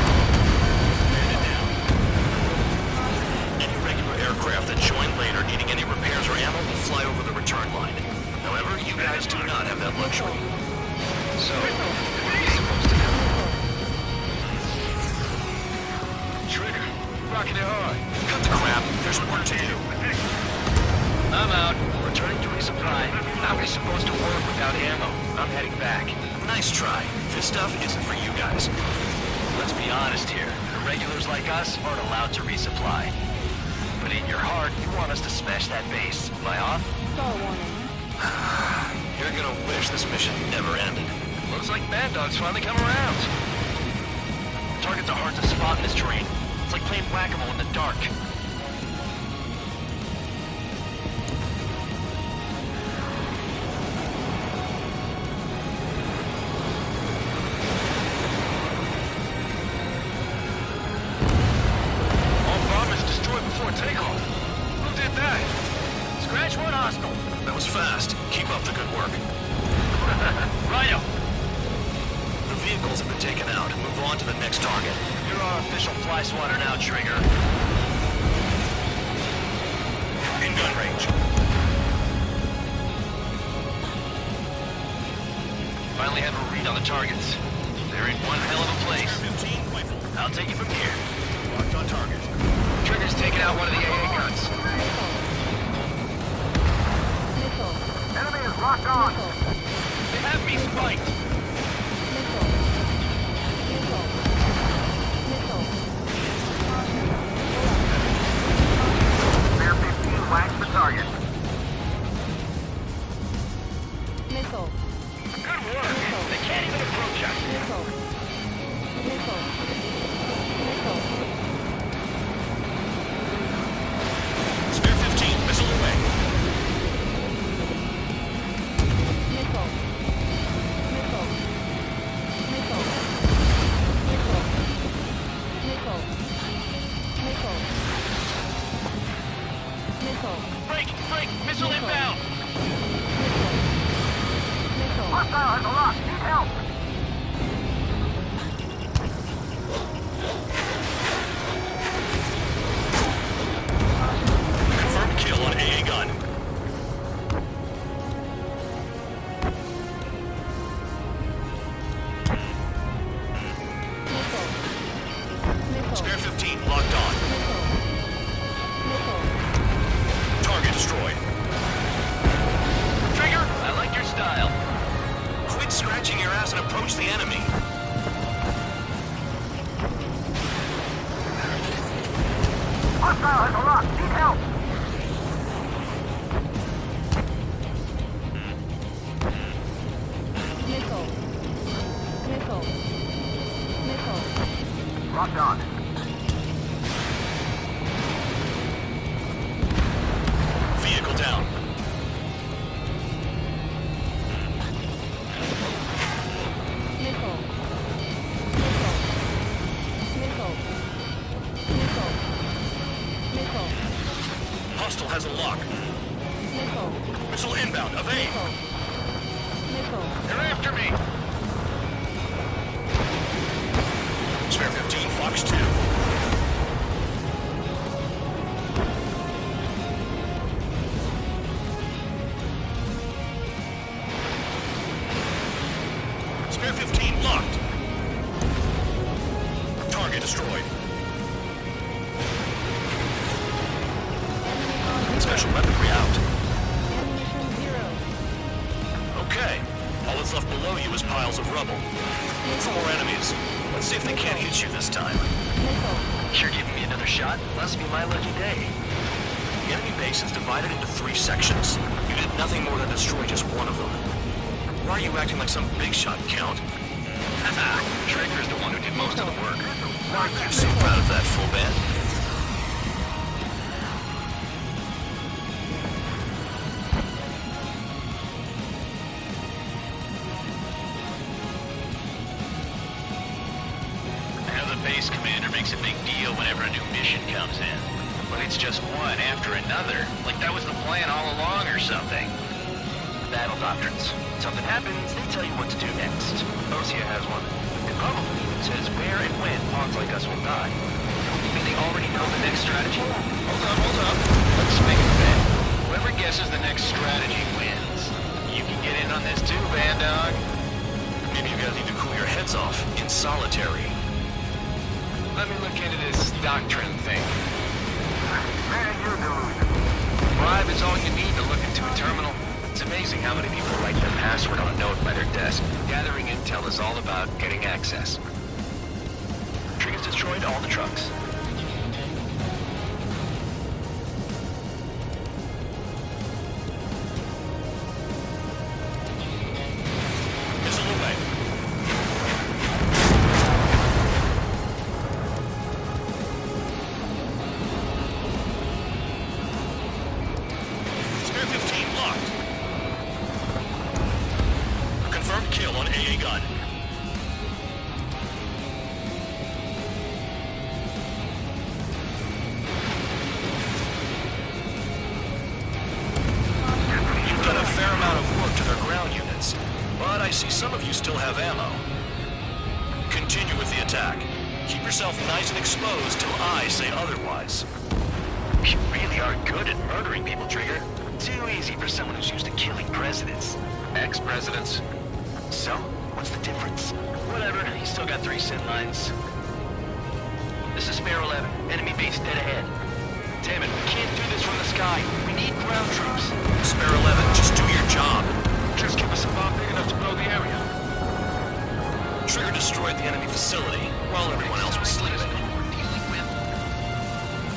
Any regular aircraft that join later needing any repairs or ammo will fly over the return line. However, you guys do not have that luxury. So, what are we supposed to do? Trigger, rocking it hard. Cut the crap. There's work to do. I'm out. Returning to resupply. How are we supposed to work without ammo? I'm heading back. Nice try. This stuff isn't for you guys. Let's be honest here. The regulars like us aren't allowed to resupply. But in your heart, you want us to smash that base. Am I off? Star warning. You're gonna wish this mission never ended. Looks like Bad Dog's finally come around. Targets are hard to spot in this terrain. It's like playing whack-a-mole in the dark. All bombers destroyed before takeoff. Who did that? Scratch one hostile. That was fast. Keep up the good work. Rhino, The vehicles have been taken out. Move on to the next target. You're our official fly swatter now, Trigger. In gun range. Finally have a read on the targets. They're in one hell of a place. 15 rifle. I'll take it from here. Locked on target. Trigger's taking out one of the AA guns. Missile. Enemy is locked on. they have me spiked. Missile. Missile. Missile. Spare 15 whacks the target. Missile. Good work. They can't even approach us. Missile. Missile. Missile. Spare 15, locked on. Target destroyed. Trigger, I like your style. Quit scratching your ass and approach the enemy. Hostile has a lock. Need help. Missile. Locked on. Vehicle down. Hostile has a lock. Missile inbound. Evade. They're after me. Spare 15, Fox 2. Spare 15, locked. Target destroyed. Special weaponry out. Okay. All that's left below you is piles of rubble. 4 more enemies. Let's see if they can't hit you this time. You're giving me another shot? Must be my lucky day. The enemy base is divided into 3 sections. You did nothing more than destroy just one of them. Why are you acting like some big shot, Count? Haha, Trigger's the one who did most of the work. Aren't you so proud of that, full band? Base commander makes a big deal whenever a new mission comes in. But it's just one after another. Like that was the plan all along or something. Battle doctrines. Something happens, they tell you what to do next. Osia has one. It probably even says where and when pawns like us will die. You mean they already know the next strategy? Hold up. Let's make a bet. Whoever guesses the next strategy wins. You can get in on this too, Band Dog. Maybe you guys need to cool your heads off in solitary. Let me look into this doctrine thing. Man, you're delusional. Bribe is all you need to look into a terminal. It's amazing how many people write their password on a note by their desk. Gathering intel is all about getting access. Trigger's destroyed all the trucks. Missile away. Spare 15 locked. Confirmed kill on AA gun. You've done a fair amount of work to their ground units, but I see some of you still have ammo. Continue with the attack. Keep yourself nice and exposed till I say otherwise. You really are good at murdering people, Trigger. Too easy for someone who's used to killing presidents. Ex-presidents. So, what's the difference? Whatever, he's still got 3 sin lines. This is Spare 11. Enemy base dead ahead. Damn it, we can't do this from the sky. We need ground troops. Spare 11, just do your job. Just give us a bomb big enough to blow the area. Trigger destroyed the enemy facility while everyone else was sleeping.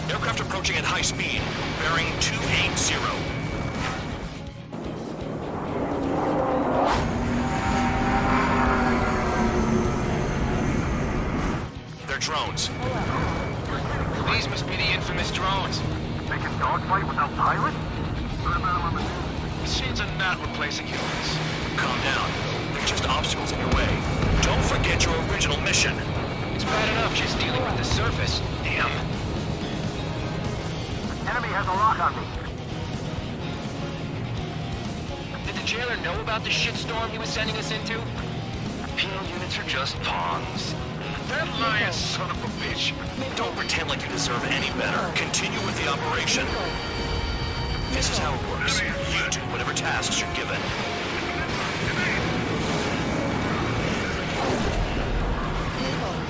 Aircraft approaching at high speed, bearing 280. They're drones. These must be the infamous drones. They can dogfight without pilots? What about them on the news? Machines are not replacing humans. Calm down. They're just obstacles in your way. Don't forget your original mission. It's bad enough just dealing with the surface. Damn. Enemy has a lock on me. Did the jailer know about the shitstorm he was sending us into? Penal units are just pawns. That lying son of a bitch. Don't pretend like you deserve any better. Continue with the operation. This is how it works. You do whatever tasks you're given.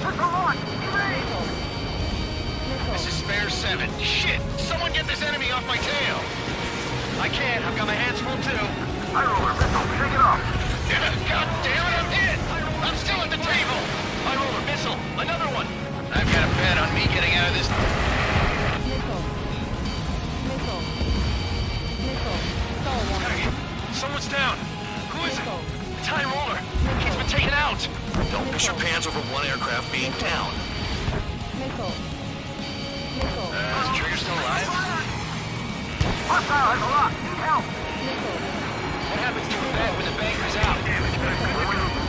What's the launch? Evade! 7. Shit! Someone get this enemy off my tail! I can't. I've got my hands full, too. High roller, missile, shake it off! God damn it, I'm hit! I'm still at the table! High roller, missile, another one! I've got a bet on me getting out of this... Missile. Missile. Missile. Star one. Hey, someone's down! Who is it? It's High Roller! He's been taken out! Don't piss your pants over one aircraft being down. Missile. Missile. Is Trigger still alive? Hostile has a lock! Need help! Missile. What happens to a bed when the banker's out?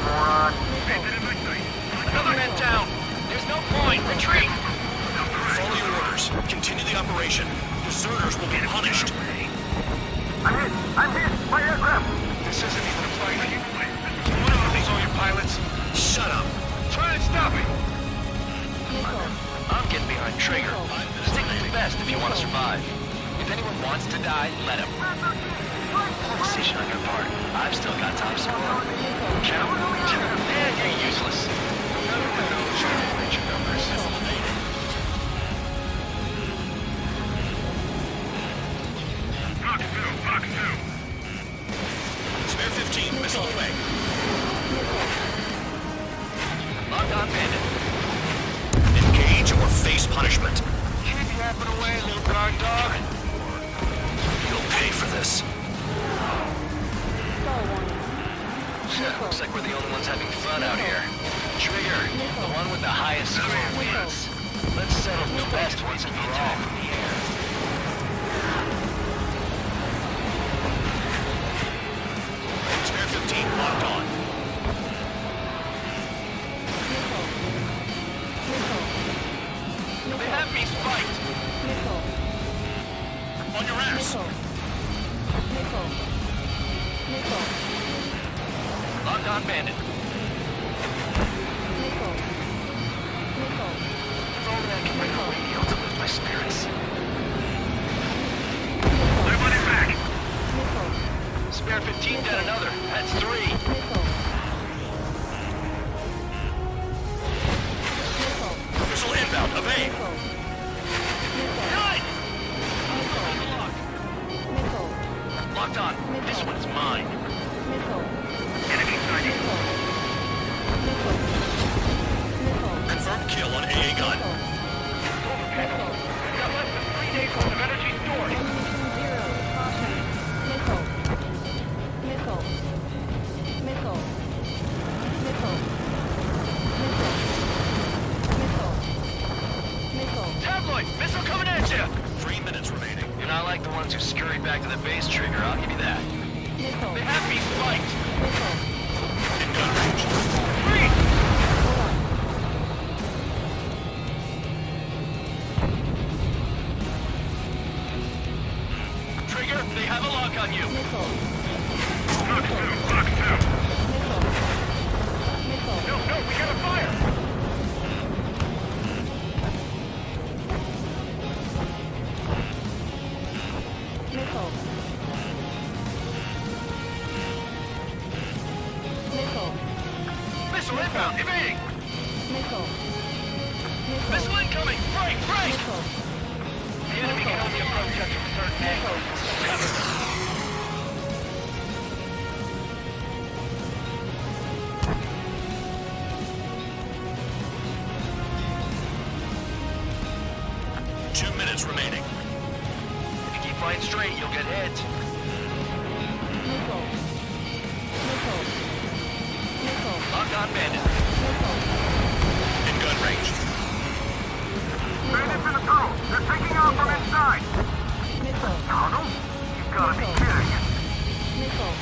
Moron. Another man down! There's no point! Retreat! Follow your orders. Continue the operation. Deserters will be punished. I'm hit! I'm hit! My aircraft! This isn't even a fight. One of these all your pilots. Shut up. Try and stop it! Missile. I'm getting behind Trigger. Stick to the best if you want to survive. If anyone wants to die, let him. Poor decision on your part. I've still got top score. Count? Man, you're useless. Everyone knows you're gonna reach your numbers. Fox 2. Spare 15, missile away. Lock on, Bandit. Engage or face punishment. Keep yapping away, little guard dog. You'll pay for this. Star one. Looks like we're the only ones having fun out here. Trigger, the one with the highest score wins. Let's settle the best once and for all. Spare 15, locked on. They have me spiked. Missile. On your ass. Missile. Missile. Missile. Lock on, Bandit. Missile. Missile. If only I can bring a radio to lift my spirits. Everybody back! Missile. Spare 15 got another. That's 3. Missile. Missile. Missile inbound, evade. Missile. Nine! Missile. Locked on. This one's mine. Missile. Enemy sighted. Missile. Missile. Confirmed kill on AA gun. Missile. We've got less than 3 days worth of energy stored. Ammunition zero. Caution. Missile. Missile. Missile. Missile. Missile. Missile. Missile. Tabloid! Missile coming at you! 3 minutes remaining. You're not like the ones who scurry back to the base, Trigger. I'll give you that. Missile. They have me spiked! Missile. In gun range. Three! Trigger, they have a lock on you. Missile. Fox 2. Fox 2. Missile. Missile. No, we got a fire! Missile. Missile. Missile inbound, evading! Missile. Missile incoming! Break, break! Missile. The enemy can only approach us from certain angles. Cover them. Remaining. If you keep flying straight, you'll get hit. Missile. Missile. Missile. Lock on, Bandit. Missile. In gun range. Bandits in the tunnel! They're taking off from inside! Missile. Tunnel? You've got to be Missile. kidding! Missile.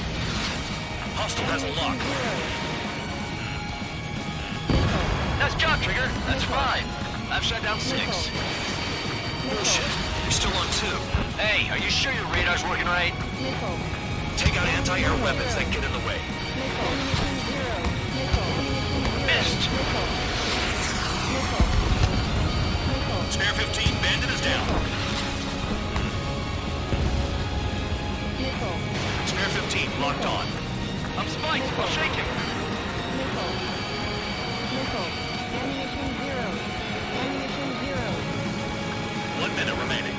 Hostile has a lock. Nice job, Trigger. That's 5. I've shut down 6. Bullshit. You're still on 2. Hey, are you sure your radar's working right? Missile. Take out anti-air weapons that get in the way. Missile. Ammunition zero. Missile. Ammunition zero. Missed. Missile. Missile. Missile. Spare 15, Bandit is down. Missile. Spare 15, locked on. I'm spiked. I'll shake him. Missile. Missile. Ammunition zero. Ammunition zero. 1 minute remaining.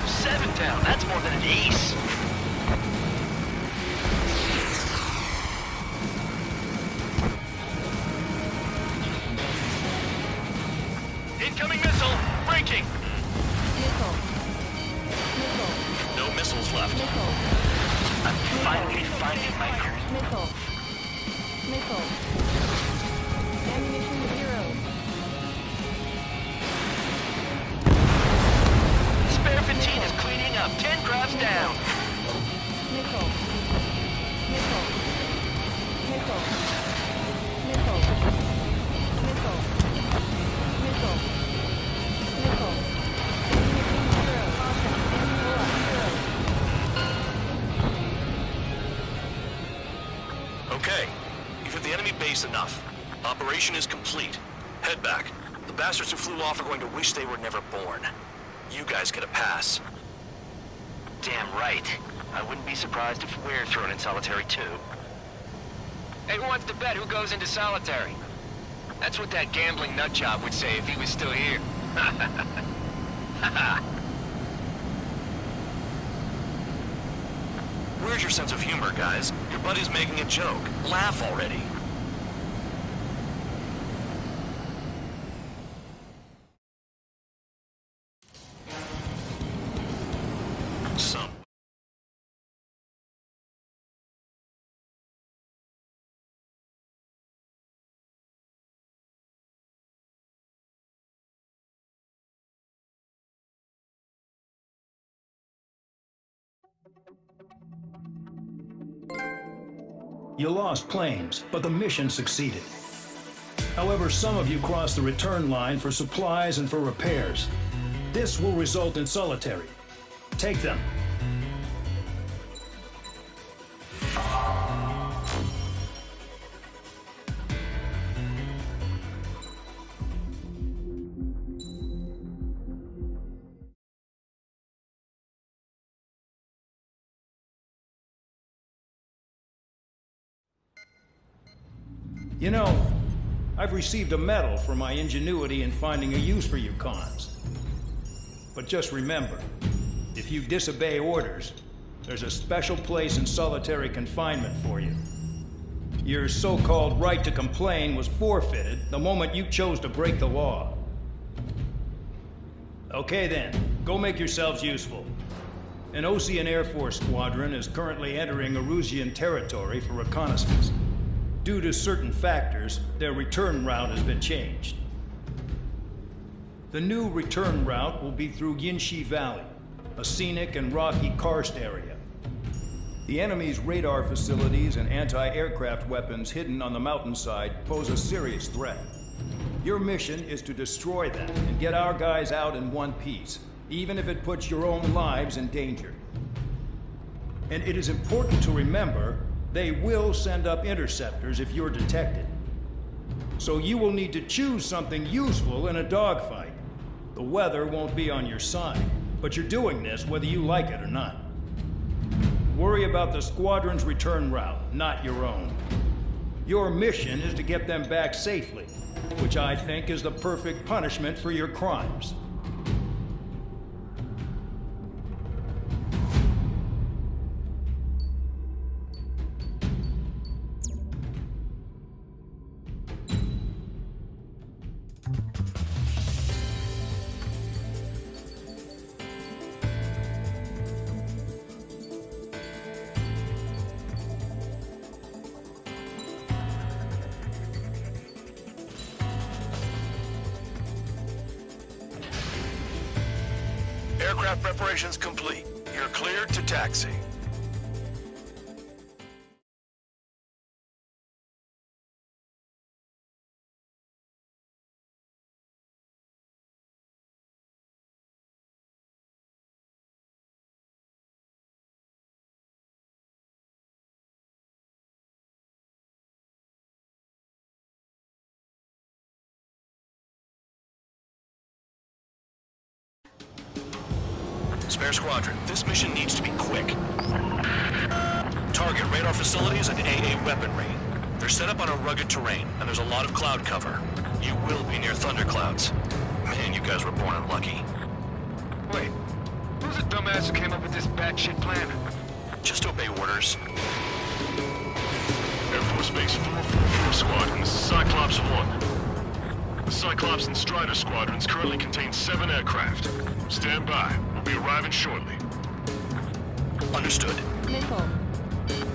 Seven down. That's more than an ace. Incoming missile. Breaking. Missile. No missiles left. Missile. I'm finally finding my groove. Missile. Missile. Ammunition 0. Spare 15 is cleaning up. 10 crafts down. Missile. Missile. Missile. Missile. Missile. Missile. Missile. Ammunition 0. Caution. Okay, you've hit the enemy base enough. Operation is complete. Head back. The bastards who flew off are going to wish they were never born. You guys get a pass. Damn right. I wouldn't be surprised if we're thrown in solitary too. Hey, who wants to bet who goes into solitary? That's what that gambling nutjob would say if he was still here. Where's your sense of humor, guys? Your buddy's making a joke. Laugh already. Some. You lost planes, but the mission succeeded. However, some of you crossed the return line for supplies and for repairs. This will result in solitary. Take them. You know, I've received a medal for my ingenuity in finding a use for you cons. But just remember, if you disobey orders, there's a special place in solitary confinement for you. Your so-called right to complain was forfeited the moment you chose to break the law. Okay then, go make yourselves useful. An Ocean Air Force squadron is currently entering Erusian territory for reconnaissance. Due to certain factors, their return route has been changed. The new return route will be through Yinshi Valley, a scenic and rocky karst area. The enemy's radar facilities and anti-aircraft weapons hidden on the mountainside pose a serious threat. Your mission is to destroy them and get our guys out in one piece, even if it puts your own lives in danger. And it is important to remember they will send up interceptors if you're detected. So you will need to choose something useful in a dogfight. The weather won't be on your side, but you're doing this whether you like it or not. Worry about the squadron's return route, not your own. Your mission is to get them back safely, which I think is the perfect punishment for your crimes. Aircraft preparations complete. You're cleared to taxi. Spare Squadron, this mission needs to be quick. Target radar facilities and AA weaponry. They're set up on a rugged terrain, and there's a lot of cloud cover. You will be near thunderclouds. Man, you guys were born unlucky. Wait, who's the dumbass who came up with this batshit plan? Just obey orders. Air Force Base 444 Squadron, this is Cyclops 1. The Cyclops and Strider squadrons currently contain 7 aircraft. Stand by. We'll be arriving shortly. Understood. Missile.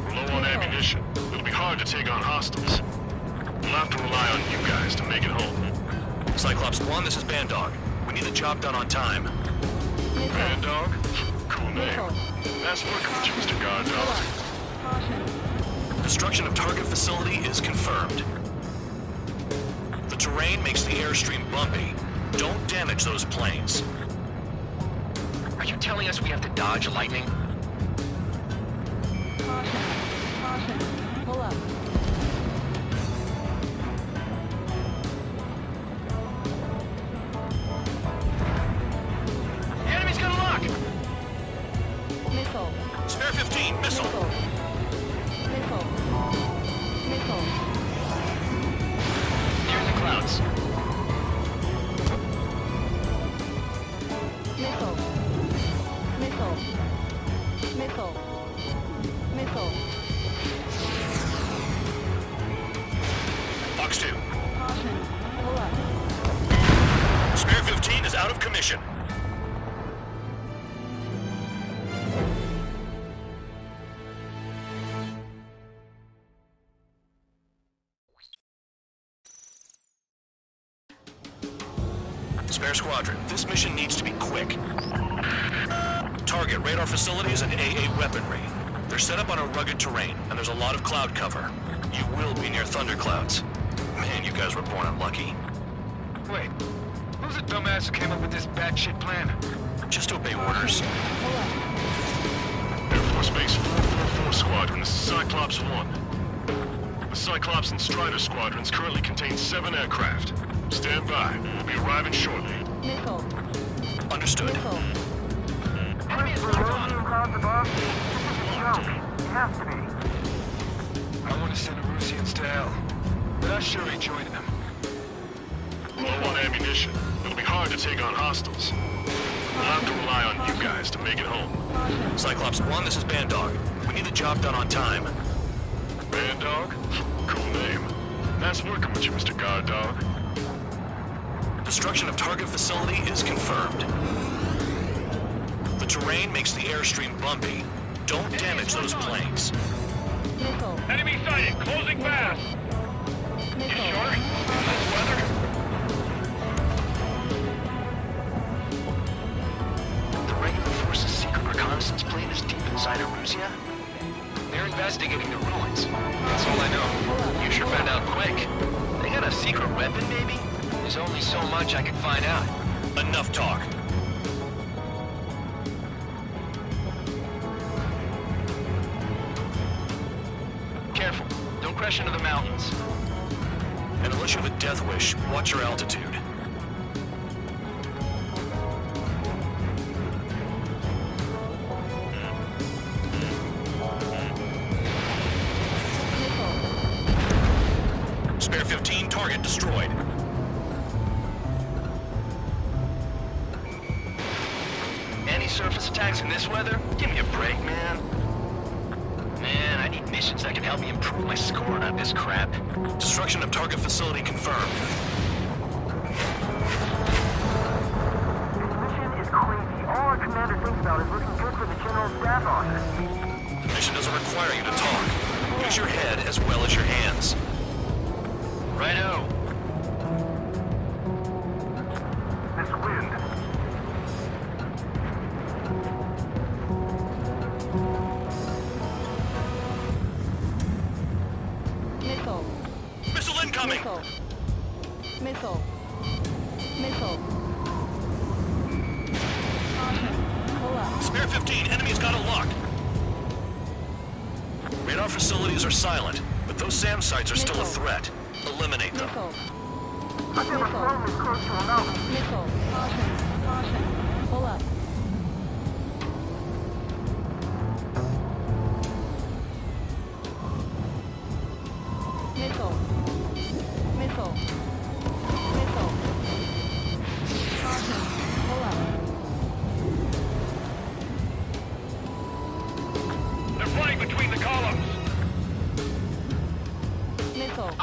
We're low on ammunition. It'll be hard to take on hostiles. We'll have to rely on you guys to make it home. Cyclops 1, this is Bandog. We need the job done on time. Bandog? Cool name. Nice working with you, Mr. Guard Dog. Destruction of target facility is confirmed. The terrain makes the airstream bumpy. Don't damage those planes. Are you telling us we have to dodge lightning? Caution. Caution. Pull up. The enemy's gonna lock! Missile. Spare 15, missile. Missile. Missile. Missile. Near the clouds. Missile. Missile. Missile. Missile. Fox 2. Caution. Pull up. Spare 15 is out of commission. Spare Squadron, this mission needs to be quick. Target radar facilities and AA weaponry. They're set up on a rugged terrain, and there's a lot of cloud cover. You will be near thunderclouds. Man, you guys were born unlucky. Wait, who's the dumbass who came up with this batshit plan? Just obey orders. Air Force Base 444 Squadron, this is Cyclops 1. The Cyclops and Strider squadrons currently contain 7 aircraft. Stand by. We'll be arriving shortly. Missile. Understood. Missile. Enemy is clouds above. This is a joke. It has to be. I want to send Erusians to hell, but I sure enjoyed them. Low on ammunition. It'll be hard to take on hostiles. We'll have to rely on you guys to make it home. Cyclops 1, this is Bandog. We need the job done on time. Bandog? Cool name. Nice working with you, Mr. Guard Dog. Destruction of target facility is confirmed. The terrain makes the airstream bumpy. Don't damage those planes. Missile. Enemy sighted! Closing fast! You sure? This weather? The regular force's secret reconnaissance plane is deep inside Erusia? They're investigating the ruins. That's all I know. You sure found out quick. They got a secret weapon, maybe? There's only so much I can find out. Enough talk. Careful. Don't crash into the mountains. And unless you have a death wish, watch your altitude. Spare 15, target destroyed. Any surface attacks in this weather? Give me a break, man. Man, I need missions that can help me improve my score on this crap. Destruction of target facility confirmed. This mission is crazy. All our commander thinks about is looking good for the general staff office. The mission doesn't require you to talk. Use your head as well as your hands. Righto. This wind. Missile. Missile incoming! Missile. Missile. Missile. Caution. Pull up. Spare 15, enemy's got a lock. Radar facilities are silent, but those SAM sites are still a threat. Eliminate them. Missile. I've never flown this close to a mountain. Missile. Caution. Caution. Pull up.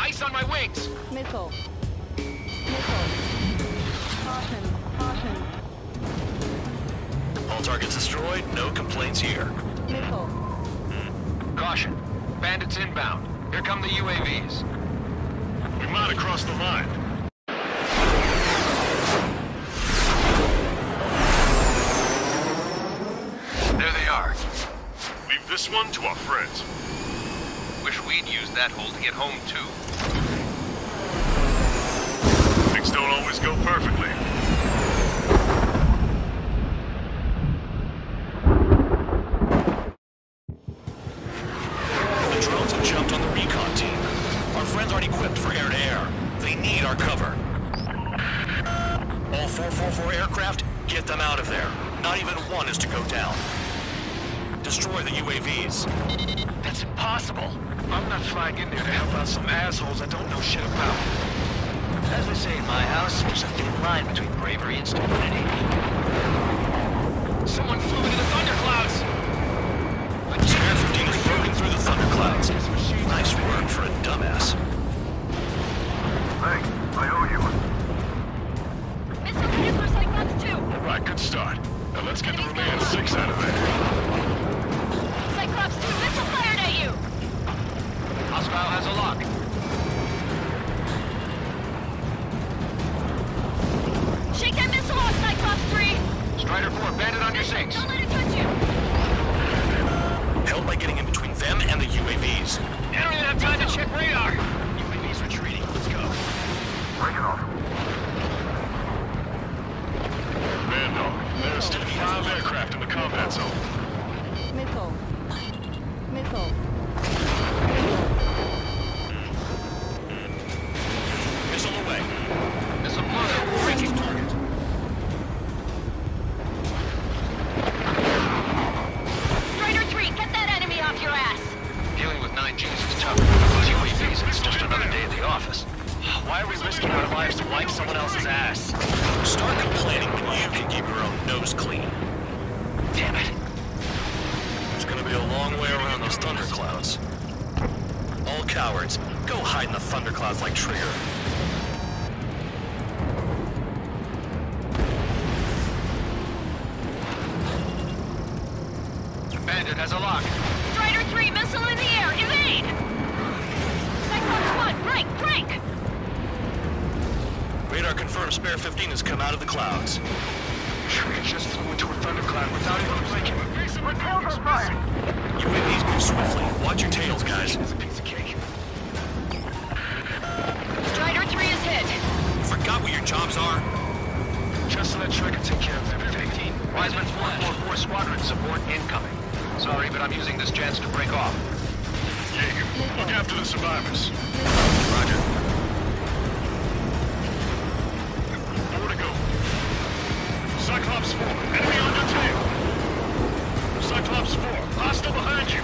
Ice on my wings! Missile. Missile. Caution. Caution. All targets destroyed, no complaints here. Missile. Caution. Bandits inbound. Here come the UAVs. We might have crossed the line. There they are. Leave this one to our friends. Wish we'd used that hole to get home, too. Things don't always go perfectly. The drones have jumped on the recon team. Our friends aren't equipped for air-to-air. They need our cover. All 444 aircraft, get them out of there. Not even one is to go down. Destroy the UAVs. That's impossible. I'm not flying in there to help out some assholes I don't know shit about. As they say in my house, there's a thin line between bravery and stupidity. Someone flew into the thunderclouds! Spare 15 has broken through the thunderclouds. Nice work for a dumbass. Thanks. I owe you one. Missile headed for Cyclops 2. All right, good start. Now let's get the remaining 6 out of there. Cyclops 2 missile fired at you. Hostile has a lock. Shake that missile off, Cyclops 3. Strider 4, bandit on your 6. Don't let it touch you. Held by getting in between them and the UAVs. I don't even have time to check radar. UAV's retreating. Let's go. Break it off. Vandal, there are still 5 aircraft in the combat zone. Missile. Missile. Missile away. There's a mother breaking target. Strider 3, get that enemy off your ass. Dealing with 9Gs is tough. Those UAVs, it's just another day at the office. Why are we risking our lives to wipe someone else's ass? Start complaining when you can keep your own nose clean. Damn it. It's gonna be a long way around those thunderclouds. All cowards, go hide in the thunderclouds like Trigger. Bandit has a lock. Strider 3, missile in the air. Evade. Cyclops 1, break. Radar confirms Spare 15 has come out of the clouds. Trigger just flew into a thundercloud without even blinking. Repels are fired. UAVs move swiftly. Watch your tails, guys. It's a piece of cake. Strider 3 is hit. Forgot what your jobs are? Just let Trigger take care of everything. Wiseman's 144 squadron support incoming. Sorry, but I'm using this chance to break off. Jaeger, look after the survivors. Roger. 4 to go. Cyclops 4, enemy on your tail. Cyclops 4, hostile behind you.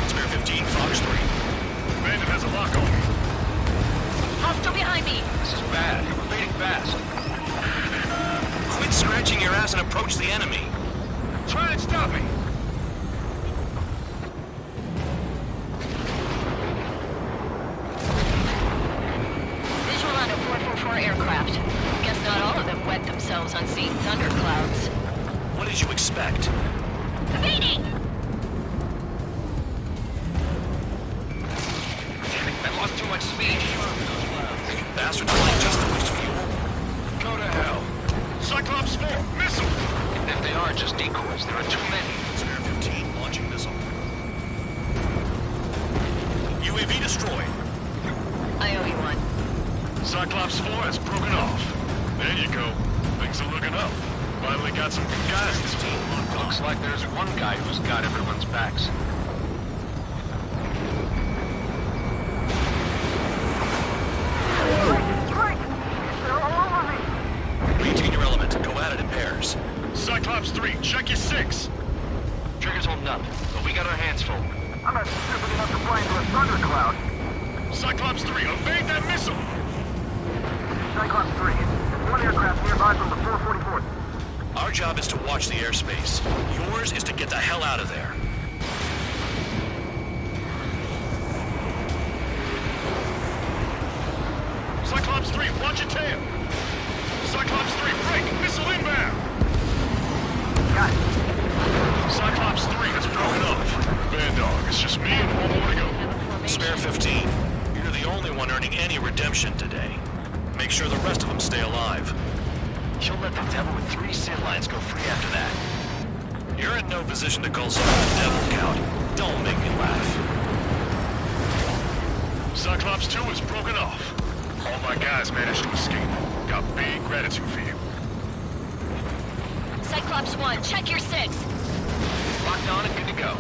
Spare 15, Fox 3. Bandit has a lock on me. Hostile behind me. This is bad. You're evading fast. Quit scratching your ass and approach the enemy. Try and stop me. Visual on a 444 aircraft. Guess not all of them wet themselves on seeing thunderclouds. What did you expect? Evading! Damn it, I lost too much speed. You bastards like just the waste fuel? Go to hell. Cyclops 4, missile. If they are just decoys, there are too many. Spare 15, launching missile. UAV destroyed. I owe you one. Cyclops 4 has broken off. There you go. Things are looking up. Finally got some good guys this team. Looks like there's one guy who's got everyone's backs. Maintain your element. Go at it in pairs. Cyclops 3, check your 6. Trigger's holding up, but we got our hands full. I'm not stupid enough to fly into a thundercloud. Cyclops 3, evade that missile. Cyclops 3, there's one aircraft nearby from the 444th. Our job is to watch the airspace. Yours is to get the hell out of there. 3, watch your tail. Cyclops 3, break, missile inbound. Got it. Cyclops 3 has broken off. Bad dog, it's just me and one more to go. Spare 15. You're the only one earning any redemption today. Make sure the rest of them stay alive. You'll let the devil with 3 sin lines go free after that. You're in no position to call someone the devil, Count. Don't make me laugh. Cyclops 2 is broken off. All my guys managed to escape. Got big gratitude for you. Cyclops 1, check your 6. Locked on and good to go.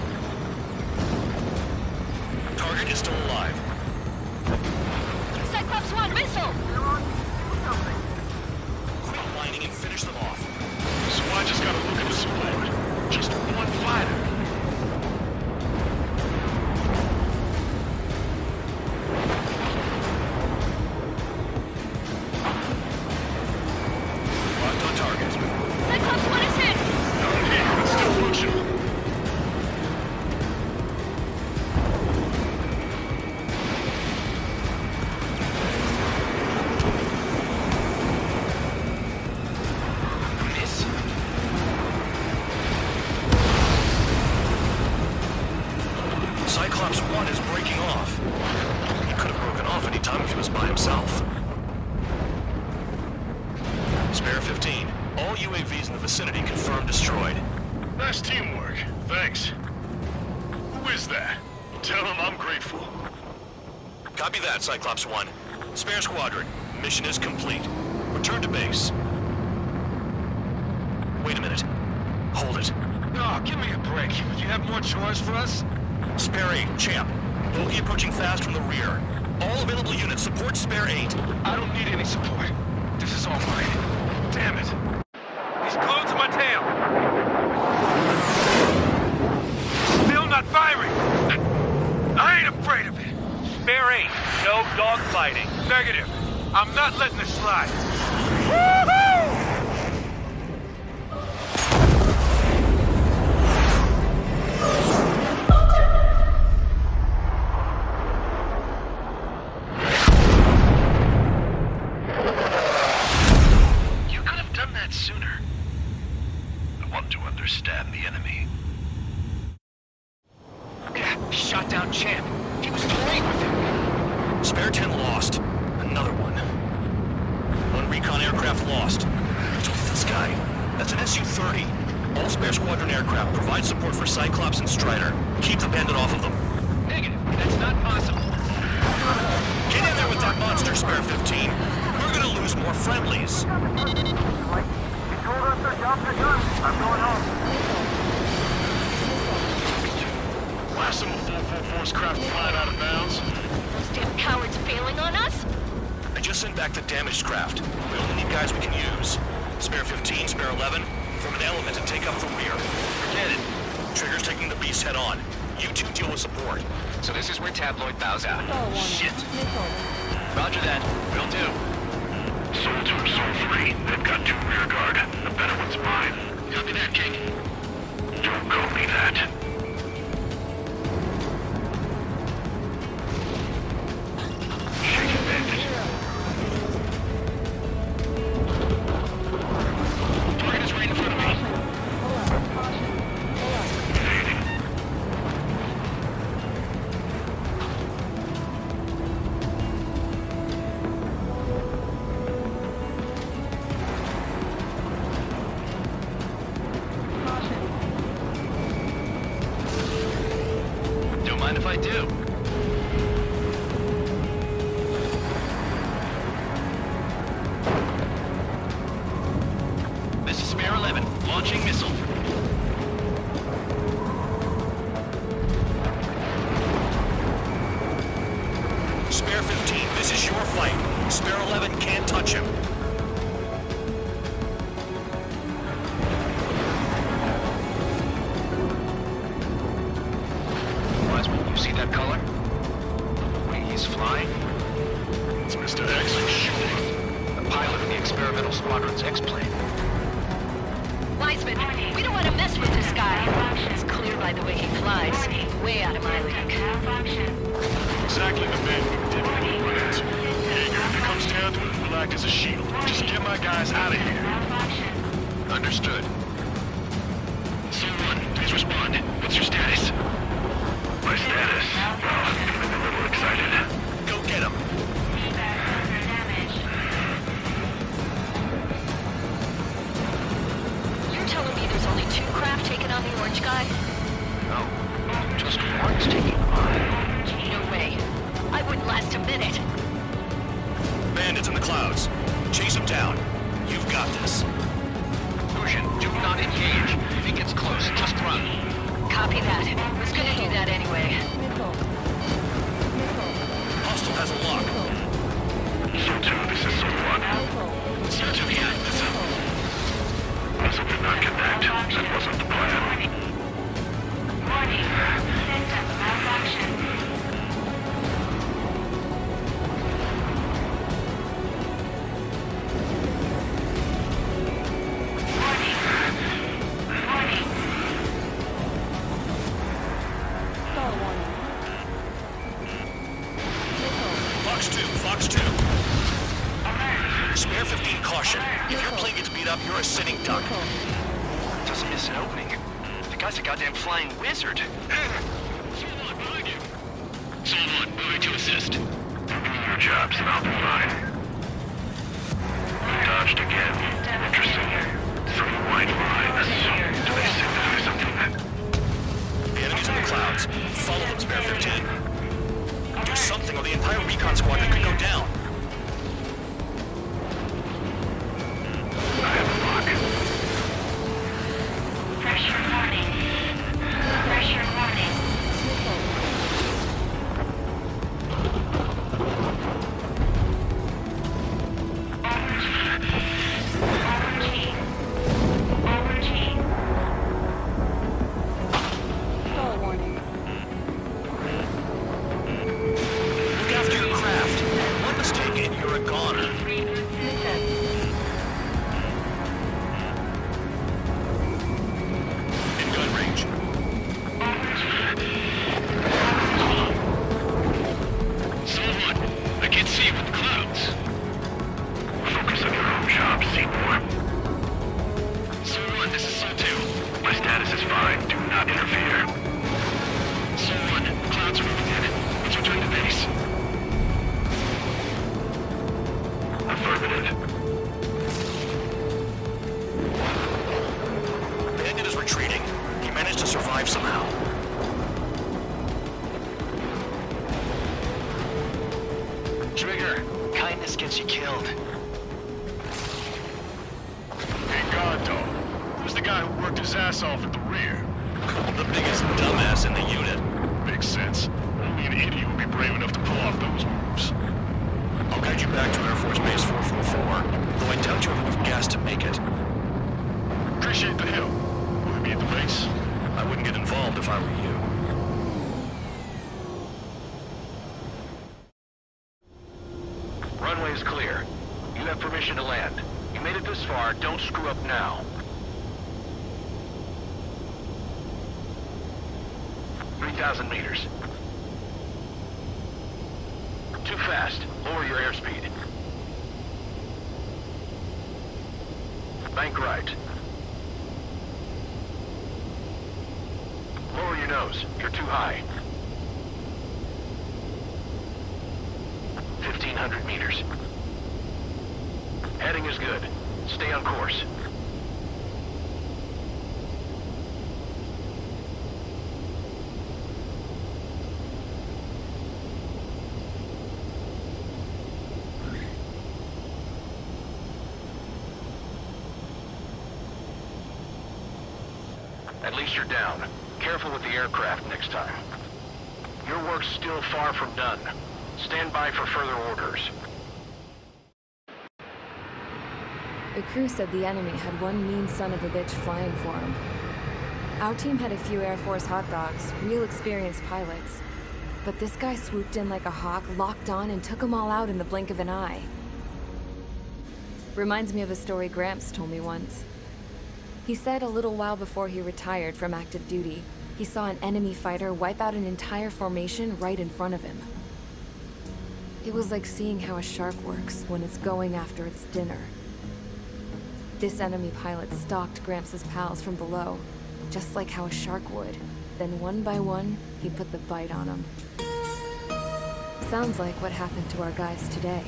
Target is still alive. Cyclops 1, missile! Quit whining and finish them off. So I just gotta look at the support. Just one fighter. Locked on target. Cyclops 1 is hit! Down here, it's still functional. Miss. Cyclops 1 is breaking off. He could have broken off any time if he was by himself. Spare 15. All UAVs in the vicinity confirmed destroyed. Nice teamwork. Thanks. Who is that? Tell him I'm grateful. Copy that, Cyclops 1. Spare squadron. Mission is complete. Return to base. Wait a minute. Hold it. Oh, give me a break. Do you have more chores for us? Spare 8, champ. Bogey approaching fast from the rear. All available units support Spare 8. I don't need any support. This is all mine. Damn it. He's glued to my tail. Still not firing. I ain't afraid of it. Spare 8, no dogfighting. Negative. I'm not letting this slide. Woohoo! Sooner. I want to understand the enemy. Shot down Champ. He was toying with him. Spare 10 lost. Another one. One recon aircraft lost. What's with this guy? That's an Su-30. All Spare Squadron aircraft provide support for Cyclops and Strider. Keep the bandit off of them. Negative. That's not possible. Get in there with that monster, Spare 15. We're gonna lose more friendlies. I'm going home. Last some 444's craft flying out of bounds. Those damn cowards failing on us? I just sent back the damaged craft. We only need guys we can use. Spare 15, Spare 11, form an element and take up the rear. Forget it. Trigger's taking the beast head on. You two deal with support. So this is where Tabloid bows out. Shit. Roger that. Will do. Soul 2, Soul 3. They've got 2 rear guard. The better one's mine. Copy that, King. Don't call me that. Shake it, bandit. Target is right in front of me. Don't mind if I do. This is Spare 11, launching missile. Spare 15, this is your fight. Spare 11 can't touch him. You see that color? The way he's flying? It's Mr. X shooting. The pilot of the experimental squadron's X-plane. Wiseman, we don't want to mess with this guy. It's clear by the way he flies. Way out of my league. Exactly the man we didn't want to run into. Jaeger, if it comes down Conduit will act as a shield. Just get my guys out of here. Understood. Someone, please respond. What's your status? My status? Well, I'm a little excited. Go get him. You're telling me there's only 2 craft taking on the orange guy? No, just one's taking on. No way. I wouldn't last a minute. Bandits in the clouds. Chase them down. You've got this. Lucian, do not engage. If he gets close, just run. Copy that. Was gonna do that anyway. Hostile has a lock. So-2, this is someone. So-2, yeah, this is... Vessel did not connect. That wasn't the plan. Warning. System malfunction. Fox 2, Fox 2. Spare 15 caution. If your plane gets beat up, you're a sitting duck. Doesn't miss an opening. The guy's a goddamn flying wizard. Someone behind you. Someone, moving to assist. Your jobs and I'll be fine. Dodged again. Interesting. Some white lines. Do they signify something? The enemy's in the clouds. Follow them, Spare 15. Do something or the entire recon squadron could go down. I have a lock. Pressure warning. Pressure warning. Look after your craft. One mistake and you're a goner. In gun range. Someone, I can't see you with the clouds. Focus on your own job, Seymour. Someone, this is So-2. My status is fine. Do not interfere. Someone, clouds are moving in. Let's return to base. Affirmative. Bandit is retreating. He managed to survive somehow. Trigger, kindness gets you killed. Hey, God, dog. Who's the guy who worked his ass off at the rear? The biggest dumbass in the unit. Makes sense. Only an idiot would be brave enough to pull off those moves. I'll guide you back to Air Force Base 444, though I doubt you have enough gas to make it. Appreciate the help. Will we be at the base? I wouldn't get involved if I were you. Runway is clear. You have permission to land. You made it this far. Don't screw up now. 3,000 meters. Too fast. Lower your airspeed. Bank right. Lower your nose. You're too high. 1,500 meters. Heading is good. Stay on course. At least you're down. Careful with the aircraft next time. Your work's still far from done. Stand by for further orders. The crew said the enemy had one mean son of a bitch flying for him. Our team had a few Air Force hot dogs, real experienced pilots. But this guy swooped in like a hawk, locked on, and took them all out in the blink of an eye. Reminds me of a story Gramps told me once. He said a little while before he retired from active duty, he saw an enemy fighter wipe out an entire formation right in front of him. It was like seeing how a shark works when it's going after its dinner. This enemy pilot stalked Gramps' pals from below, just like how a shark would. Then one by one, he put the bite on them. Sounds like what happened to our guys today.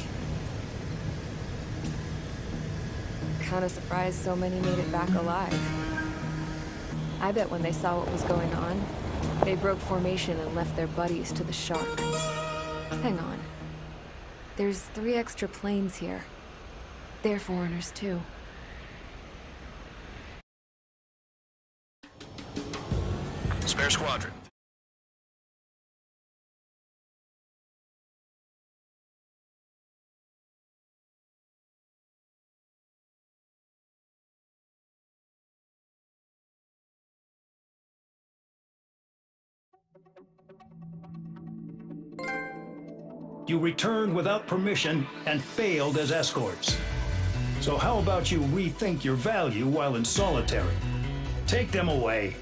Kinda surprised so many made it back alive. I bet when they saw what was going on, they broke formation and left their buddies to the shark. Hang on. There's 3 extra planes here. They're foreigners too. Spare squadron. You returned without permission and failed as escorts. So how about you rethink your value while in solitary? Take them away.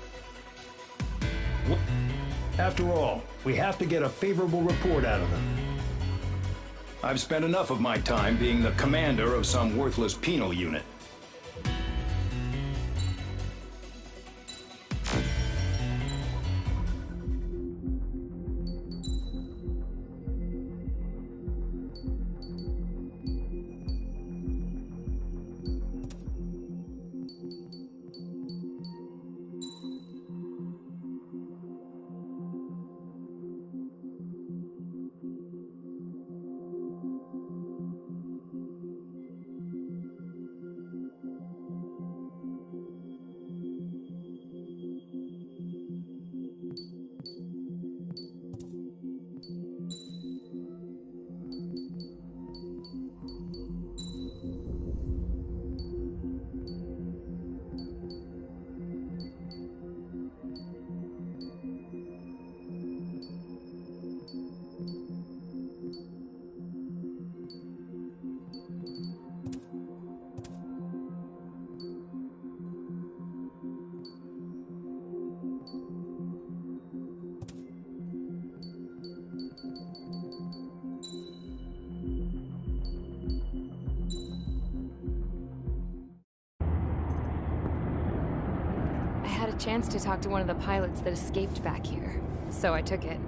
After all, we have to get a favorable report out of them. I've spent enough of my time being the commander of some worthless penal unit. I had a chance to talk to one of the pilots that escaped back here, so I took it.